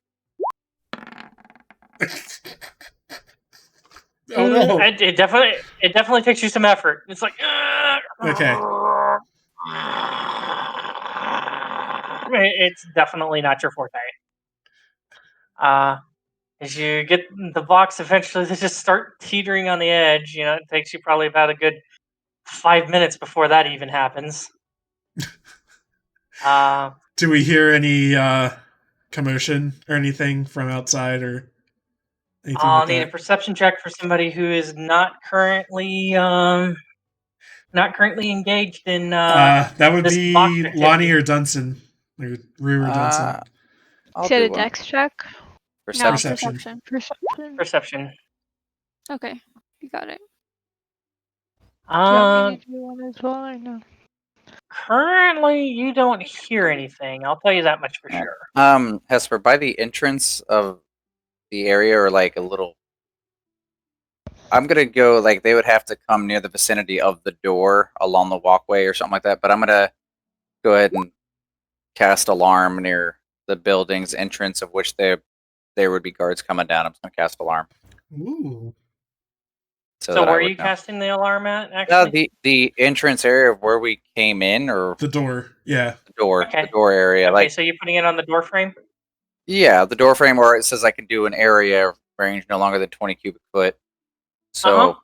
Oh no!
It definitely takes you some effort. It's like
okay.
It's definitely not your forte. As you get the box, eventually they just start teetering on the edge. It takes you probably about a good 5 minutes before that even happens.
Do we hear any commotion or anything from outside or anything?
I'll need a perception check for somebody who is not currently engaged in.
That would be Lani or Dunsen, or Roux or Dunsen.
Is it a dex check?
Perception.
Perception.
Okay, you got it.
Do you want me to do one as well or no?
Currently, you don't hear anything. I'll tell you that much for sure.
Hesper, by the entrance of the area, or a little, I'm gonna go they would have to come near the vicinity of the door along the walkway or something like that. But I'm gonna go ahead and cast alarm near the building's entrance, of which there would be guards coming down. I'm just gonna cast alarm.
Ooh.
So where are you casting the alarm at? Actually,
the entrance area of where we came in, or
the door. Yeah,
the door,
Okay.
the door area.
Okay,
Like,
so you're putting it on the door frame?
yeah, the door frame, or it says I can do an area range no longer than 20 cubic foot. So,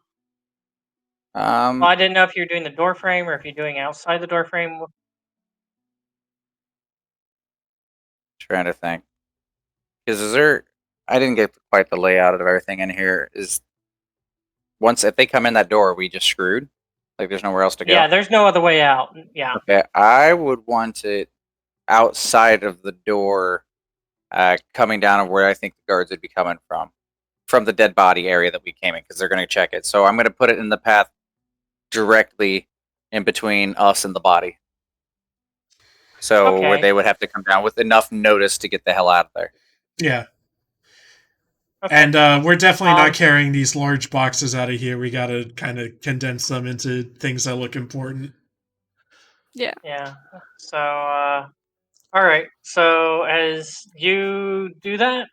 Well, I didn't know if you were doing the door frame or if you're doing outside the door frame.
trying to think. Because I didn't get quite the layout of everything in here. If they come in that door, are we just screwed? Like, there's nowhere else to go?
Yeah, there's no other way out. Yeah.
Okay, I would want it outside of the door, coming down of where I think the guards would be coming from the dead body area that we came in, because they're going to check it. So I'm going to put it in the path directly in between us and the body. So where they would have to come down with enough notice to get the hell out of there.
Yeah.
Okay.
And we're definitely not carrying these large boxes out of here. We got to kind of condense them into things that look important.
Yeah.
Yeah. So, all right. So as you do that,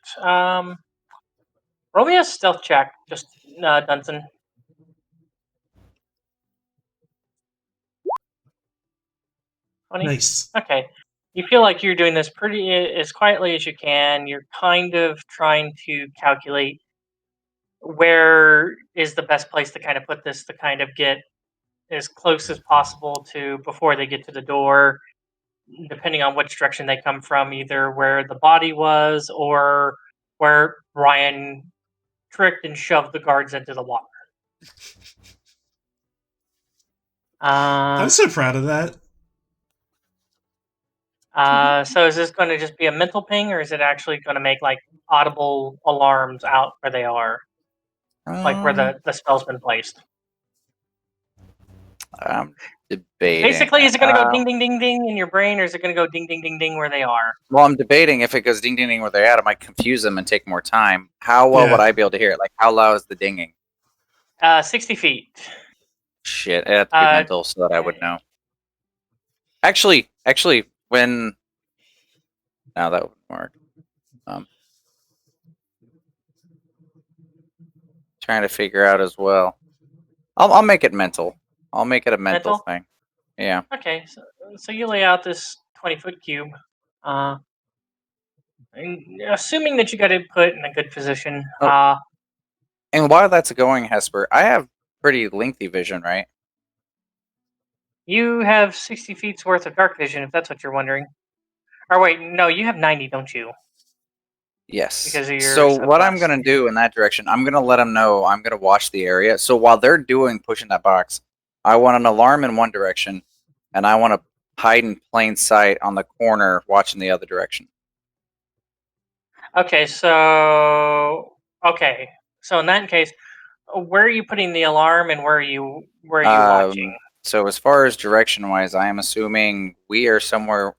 roll me a stealth check, just Dunsen.
Nice.
Okay. You feel like you're doing this pretty as quietly as you can. You're kind of trying to calculate where is the best place to kind of put this to kind of get as close as possible to before they get to the door, depending on which direction they come from, either where the body was or where Ryan tricked and shoved the guards into the water.
I'm so proud of that.
So is this going to just be a mental ping, or is it actually going to make like audible alarms out where they are, like where the spell's been placed?
I'm debating.
Basically, is it going to go ding, ding, ding, ding in your brain, or is it going to go ding, ding, ding, ding where they are?
Well, I'm debating if it goes ding, ding, ding where they're at. It might confuse them and take more time. How well would I be able to hear it? Like, how loud is the dinging?
60 feet.
Shit, it had to be mental so that I would know. Actually, when... No, that wouldn't work. Trying to figure out as well. I'll make it mental. I'll make it a mental thing. Yeah.
Okay, so you lay out this 20-foot cube. Assuming that you got it put in a good position.
And while that's going, Hesper, I have pretty lengthy vision, right?
You have 60 feet's worth of dark vision, if that's what you're wondering. Or wait, no, you have 90, don't you?
Yes.
Because of your
so what I'm going to do in that direction, I'm going to let them know I'm going to watch the area. So while they're pushing that box, I want an alarm in one direction, and I want to hide in plain sight on the corner watching the other direction.
Okay, so in that case, where are you putting the alarm, and where are you watching?
So as far as direction wise, I am assuming we are somewhere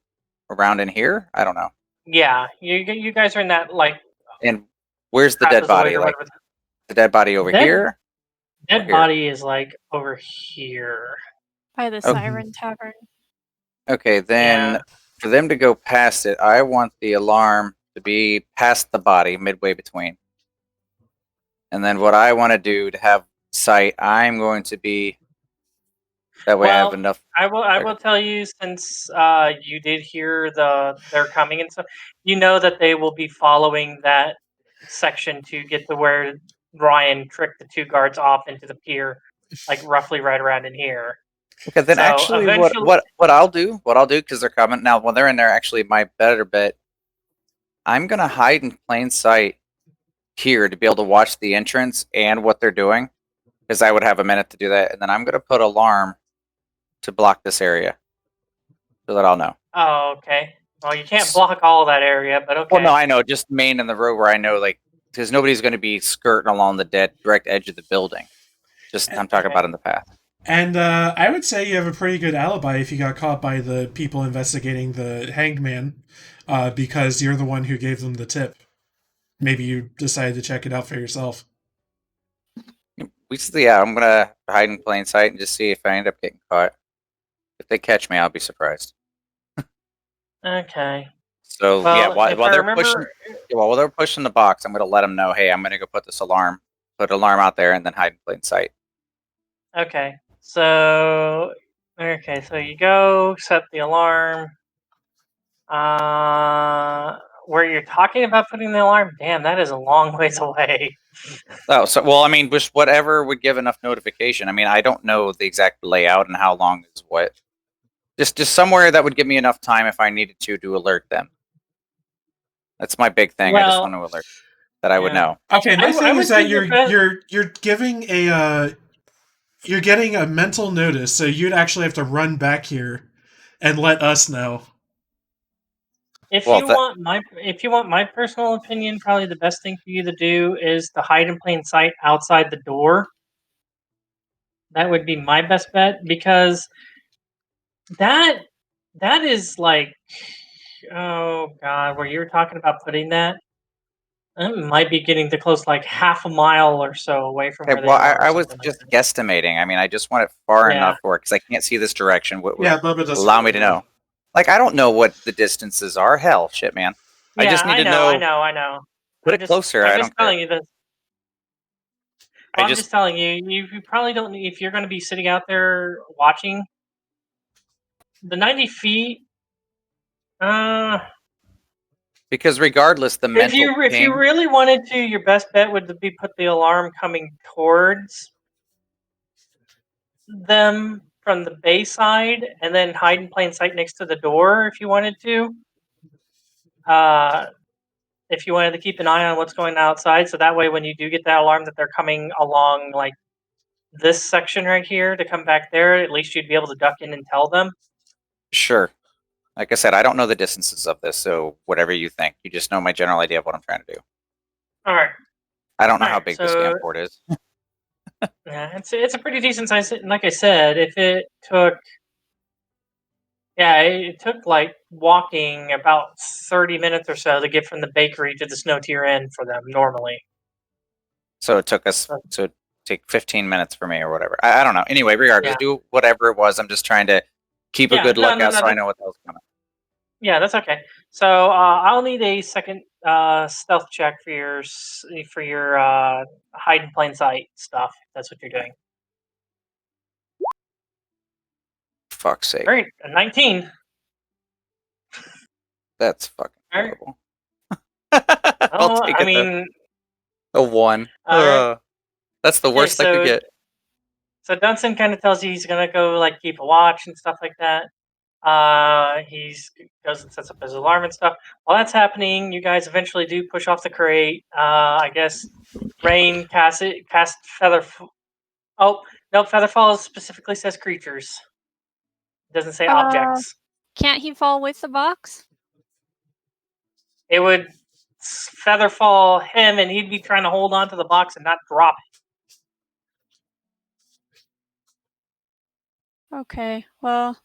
around in here. I don't know.
Yeah, you guys are in that like.
And where's the dead body? Like the dead body over here.
Dead body is like over here
by the Siren Tavern.
Okay, then for them to go past it, I want the alarm to be past the body, midway between. And then what I want to do to have sight, I'm going to be that way. I have enough.
I will tell you, since you did hear they're coming and stuff, you know that they will be following that section to get to where Ryan tricked the two guards off into the pier, like roughly right around in here.
Okay, then so actually, what I'll do, because they're coming now. When they're in there, actually, my better bet, I'm gonna hide in plain sight here to be able to watch the entrance and what they're doing, because I would have a minute to do that, and then I'm gonna put alarm to block this area so that I'll know.
Oh, okay. Well, you can't block all that area, but okay.
Well, no, I know, just main in the road where I know, like, because nobody's going to be skirting along the direct edge of the building. I'm talking about in the path.
And I would say you have a pretty good alibi if you got caught by the people investigating the hanged man, because you're the one who gave them the tip. Maybe you decided to check it out for yourself.
I'm going to hide in plain sight and just see if I end up getting caught. If they catch me, I'll be surprised.
Okay.
So, while they're pushing the box, I'm going to let them know, hey, I'm going to go put alarm out there, and then hide in plain sight.
Okay. So you go, set the alarm. Where you're talking about putting the alarm? Damn, that is a long ways away.
Oh, so well, I mean, just whatever would give enough notification. I mean, I don't know the exact layout and how long is what. Just somewhere that would give me enough time if I needed to alert them. That's my big thing. I just want to alert that I would know.
Okay, my thing is that you're giving a you're getting a mental notice, so you'd actually have to run back here and let us know.
If you want my personal opinion, probably the best thing for you to do is to hide in plain sight outside the door. That would be my best bet, because that is like, oh god, where you were talking about putting that, it might be getting to close like half a mile or so away from where they are.
I was just guesstimating. I mean, I just want it far enough for it because I can't see this direction. What would allow me to know? Like, I don't know what the distances are. Hell, shit, man. I just need to know.
I know.
Put it closer. I don't
telling you this. I'm just telling you, you probably don't. If you're going to be sitting out there watching, the 90 feet.
Because regardless, the mental
if you really wanted to, your best bet would be put the alarm coming towards them from the bay side, and then hide in plain sight next to the door if you wanted to. If you wanted to keep an eye on what's going on outside, so that way when you do get that alarm that they're coming along like this section right here to come back there, at least you'd be able to duck in and tell them.
Sure. Like I said, I don't know the distances of this, so whatever you think. You just know my general idea of what I'm trying to do.
All right.
I don't know how big the scam port is.
Yeah, it's a pretty decent size. And like I said, if it took... Yeah, it took like walking about 30 minutes or so to get from the bakery to the snow tier inn for them normally.
So it took us to take 15 minutes for me or whatever. I don't know. Anyway, regardless, do whatever it was. I'm just trying to keep a good lookout so I know what the hell's coming.
Yeah, that's okay. So I'll need a second stealth check for your hide in plain sight stuff. If that's what you're doing.
Fuck's sake.
Great, a 19.
That's fucking horrible. I'll take it. A 1.
Right.
That's the worst I could get.
So Dunsen kind of tells you he's gonna go like keep a watch and stuff like that. He goes and sets up his alarm and stuff. While that's happening, you guys eventually do push off the crate. I guess Raine cast feather. Oh no, Featherfall specifically says creatures. It doesn't say objects.
Can't he fall with the box?
It would Featherfall him, and he'd be trying to hold on to the box and not drop it.
Okay, well,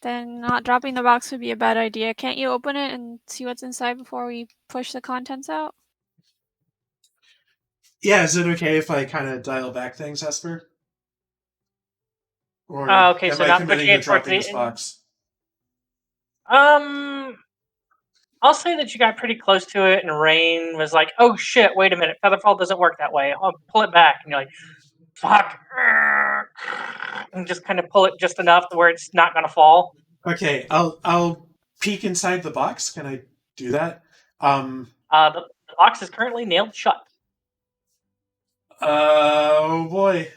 then not dropping the box would be a bad idea. Can't you open it and see what's inside before we push the contents out?
Yeah, is it okay if I kind of dial back things, Hesper? Or
okay,
am
so
I
not
committing
pushing
to
it
dropping this box?
I'll say that you got pretty close to it, and Raine was like, "Oh shit! Wait a minute, Featherfall doesn't work that way. I'll pull it back." And you're like, "Fuck!" And just kind of pull it just enough to where it's not gonna fall.
Okay, I'll peek inside the box. Can I do that?
The box is currently nailed shut.
Oh boy.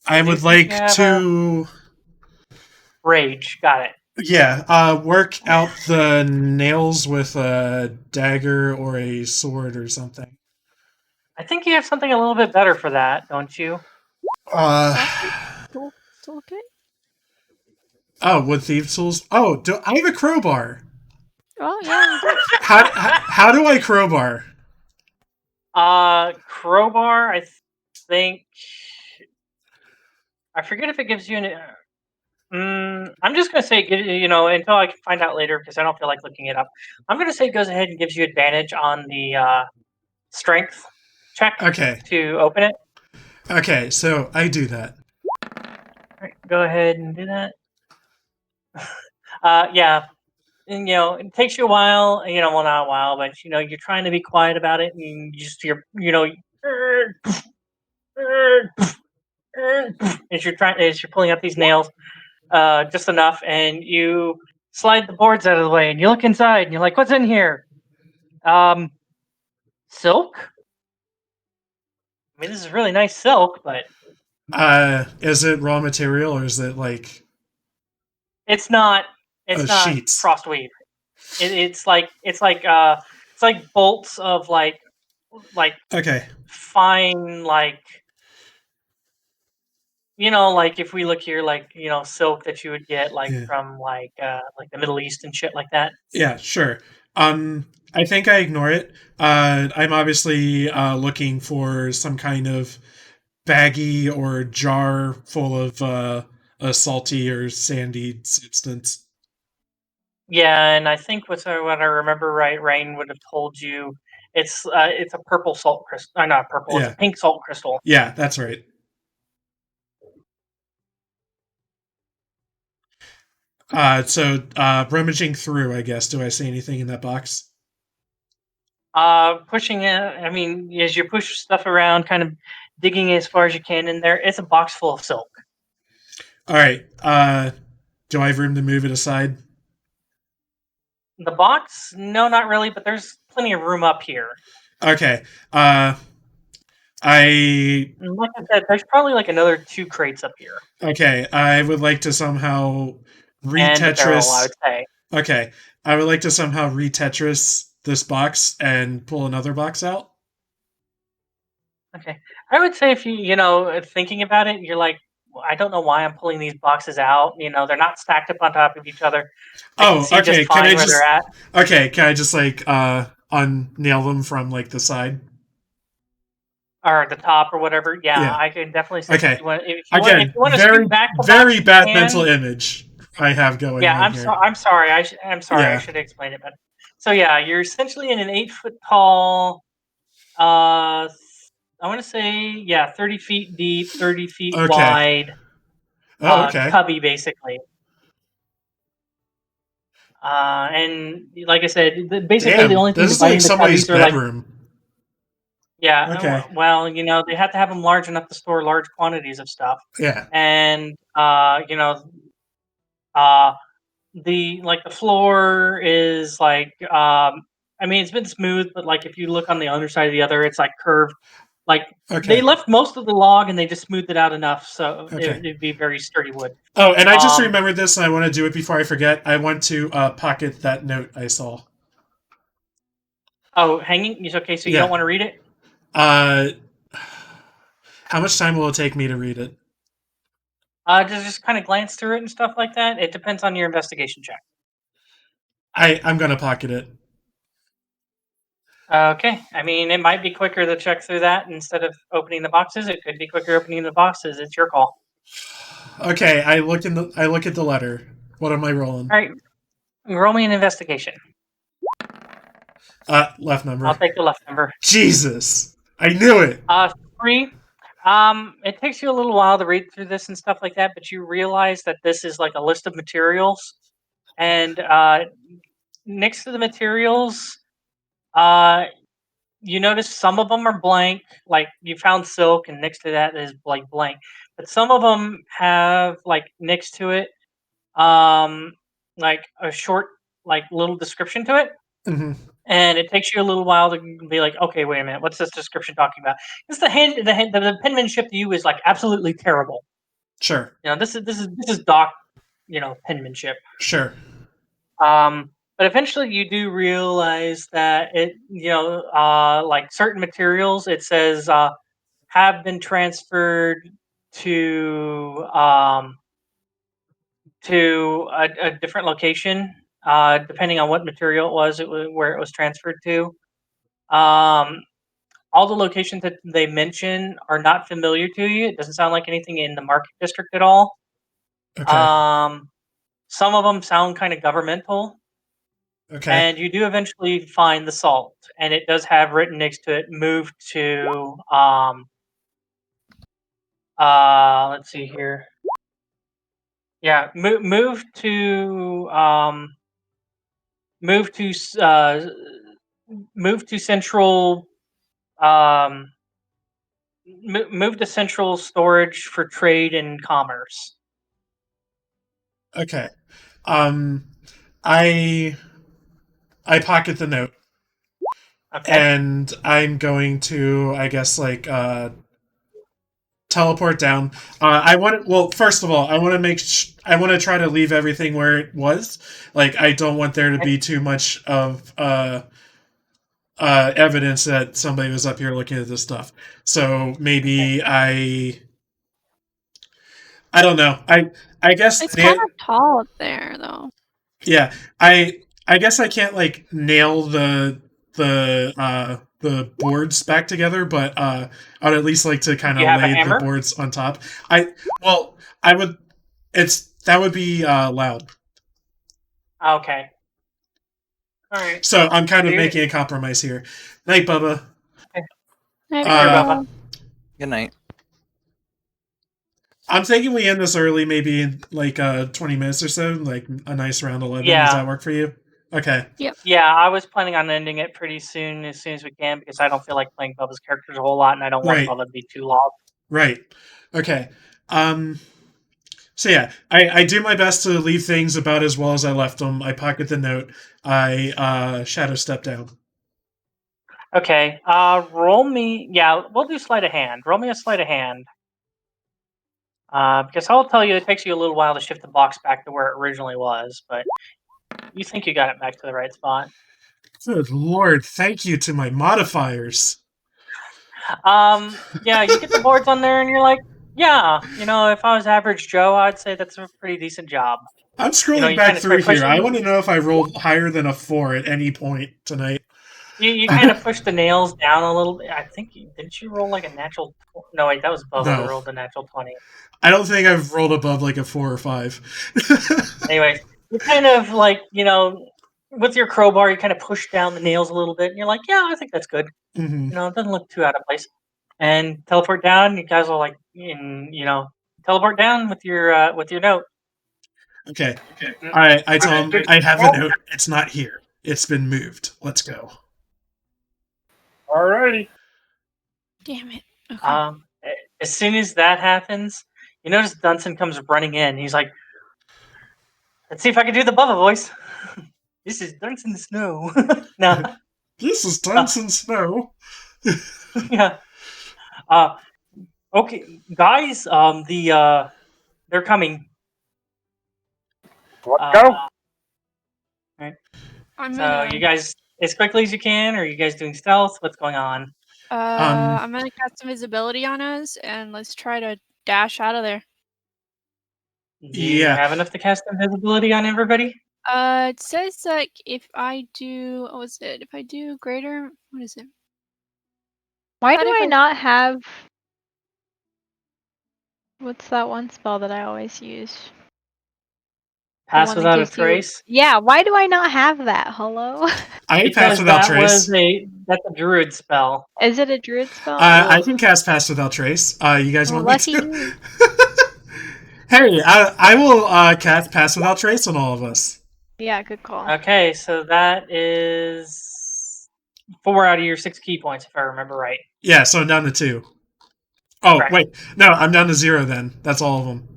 I would like to
rage. Got it.
Yeah, work out the nails with a dagger or a sword or something.
I think you have something a little bit better for that, don't you?
Toolkit?
Oh, with thieves' tools? Oh, I have a crowbar.
Oh yeah.
How do I crowbar?
Crowbar. I think. I forget if it gives you an. I'm just going to say, until I can find out later because I don't feel like looking it up. I'm going to say it goes ahead and gives you advantage on the strength check to open it.
Okay, so I do that.
All right, go ahead and do that. Yeah. And, it takes you a while, well, not a while, but, you're trying to be quiet about it, and as you're pulling up these nails. just enough, and you slide the boards out of the way, and you look inside, and you're like, "What's in here?" Silk. I mean, this is really nice silk, but
is it raw material or is it like?
It's not. It's not
sheets.
frost weave. It's like bolts of like
okay,
fine like like if we look here silk that you would get from like the Middle East and shit like that.
Yeah, sure. I think I ignore it. I'm obviously looking for some kind of baggie or jar full of a salty or sandy substance.
Yeah, and I think what I remember right, Raine would have told you it's a purple salt crystal. Not purple.
Yeah.
It's a pink salt crystal.
Yeah, that's right. So rummaging through, I guess. Do I see anything in that box?
Pushing it. I mean, as you push stuff around, kind of digging as far as you can in there, it's a box full of silk.
All right. Do I have room to move it aside?
The box? No, not really, but there's plenty of room up here.
Okay.
Like I said, there's probably like another 2 crates up here.
Okay, I would like to somehow re-Tetris.
I would say.
Okay, I would like to somehow re-Tetris this box and pull another box out.
Okay, I would say if you thinking about it, you're like, I don't know why I'm pulling these boxes out. They're not stacked up on top of each other.
Okay. Can I just?
They're at.
Okay, can I just unnail them from like the side?
Or the top or whatever. Yeah. I can definitely say.
Okay.
If you want to
very,
back the
very
box,
bad mental image I have going.
Yeah,
on here.
I'm sorry. I'm sorry.
Yeah.
I should explain it better. So yeah, you're essentially in an 8 foot tall. I want to say 30 feet deep, 30 feet wide.
Okay.
Cubby basically. And like I said, basically the only thing dividing the cubbies are
bedroom.
Yeah.
Okay.
Well, they have to have them large enough to store large quantities of stuff.
Yeah.
And the floor is it's been smooth, but like if you look on the underside of the other, it's like curved. They left most of the log and they just smoothed it out enough so it'd be very sturdy wood.
Oh, and I just remembered this and I want to do it before I forget. I want to pocket that note I saw.
Oh, hanging? Okay, so you don't want to read it?
How much time will it take me to read it?
Just kind of glance through it and stuff like that. It depends on your investigation check.
I'm gonna pocket it.
Okay. I mean, it might be quicker to check through that instead of opening the boxes. It could be quicker opening the boxes. It's your call.
Okay, I look at the letter. What am I rolling?
All right. Roll me an investigation.
Left number.
I'll take the left number.
Jesus. I knew it.
3. It takes you a little while to read through this and stuff like that, but you realize that this is like a list of materials. And next to the materials, you notice some of them are blank. Like you found silk, and next to that is like blank. But some of them have like next to it, like a short, like little description to it.
Mm-hmm.
And it takes you a little while to be like, okay, wait a minute, what's this description talking about? Because the penmanship to you is like absolutely terrible.
Sure.
This is doc, penmanship.
Sure.
But eventually you do realize that it, like certain materials, it says have been transferred to a different location, depending on what material it was where it was transferred to. All the locations that they mention are not familiar to you. It doesn't sound like anything in the market district at all.
Okay.
Some of them sound kind of governmental.
Okay.
And you do eventually find the salt, and it does have written next to it, move to let's see here. Yeah, move to central move to central storage for trade and commerce.
Okay. I pocket the note.
Okay.
And I'm going to, I guess, like, teleport down. First of all, I want to I want to try to leave everything where it was. Like, I don't want there to be too much of evidence that somebody was up here looking at this stuff. So maybe I don't know. I guess
It's kind of tall up there, though.
Yeah, I guess I can't like nail the boards back together, but I'd at least like to kind of lay the boards on top. I would. That would be loud.
Okay. All right.
So I'm kind of making a compromise here. Night, Bubba.
Okay. Night, Bubba.
Good night.
I'm thinking we end this early, maybe in like 20 minutes or so, like a nice round 11.
Yeah.
Does that work for you? Okay.
Yep.
Yeah, I was planning on ending it pretty soon, as we can, because I don't feel like playing Bubba's characters a whole lot, and I don't want Bubba to be too lost.
Right. Okay. So yeah, I do my best to leave things about as well as I left them. I pocket the note. I shadow step down.
Okay. Roll me. Yeah, we'll do sleight of hand. Roll me a sleight of hand. Because I'll tell you, it takes you a little while to shift the box back to where it originally was, but you think you got it back to the right spot.
Good Lord, thank you to my modifiers.
Yeah, you get the boards on there and you're like, yeah, if I was average Joe, I'd say that's a pretty decent job.
I'm scrolling back through here. I want to know if I rolled higher than a 4 at any point tonight.
You kind of push the nails down a little bit. I think, didn't you roll like a natural... No, wait, that was Bubba who rolled a natural 20.
I don't think I've rolled above like a 4 or 5.
Anyway, you kind of like, with your crowbar, you kind of push down the nails a little bit, and you're like, yeah, I think that's good.
Mm-hmm.
It doesn't look too out of place. And teleport down, you guys will like, teleport down with your note.
Okay. I tell him, I have a note. It's not here. It's been moved. Let's go.
Alrighty.
Damn it. Okay.
As soon as that happens, you notice Dunsen comes running in. He's like, let's see if I can do the Bubba voice. This is Dunsen Snow. No.
This is Dunsen Snow.
Yeah. Okay, guys, they're coming.
Let's go.
Right. So you guys, as quickly as you can, or are you guys doing stealth? What's going on?
I'm gonna cast invisibility on us, and let's try to dash out of there.
Do you have enough to cast invisibility on everybody?
It says like if I do, if I do greater, what is it?
Why do I not have? What's that one spell that I always use?
Pass without a trace?
Yeah, why do I not have that? Hello?
I pass without trace.
That's a druid spell.
Is it a druid spell?
I can cast pass without trace. You guys want me to? Hey, I will cast pass without trace on all of us.
Yeah, good call.
Okay, so that is 4 out of your 6 key points, if I remember right.
Yeah, so I'm down to 2. Oh, correct. Wait. No, I'm down to 0 then. That's all of them.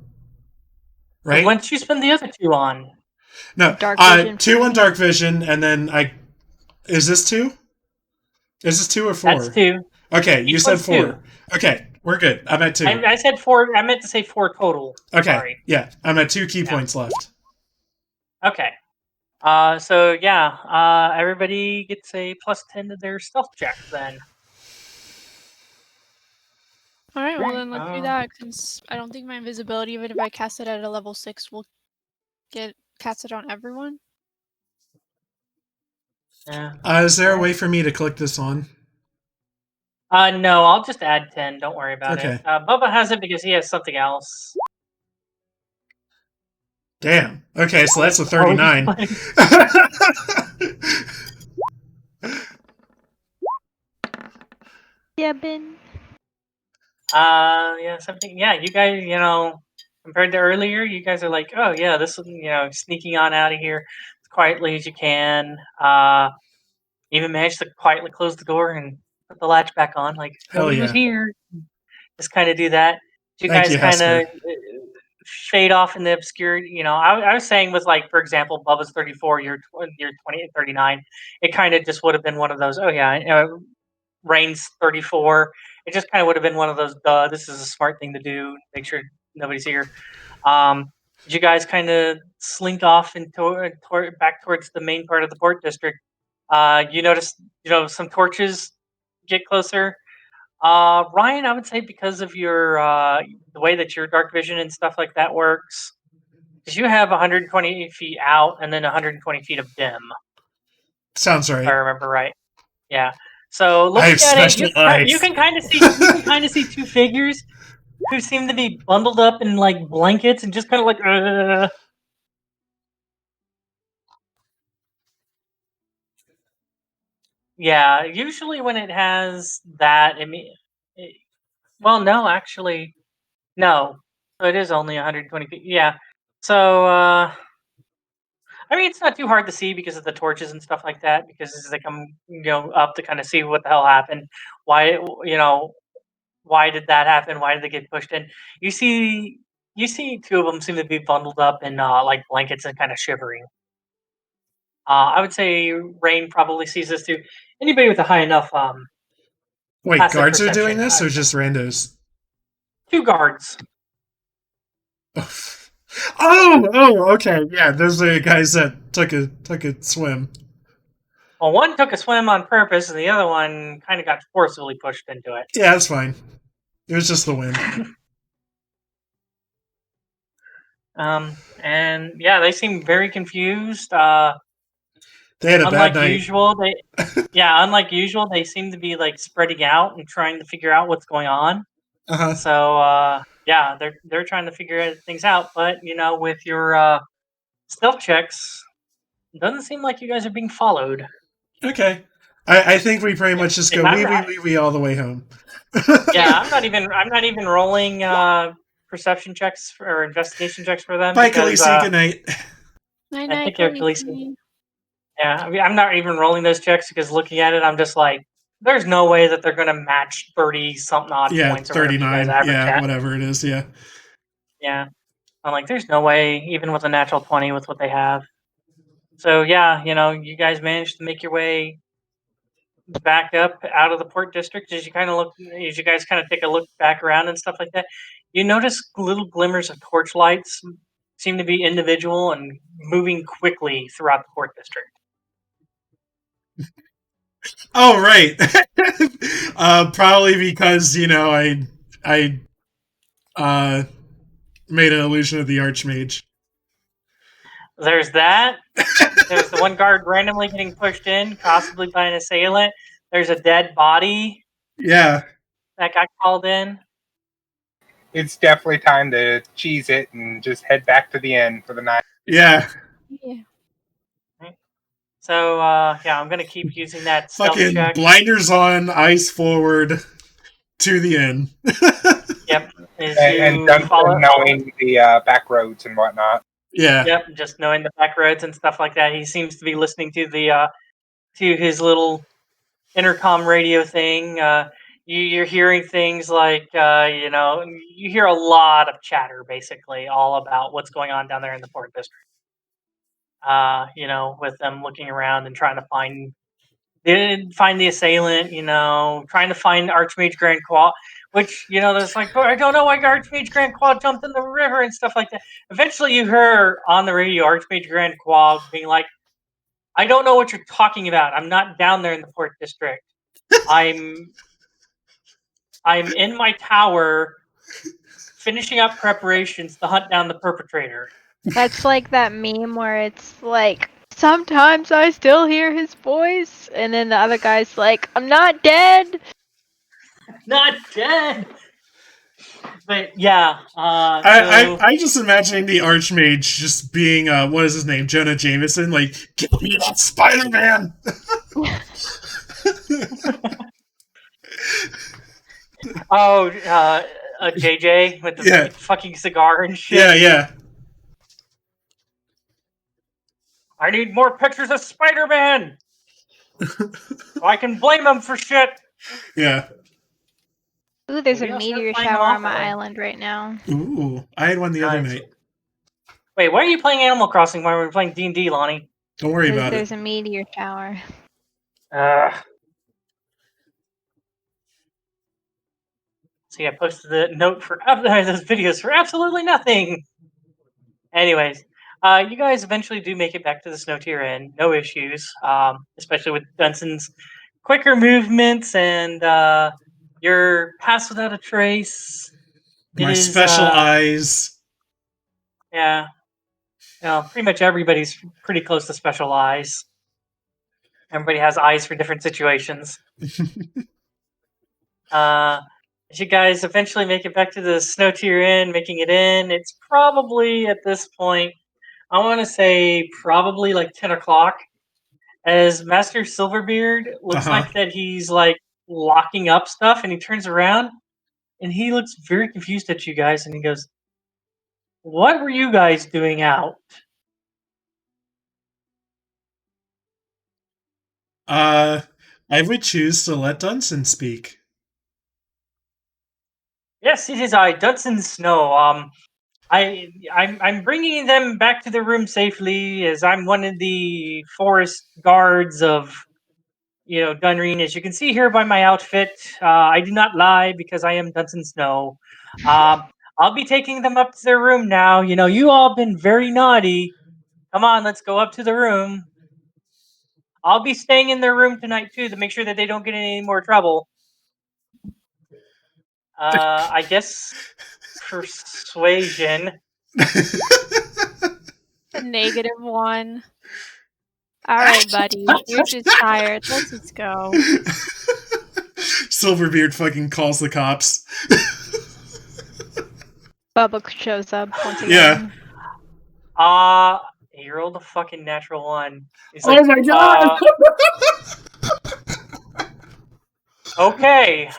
Right?
When did you spend the other 2 on?
No,
dark vision
2 on dark vision, and then Is this 2? Is this 2 or 4?
That's 2.
Okay, you said 4. 2. Okay, we're good. I'm at 2.
I said 4. I meant to say 4 total.
Okay.
Sorry.
Yeah, I'm at 2 key points left.
Okay. So yeah, everybody gets a +10 to their stealth check then.
All right, well then let's do that, since I don't think my invisibility, even if I cast it at a level 6, will get casted on everyone.
Yeah.
Is there a way for me to click this on?
No, I'll just add 10. Don't worry about it. Bubba has it because he has something else.
Damn. Okay, so that's a 39.
Yeah, Ben.
Yeah, something. Yeah, you guys, compared to earlier, you guys are like, oh yeah, this is, sneaking on out of here as quietly as you can. Even managed to quietly close the door and put the latch back on, like nobody was here. Just kind of do that. You guys kind of fade off in the obscurity. You know, I was saying with, like, for example, Bubba's 34, you're 20, 39. It kind of just would have been one of those. Oh yeah, Raine's 34. It just kind of would have been one of those. This is a smart thing to do. Make sure nobody's here. Did you guys kind of slink off into back towards the main part of the port district? You notice, some torches get closer. Ryan, I would say because of your the way that your dark vision and stuff like that works, because you have 120 feet out and then 120 feet of dim.
Sounds right.
If I remember right. Yeah. So
I
looking
have
at it,
special eyes.
you can kind of see two figures who seem to be bundled up in like blankets and just kind of like. Yeah, usually when it has that, well, no, actually, no. So it is only 120 feet. Yeah. So, I mean, it's not too hard to see because of the torches and stuff like that. Because as they come, up to kind of see what the hell happened, why, why did that happen? Why did they get pushed in? You see, two of them seem to be bundled up in like blankets and kind of shivering. I would say Raine probably sees this too. Anybody with a high enough
Wait,
passive
guards are
perception,
doing this, or just randos?
Two guards.
Oh, okay, yeah. Those are the guys that took a swim.
Well, one took a swim on purpose, and the other one kind of got forcibly pushed into it.
Yeah, that's fine. It was just the wind.
And yeah, they seem very confused.
They had a bad night.
Unlike usual, they seem to be like spreading out and trying to figure out what's going on.
Uh-huh.
So yeah, they're trying to figure things out. But with your stealth checks, it doesn't seem like you guys are being followed.
Okay, I think we pretty much just go wee all the way home.
Yeah, I'm not even rolling perception checks or investigation checks for them.
Bye, Khaleesi. Good night.
Night,
Khaleesi. Yeah, I mean, I'm not even rolling those checks because looking at it, I'm just like, there's no way that they're going to match 30-something odd points.
39. Yeah, whatever it is. Yeah.
Yeah. I'm like, there's no way, even with a natural 20 with what they have. So, yeah, you guys managed to make your way back up out of the port district as you guys kind of take a look back around and stuff like that. You notice little glimmers of torch lights seem to be individual and moving quickly throughout the port district.
Oh, right. Probably because, I made an illusion of the Archmage.
There's that. There's the one guard randomly getting pushed in, possibly by an assailant. There's a dead body.
Yeah.
That got called in.
It's definitely time to cheese it and just head back to the inn for the night.
Yeah.
So, I'm going to keep using that stealth
fucking
check.
Blinders on, eyes forward, to the end.
Yep.
And knowing the back roads and whatnot.
Yeah.
Yep, just knowing the back roads and stuff like that. He seems to be listening to to his intercom radio thing. You're hearing things like, you hear a lot of chatter, basically, all about what's going on down there in the port district. With them looking around and trying to find the assailant, trying to find Archmage Grand Qual, which, there's like, I don't know why Archmage Grand Qual jumped in the river and stuff like that. Eventually you hear on the radio Archmage Grand Qual being like, I don't know what you're talking about. I'm not down there in the port district. I'm in my tower finishing up preparations to hunt down the perpetrator.
That's like that meme where it's like, sometimes I still hear his voice, and then the other guy's like, I'm not dead.
Not dead. But yeah,
I'm just imagining the Archmage just being what is his name, Jonah Jameson, like, give me that Spider-Man.
JJ with the fucking cigar and shit.
Yeah.
I need more pictures of Spider-Man, so I can blame him for shit.
Yeah.
Ooh, there's
Maybe
a
I'll start
meteor
playing
shower
them
on my
often.
island right now.
Ooh, I had one the other
Nice.
night.
Wait, why are you playing Animal Crossing while we're playing D&D, Lani?
Don't worry
Because
about
there's
it.
a meteor shower.
See, I posted the note for those videos for absolutely nothing. Anyways, you guys eventually do make it back to the Snow Tier Inn. No issues, especially with Dunsen's quicker movements and your pass without a trace.
My special eyes.
Yeah. Pretty much everybody's pretty close to special eyes. Everybody has eyes for different situations. As you guys eventually make it back to the Snow Tier Inn, making it in, it's probably at this point, I want to say probably like 10 o'clock. As Master Silverbeard looks like that he's like locking up stuff, and he turns around and he looks very confused at you guys, and he goes, "What were you guys doing out?"
I would choose to let Dunsen speak.
Yes, it is I, Dunsen Snow. I'm bringing them back to their room safely, as I'm one of the forest guards of, Dunreen. As you can see here by my outfit, I do not lie because I am Dunsen Snow. I'll be taking them up to their room now. You all been very naughty. Come on, let's go up to the room. I'll be staying in their room tonight too to make sure that they don't get in any more trouble. I guess persuasion.
A -1. All right, buddy. You're just tired. Let's just go.
Silverbeard fucking calls the cops.
Bubba shows up once again.
Yeah.
He rolled a fucking natural 1. He's
oh
like,
my god!
Okay.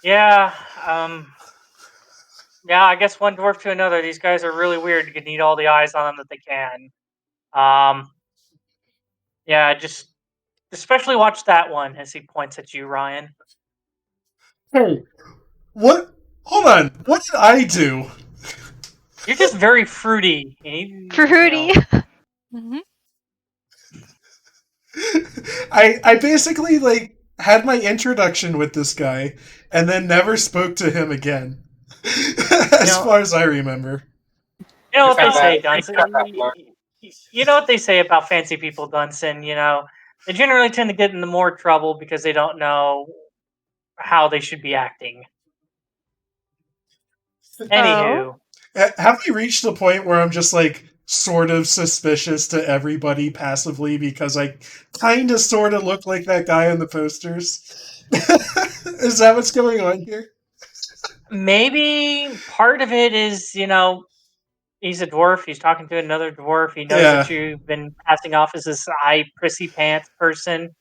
Yeah. Yeah, I guess one dwarf to another. These guys are really weird. You can need all the eyes on them that they can. Yeah, just especially watch that one as he points at you, Ryan.
Hey, what? Hold on. What did I do?
You're just very fruity.
Fruity.
Mm-hmm.
I basically like had my introduction with this guy and then never spoke to him again. As far as I remember.
You know what they say, Dunsen? You know what they say about fancy people, Dunsen, they generally tend to get into more trouble because they don't know how they should be acting. Anywho.
Have we reached the point where I'm just like sort of suspicious to everybody passively because I kind of sort of look like that guy on the posters? Is that what's going on here?
Maybe part of it is, he's a dwarf. He's talking to another dwarf. He knows that you've been passing off as this high prissy pants person.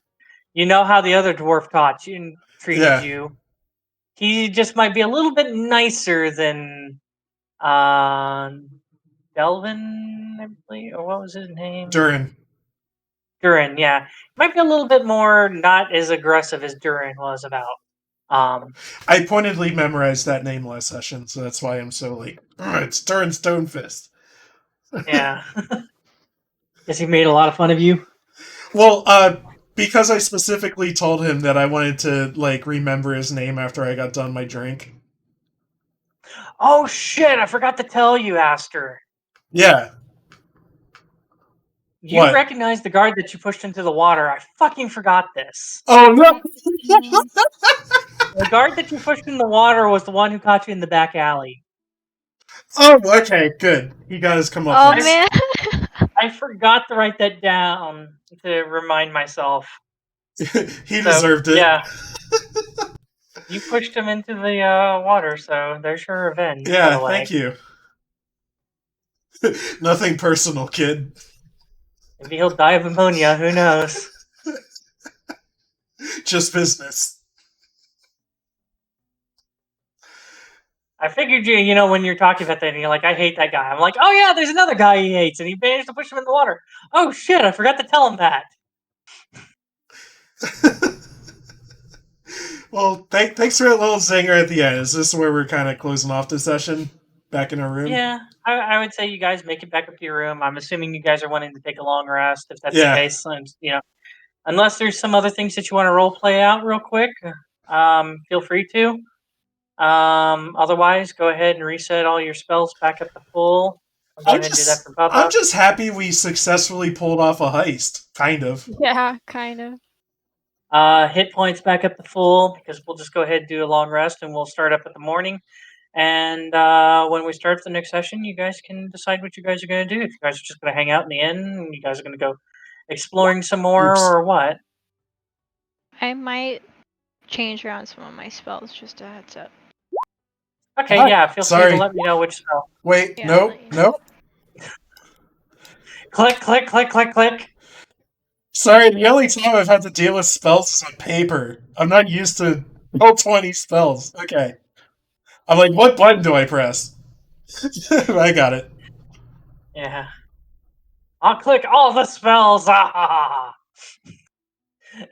You know how the other dwarf taught you and treated you. He just might be a little bit nicer than Delvin, I believe, or what was his name?
Durin,
yeah. Might be a little bit more not as aggressive as Durin was about.
I pointedly memorized that name last session, so that's why I'm so like, it's Durin Stonefist.
Yeah. Guess he made a lot of fun of you?
Well, because I specifically told him that I wanted to, like, remember his name after I got done my drink.
Oh, shit, I forgot to tell you, Aster.
Yeah.
You recognize the guard that you pushed into the water. I fucking forgot this.
Oh, no!
The guard that you pushed in the water was the one who caught you in the back alley.
Oh, okay, good. He got his comeuppance.
Oh, man.
I forgot to write that down to remind myself.
He deserved it.
Yeah. You pushed him into the water, so there's your revenge.
Yeah, thank you. Nothing personal, kid.
Maybe he'll die of ammonia, who knows?
Just business.
I figured when you're talking about that and you're like, I hate that guy. I'm like, oh yeah, there's another guy he hates, and he managed to push him in the water. Oh shit, I forgot to tell him that.
Well, thanks for that little zinger at the end. Is this where we're kind of closing off the session? Back in our room?
Yeah, I would say you guys make it back up to your room. I'm assuming you guys are wanting to take a long rest, if that's the case. And, unless there's some other things that you want to role play out real quick, feel free to. Otherwise, go ahead and reset all your spells back up to full. I'll go ahead and do that for Bubba.
I'm just happy we successfully pulled off a heist, kind of.
Yeah, kind of.
Hit points back up to full, because we'll just go ahead and do a long rest, and we'll start up at the morning. And when we start the next session, you guys can decide what you guys are going to do. If you guys are just going to hang out in the inn, you guys are going to go exploring some more, or what?
I might change around some of my spells, just a heads up.
Okay, yeah, feel free to let me know which spell.
Wait, yeah, nope.
Click, click, click, click, click.
Sorry, the only time I've had to deal with spells is on paper. I'm not used to all 20 spells. Okay. I'm like, what button do I press? I got it.
Yeah. I'll click all the spells.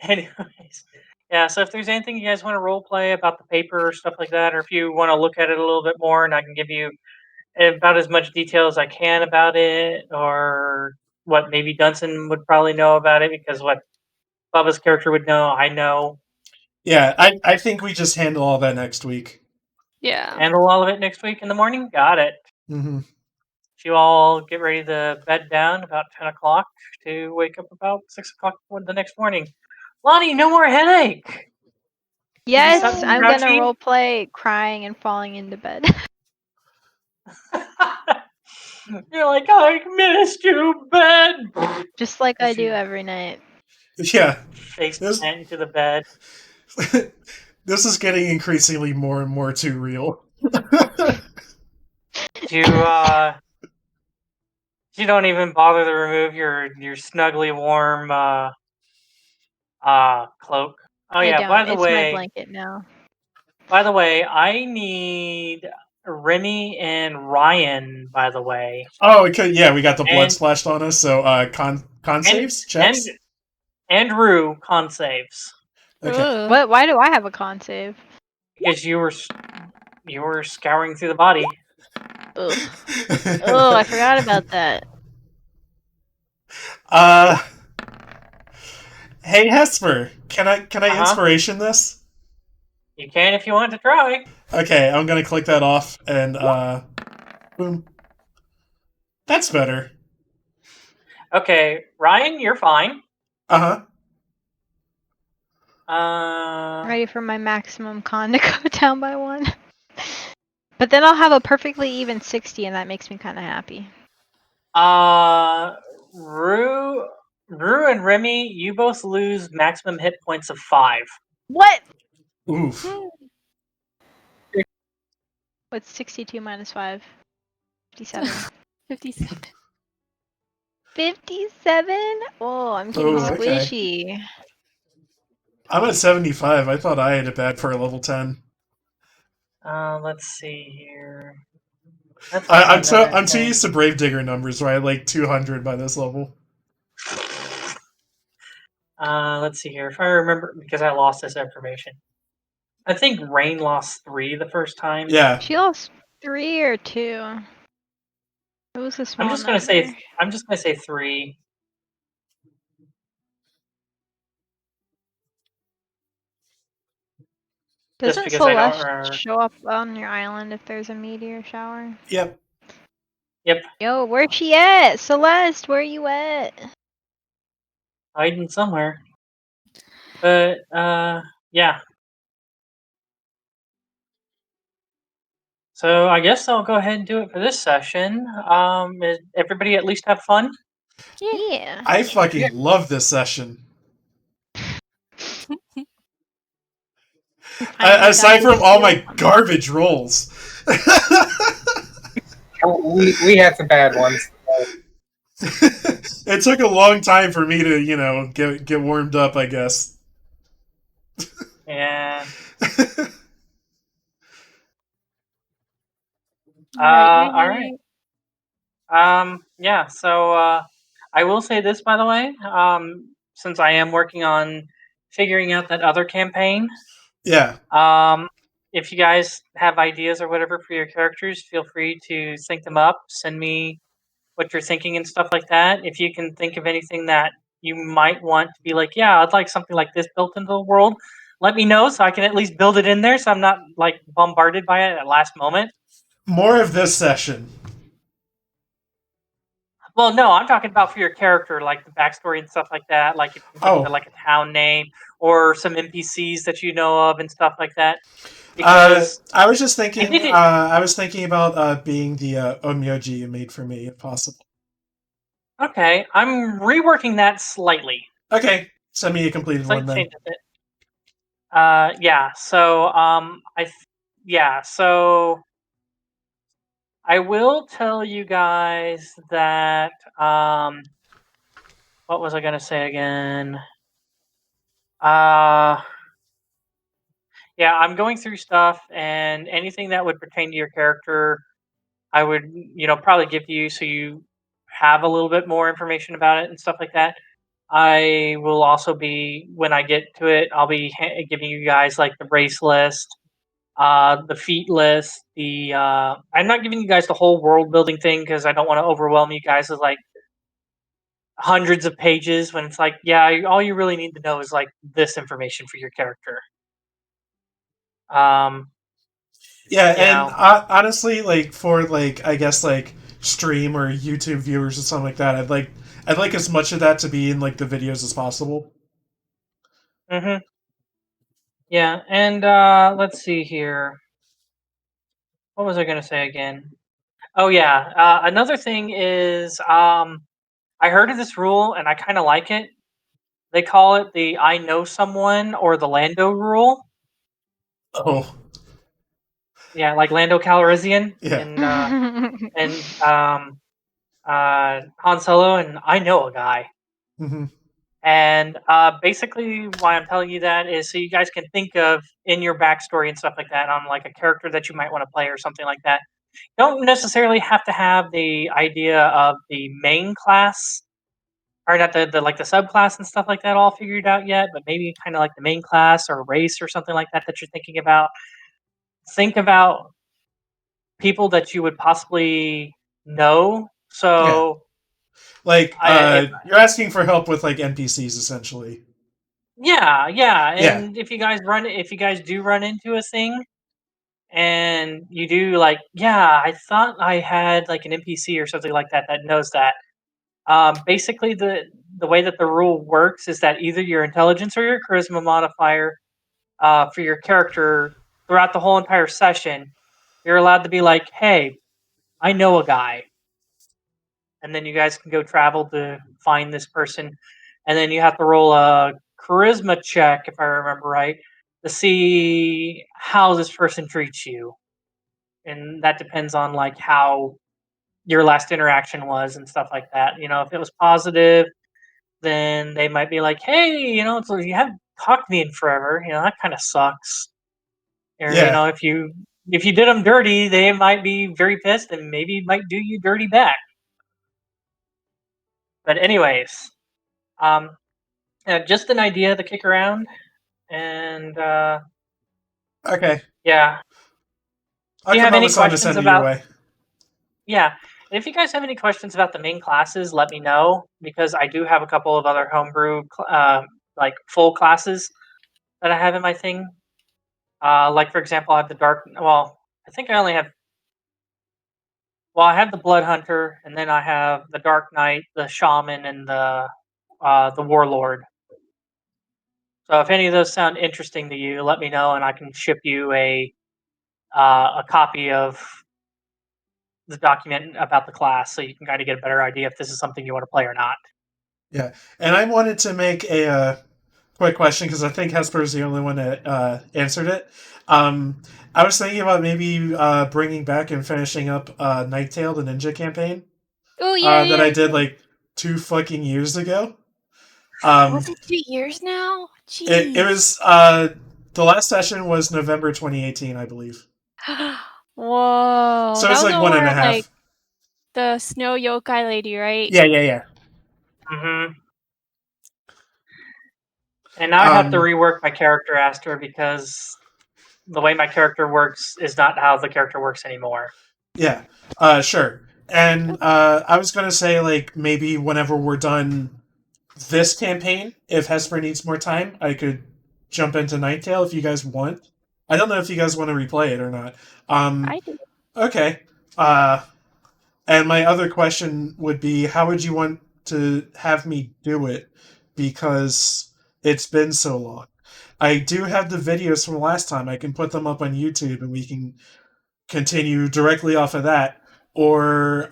Anyways. Yeah, so if there's anything you guys want to role play about the paper or stuff like that, or if you want to look at it a little bit more and I can give you about as much detail as I can about it, or what maybe Dunsen would probably know about it, because what Bubba's character would know, I know.
Yeah, I think we just handle all that next week.
Yeah.
Handle all of it next week in the morning? Got it.
Mm-hmm.
You all get ready to bed down about 10 o'clock to wake up about 6 o'clock the next morning. Lani, no more headache!
Yes, I'm going to roleplay crying and falling into bed.
You're like, I missed you, bed!
Just like I do every night.
Yeah.
Face plant into the bed.
This is getting increasingly more and more too real.
You don't even bother to remove your snugly warm cloak. Oh
I
yeah,
don't.
by the
It's
way,
my blanket now.
By the way, I need Remy and Rhiennes, by the way.
Oh, yeah, we got the blood splashed on us, so con saves? Checks?
And Roux, con saves.
Okay.
What? Why do I have a con save?
Because you were scouring through the body.
Ugh. Oh, I forgot about that.
Hey Hesper, can I inspiration this?
You can if you want to try.
Okay, I'm gonna click that off and boom. That's better.
Okay, Ryan, you're fine.
Ready for my maximum con to go down by 1. But then I'll have a perfectly even 60, and that makes me kind of happy.
Roux and Remy, you both lose maximum hit points of 5.
What?
Oof.
What's 62 minus 5? 57.
57.
57? Oh, I'm getting squishy.
Okay. I'm at 75. I thought I had it bad for a level 10.
Let's see here.
I'm too used to Brave Digger numbers, right? Like 200 by this level.
Let's see here. If I remember, because I lost this information. I think Raine lost 3 the first time.
Yeah.
She lost 3 or 2. It was a small
I'm just gonna say 3.
Doesn't Celeste show up on your island if there's a meteor shower?
Yep.
Yo, where's she at? Celeste, where you at?
Hiding somewhere. But, yeah. So I guess I'll go ahead and do it for this session. Everybody at least have fun?
Yeah.
I fucking love this session. Aside from all my garbage rolls.
we had some bad ones.
It took a long time for me to, get warmed up, I guess.
Yeah.
All right.
Yeah, so I will say this, by the way, since I am working on figuring out that other campaign,
Yeah.
If you guys have ideas or whatever for your characters, feel free to think them up. Send me what you're thinking and stuff like that. If you can think of anything that you might want to be like, yeah, I'd like something like this built into the world, let me know so I can at least build it in there so I'm not like bombarded by it at last moment.
More of this session.
Well, no, I'm talking about for your character, like the backstory and stuff like that. Like if you can think of like a town name or some NPCs that you know of and stuff like that. Because
I was just thinking. I was thinking about being the Onmyoji you made for me, if possible.
Okay, I'm reworking that slightly.
Okay, send me a completed one then.
Yeah. So So I will tell you guys that what was I gonna say again? Yeah, I'm going through stuff, and anything that would pertain to your character, I would, probably give you so you have a little bit more information about it and stuff like that. I will also be, when I get to it, I'll be giving you guys like the race list, the feat list. I'm not giving you guys the whole world building thing because I don't want to overwhelm you guys with like hundreds of pages when it's like, yeah, all you really need to know is like this information for your character.
Yeah, and honestly, like for like I guess like stream or YouTube viewers or something like that, I'd like as much of that to be in like the videos as possible.
Mm-hmm. Yeah, and let's see here. What was I gonna say again? Oh yeah, another thing is I heard of this rule and I kind of like it. They call it the "I know someone" or the Lando rule.
Oh.
Yeah, like Lando Calrissian
Yeah.
and Han Solo, and I know a guy.
Mm-hmm.
And basically, why I'm telling you that is so you guys can think of in your backstory and stuff like that on like a character that you might want to play or something like that. Don't necessarily have to have the idea of the main class or not the like the subclass and stuff like that all figured out yet, but maybe kind of like the main class or race or something like that that you're thinking about. Think about people that you would possibly know. So,
like, you're asking for help with like NPCs essentially.
Yeah, and if you guys do run into a thing, and you do like, yeah, I thought I had like an NPC or something like that that knows that. Basically, the way that the rule works is that either your intelligence or your charisma modifier for your character throughout the whole entire session, you're allowed to be like, hey, I know a guy. And then you guys can go travel to find this person. And then you have to roll a charisma check, if I remember right, to see how this person treats you. And that depends on like how your last interaction was and stuff like that. If it was positive, then they might be like, hey, you haven't talked to me in forever. That kind of sucks. Or, if you did them dirty, they might be very pissed and maybe might do you dirty back. But anyways, just an idea to kick around, and
okay,
yeah.
Do you have any questions about?
Yeah, if you guys have any questions about the main classes, let me know because I do have a couple of other homebrew like full classes that I have in my thing. Like for example, I have the dark. Well, I think I only have. Well, I have the blood hunter, and then I have the dark knight, the shaman, and the warlord. So if any of those sound interesting to you, let me know, and I can ship you a copy of the document about the class, so you can kind of get a better idea if this is something you want to play or not.
Yeah, and I wanted to make a quick question because I think Hesper is the only one that answered it. I was thinking about maybe bringing back and finishing up Nighttail, the ninja campaign.
Oh yeah,
that I did like 2 fucking years ago.
Was it 2 years now? Jeez.
It was the last session was November 2018, I believe.
Whoa.
So it's like 1.5.
Like, the snow yokai lady, right?
Yeah.
Mm-hmm. And now I have to rework my character, Aster, because the way my character works is not how the character works anymore.
Yeah, sure. And I was going to say, like, maybe whenever we're done this campaign, if Hesper needs more time, I could jump into Ninetale if you guys want. I don't know if you guys want to replay it or not.
I do.
Okay. And my other question would be, how would you want to have me do it? Because it's been so long. I do have the videos from last time. I can put them up on YouTube and we can continue directly off of that. Or,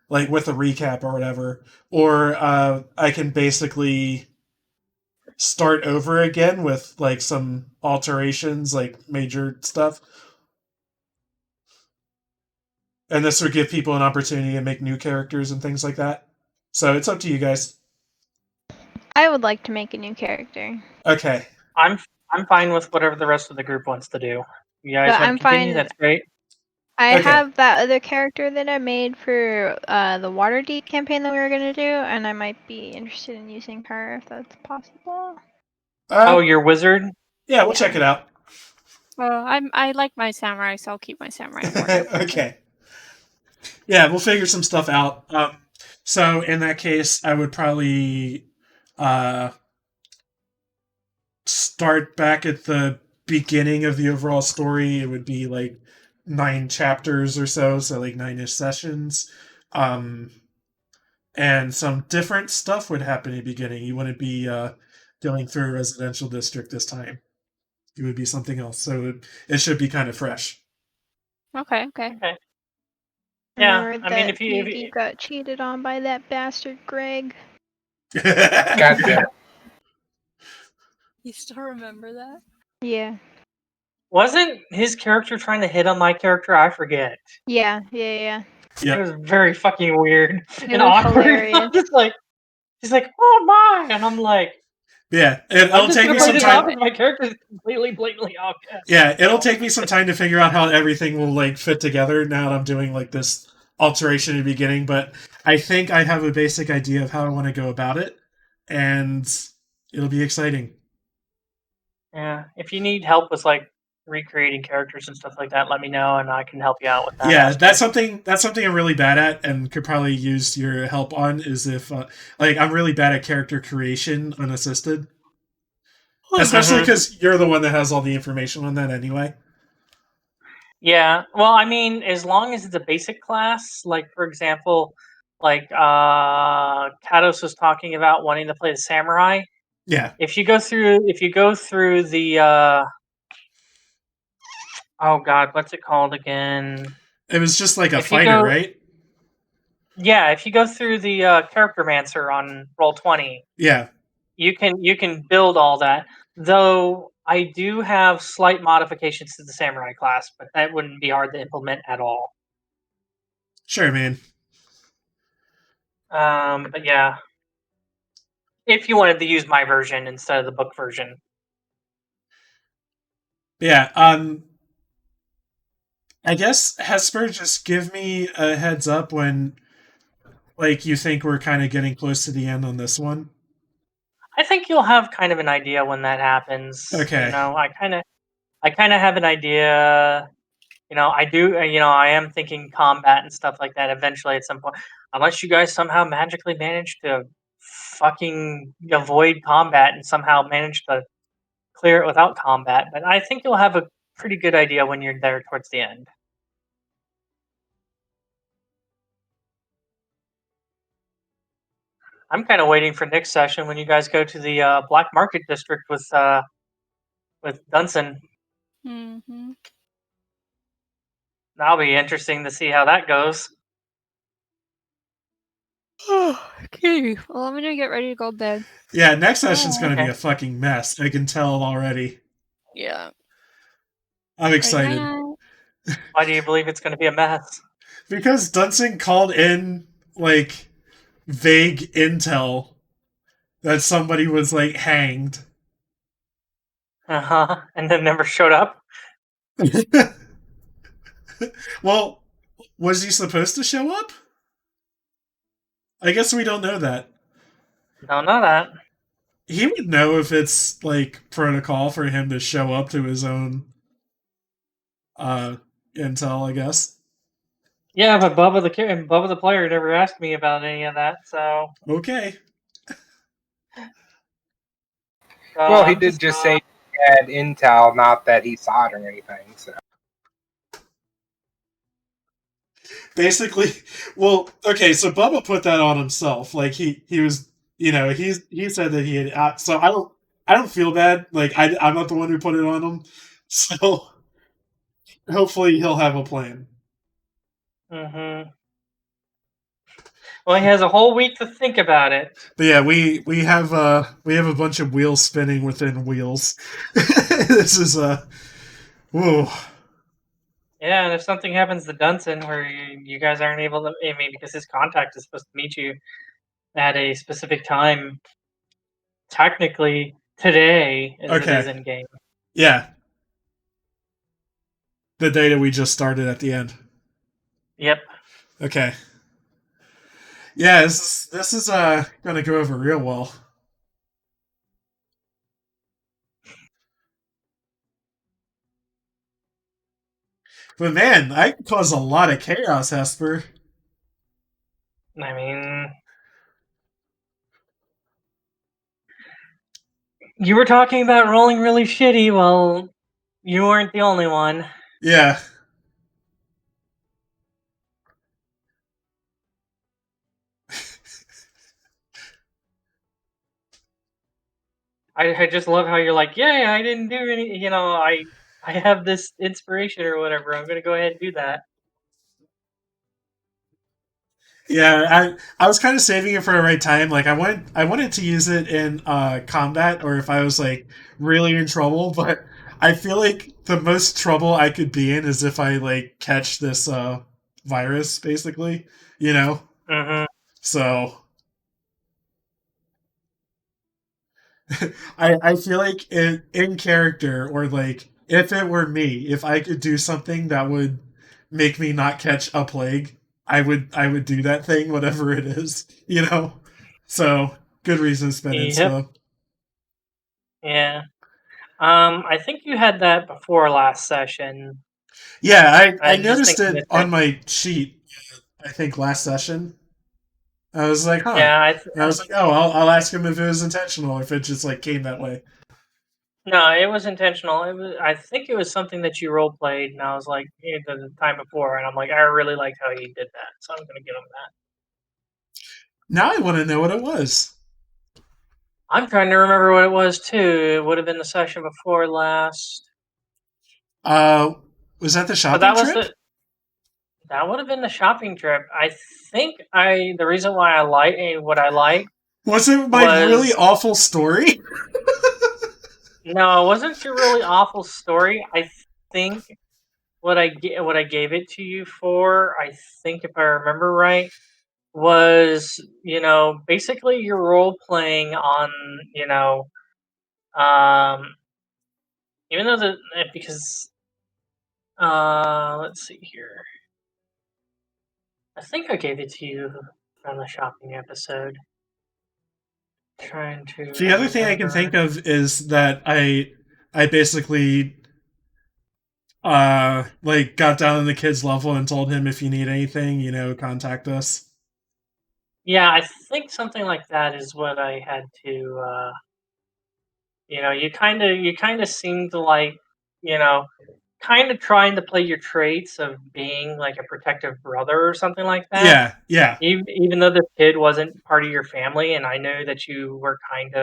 like, with a recap or whatever. Or I can basically start over again with, like, some alterations, like major stuff. And this would give people an opportunity to make new characters and things like that. So it's up to you guys.
I would like to make a new character.
Okay.
I'm fine with whatever the rest of the group wants to do. You guys want to continue? That's great.
I have that other character that I made for the Waterdeep campaign that we were going to do, and I might be interested in using her if that's possible.
Your wizard?
Yeah, we'll check it out.
Well, I like my samurai, so I'll keep my samurai.
Okay. Yeah, we'll figure some stuff out. So in that case, I would probably start back at the beginning of the overall story. It would be like 9 chapters or so like 9-ish sessions. And some different stuff would happen in the beginning. You wouldn't be going through a residential district this time. It would be something else. So it should be kind of fresh.
Okay.
Yeah, I mean, if
you got cheated on by that bastard Greg.
Gotcha.
You still remember that?
Yeah.
Wasn't his character trying to hit on my character? I forget.
Yeah.
It was very fucking weird and
was
awkward.
hilarious.
Just like, he's like, "Oh my," and I'm like,
yeah, it'll take me some time.
My character is completely blatantly obvious.
Yeah, it'll take me some time to figure out how everything will like fit together now that I'm doing like this alteration in the beginning, but I think I have a basic idea of how I want to go about it, and it'll be exciting.
Yeah, if you need help with like recreating characters and stuff like that, let me know and I can help you out with that.
Yeah, that's something I'm really bad at and could probably use your help on. Is if like I'm really bad at character creation unassisted, especially because you're the one that has all the information on that anyway.
Yeah, well, I mean, as long as it's a basic class, like for example, like Cados was talking about wanting to play the samurai.
Yeah.
If you go through the oh god, what's it called again?
It was just like a fighter, right?
Yeah, if you go through the Charactermancer on Roll20,
yeah,
you can build all that. Though I do have slight modifications to the samurai class, but that wouldn't be hard to implement at all.
Sure, man.
But yeah, if you wanted to use my version instead of the book version.
Yeah, I guess Hesper, just give me a heads up when, like, you think we're kind of getting close to the end on this one.
I think you'll have kind of an idea when that happens.
Okay.
You know, I kind of have an idea. You know, I do. You know, I am thinking combat and stuff like that eventually at some point. Unless you guys somehow magically manage to fucking avoid combat and somehow manage to clear it without combat. But I think you'll have a pretty good idea when you're there towards the end. I'm kind of waiting for next session when you guys go to the Black Market District with Dunsen.
Mm-hmm.
That'll be interesting to see how that goes.
Okay. Well, I'm gonna get ready to go to bed.
Yeah, next session's gonna be a fucking mess. I can tell already.
Yeah.
I'm excited.
Why do you believe it's going to be a mess?
Because Dunsen called in, like, vague intel that somebody was, like, hanged.
And then never showed up?
Well, was he supposed to show up? I guess we don't know that.
Don't know that.
he would know if it's like protocol for him to show up to his own intel, I guess.
Yeah, but Bubba the player never asked me about any of that, so.
Okay.
Well, he did just say he had intel, not that he saw it or anything. So
basically, well, okay, so Bubba put that on himself. Like he was, he said that he had. So I don't feel bad. Like I'm not the one who put it on him. So hopefully he'll have a plan.
Mm-hmm. Well, he has a whole week to think about it.
But yeah, we have a bunch of wheels spinning within wheels. This is whoa.
Yeah, and if something happens to Dunsen where you guys aren't able to, I mean, because his contact is supposed to meet you at a specific time, technically today, as it is in game.
Yeah. The day that we just started at the end.
Yep.
Okay. Yeah, this is gonna go over real well. But man, I can cause a lot of chaos, Hesper.
I mean, you were talking about rolling really shitty. Well, you weren't the only one.
Yeah.
I just love how you're like, yeah, I didn't do any, I have this inspiration or whatever. I'm gonna go ahead and do that.
Yeah, I was kind of saving it for the right time. Like I wanted to use it in combat, or if I was like really in trouble. But I feel like the most trouble I could be in is if I like catch this virus, basically.
Mm-hmm.
So I feel like in character, or like if it were me, if I could do something that would make me not catch a plague, I would do that thing, whatever it is. So good reason to spend inspo.
Yeah. I think you had that before last session.
Yeah, I noticed it on my sheet. I think last session. I was like, huh.
Yeah,
I was like, oh, I'll ask him if it was intentional, or if it just like came that way.
No, it was intentional. I think it was something that you role played, and I was like, the time before, and I'm like, I really liked how you did that, so I'm gonna give him that.
Now I want to know what it was.
I'm trying to remember what it was too. It would have been the session before last.
Was that the shopping trip?
That would have been the shopping trip. I think the reason why I like what I like.
Was it my really awful story?
No, it wasn't your really awful story. I think what I gave it to you for, I think if I remember right, was basically your role playing on even though because let's see here. I think I gave it to you on the shopping episode. Trying to.
The other thing I can think of is that I basically like got down on the kid's level and told him, if you need anything, contact us.
Yeah, I think something like that is what I had to. You kind of seemed like, kind of trying to play your traits of being like a protective brother or something like that.
Yeah.
Even though the kid wasn't part of your family, and I know that you were kind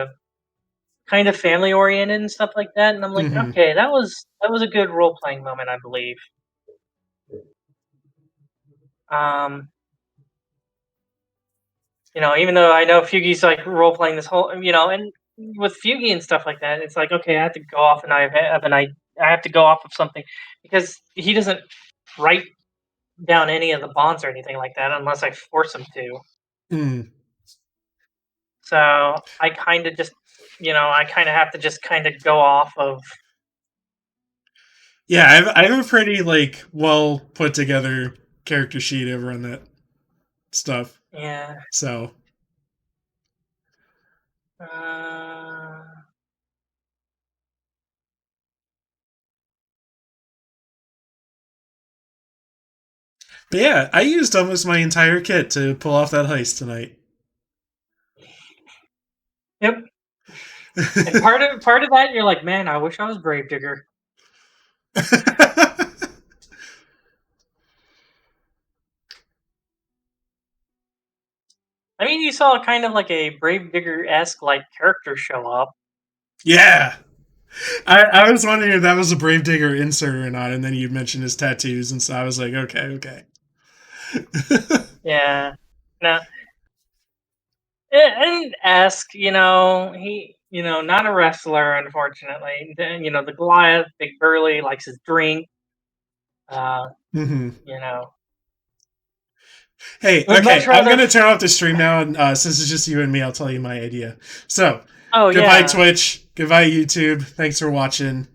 of family oriented and stuff like that, and I'm like, okay, that was a good role playing moment, I believe. Even though I know Feugy's like role playing this whole, and with Feugy and stuff like that, it's like, okay, I have to go off and I have to go off of something, because he doesn't write down any of the bonds or anything like that unless I force him to. So I kind of just, I kind of have to just kind of go off of.
Yeah, I have a pretty like well put together character sheet over on that stuff.
Yeah.
So. But yeah, I used almost my entire kit to pull off that heist tonight.
Yep. And part of that, you're like, man, I wish I was Gravedigger. I mean, you saw kind of like a Gravedigger-esque like character show up.
Yeah. I was wondering if that was a Gravedigger insert or not, and then you mentioned his tattoos, and so I was like, okay.
Yeah. No. And Esk, he, not a wrestler, unfortunately. The Goliath, big burly, likes his drink.
Hey, okay, I'm going to turn off the stream now, and since it's just you and me, I'll tell you my idea. So, goodbye Twitch, goodbye YouTube, thanks for watching.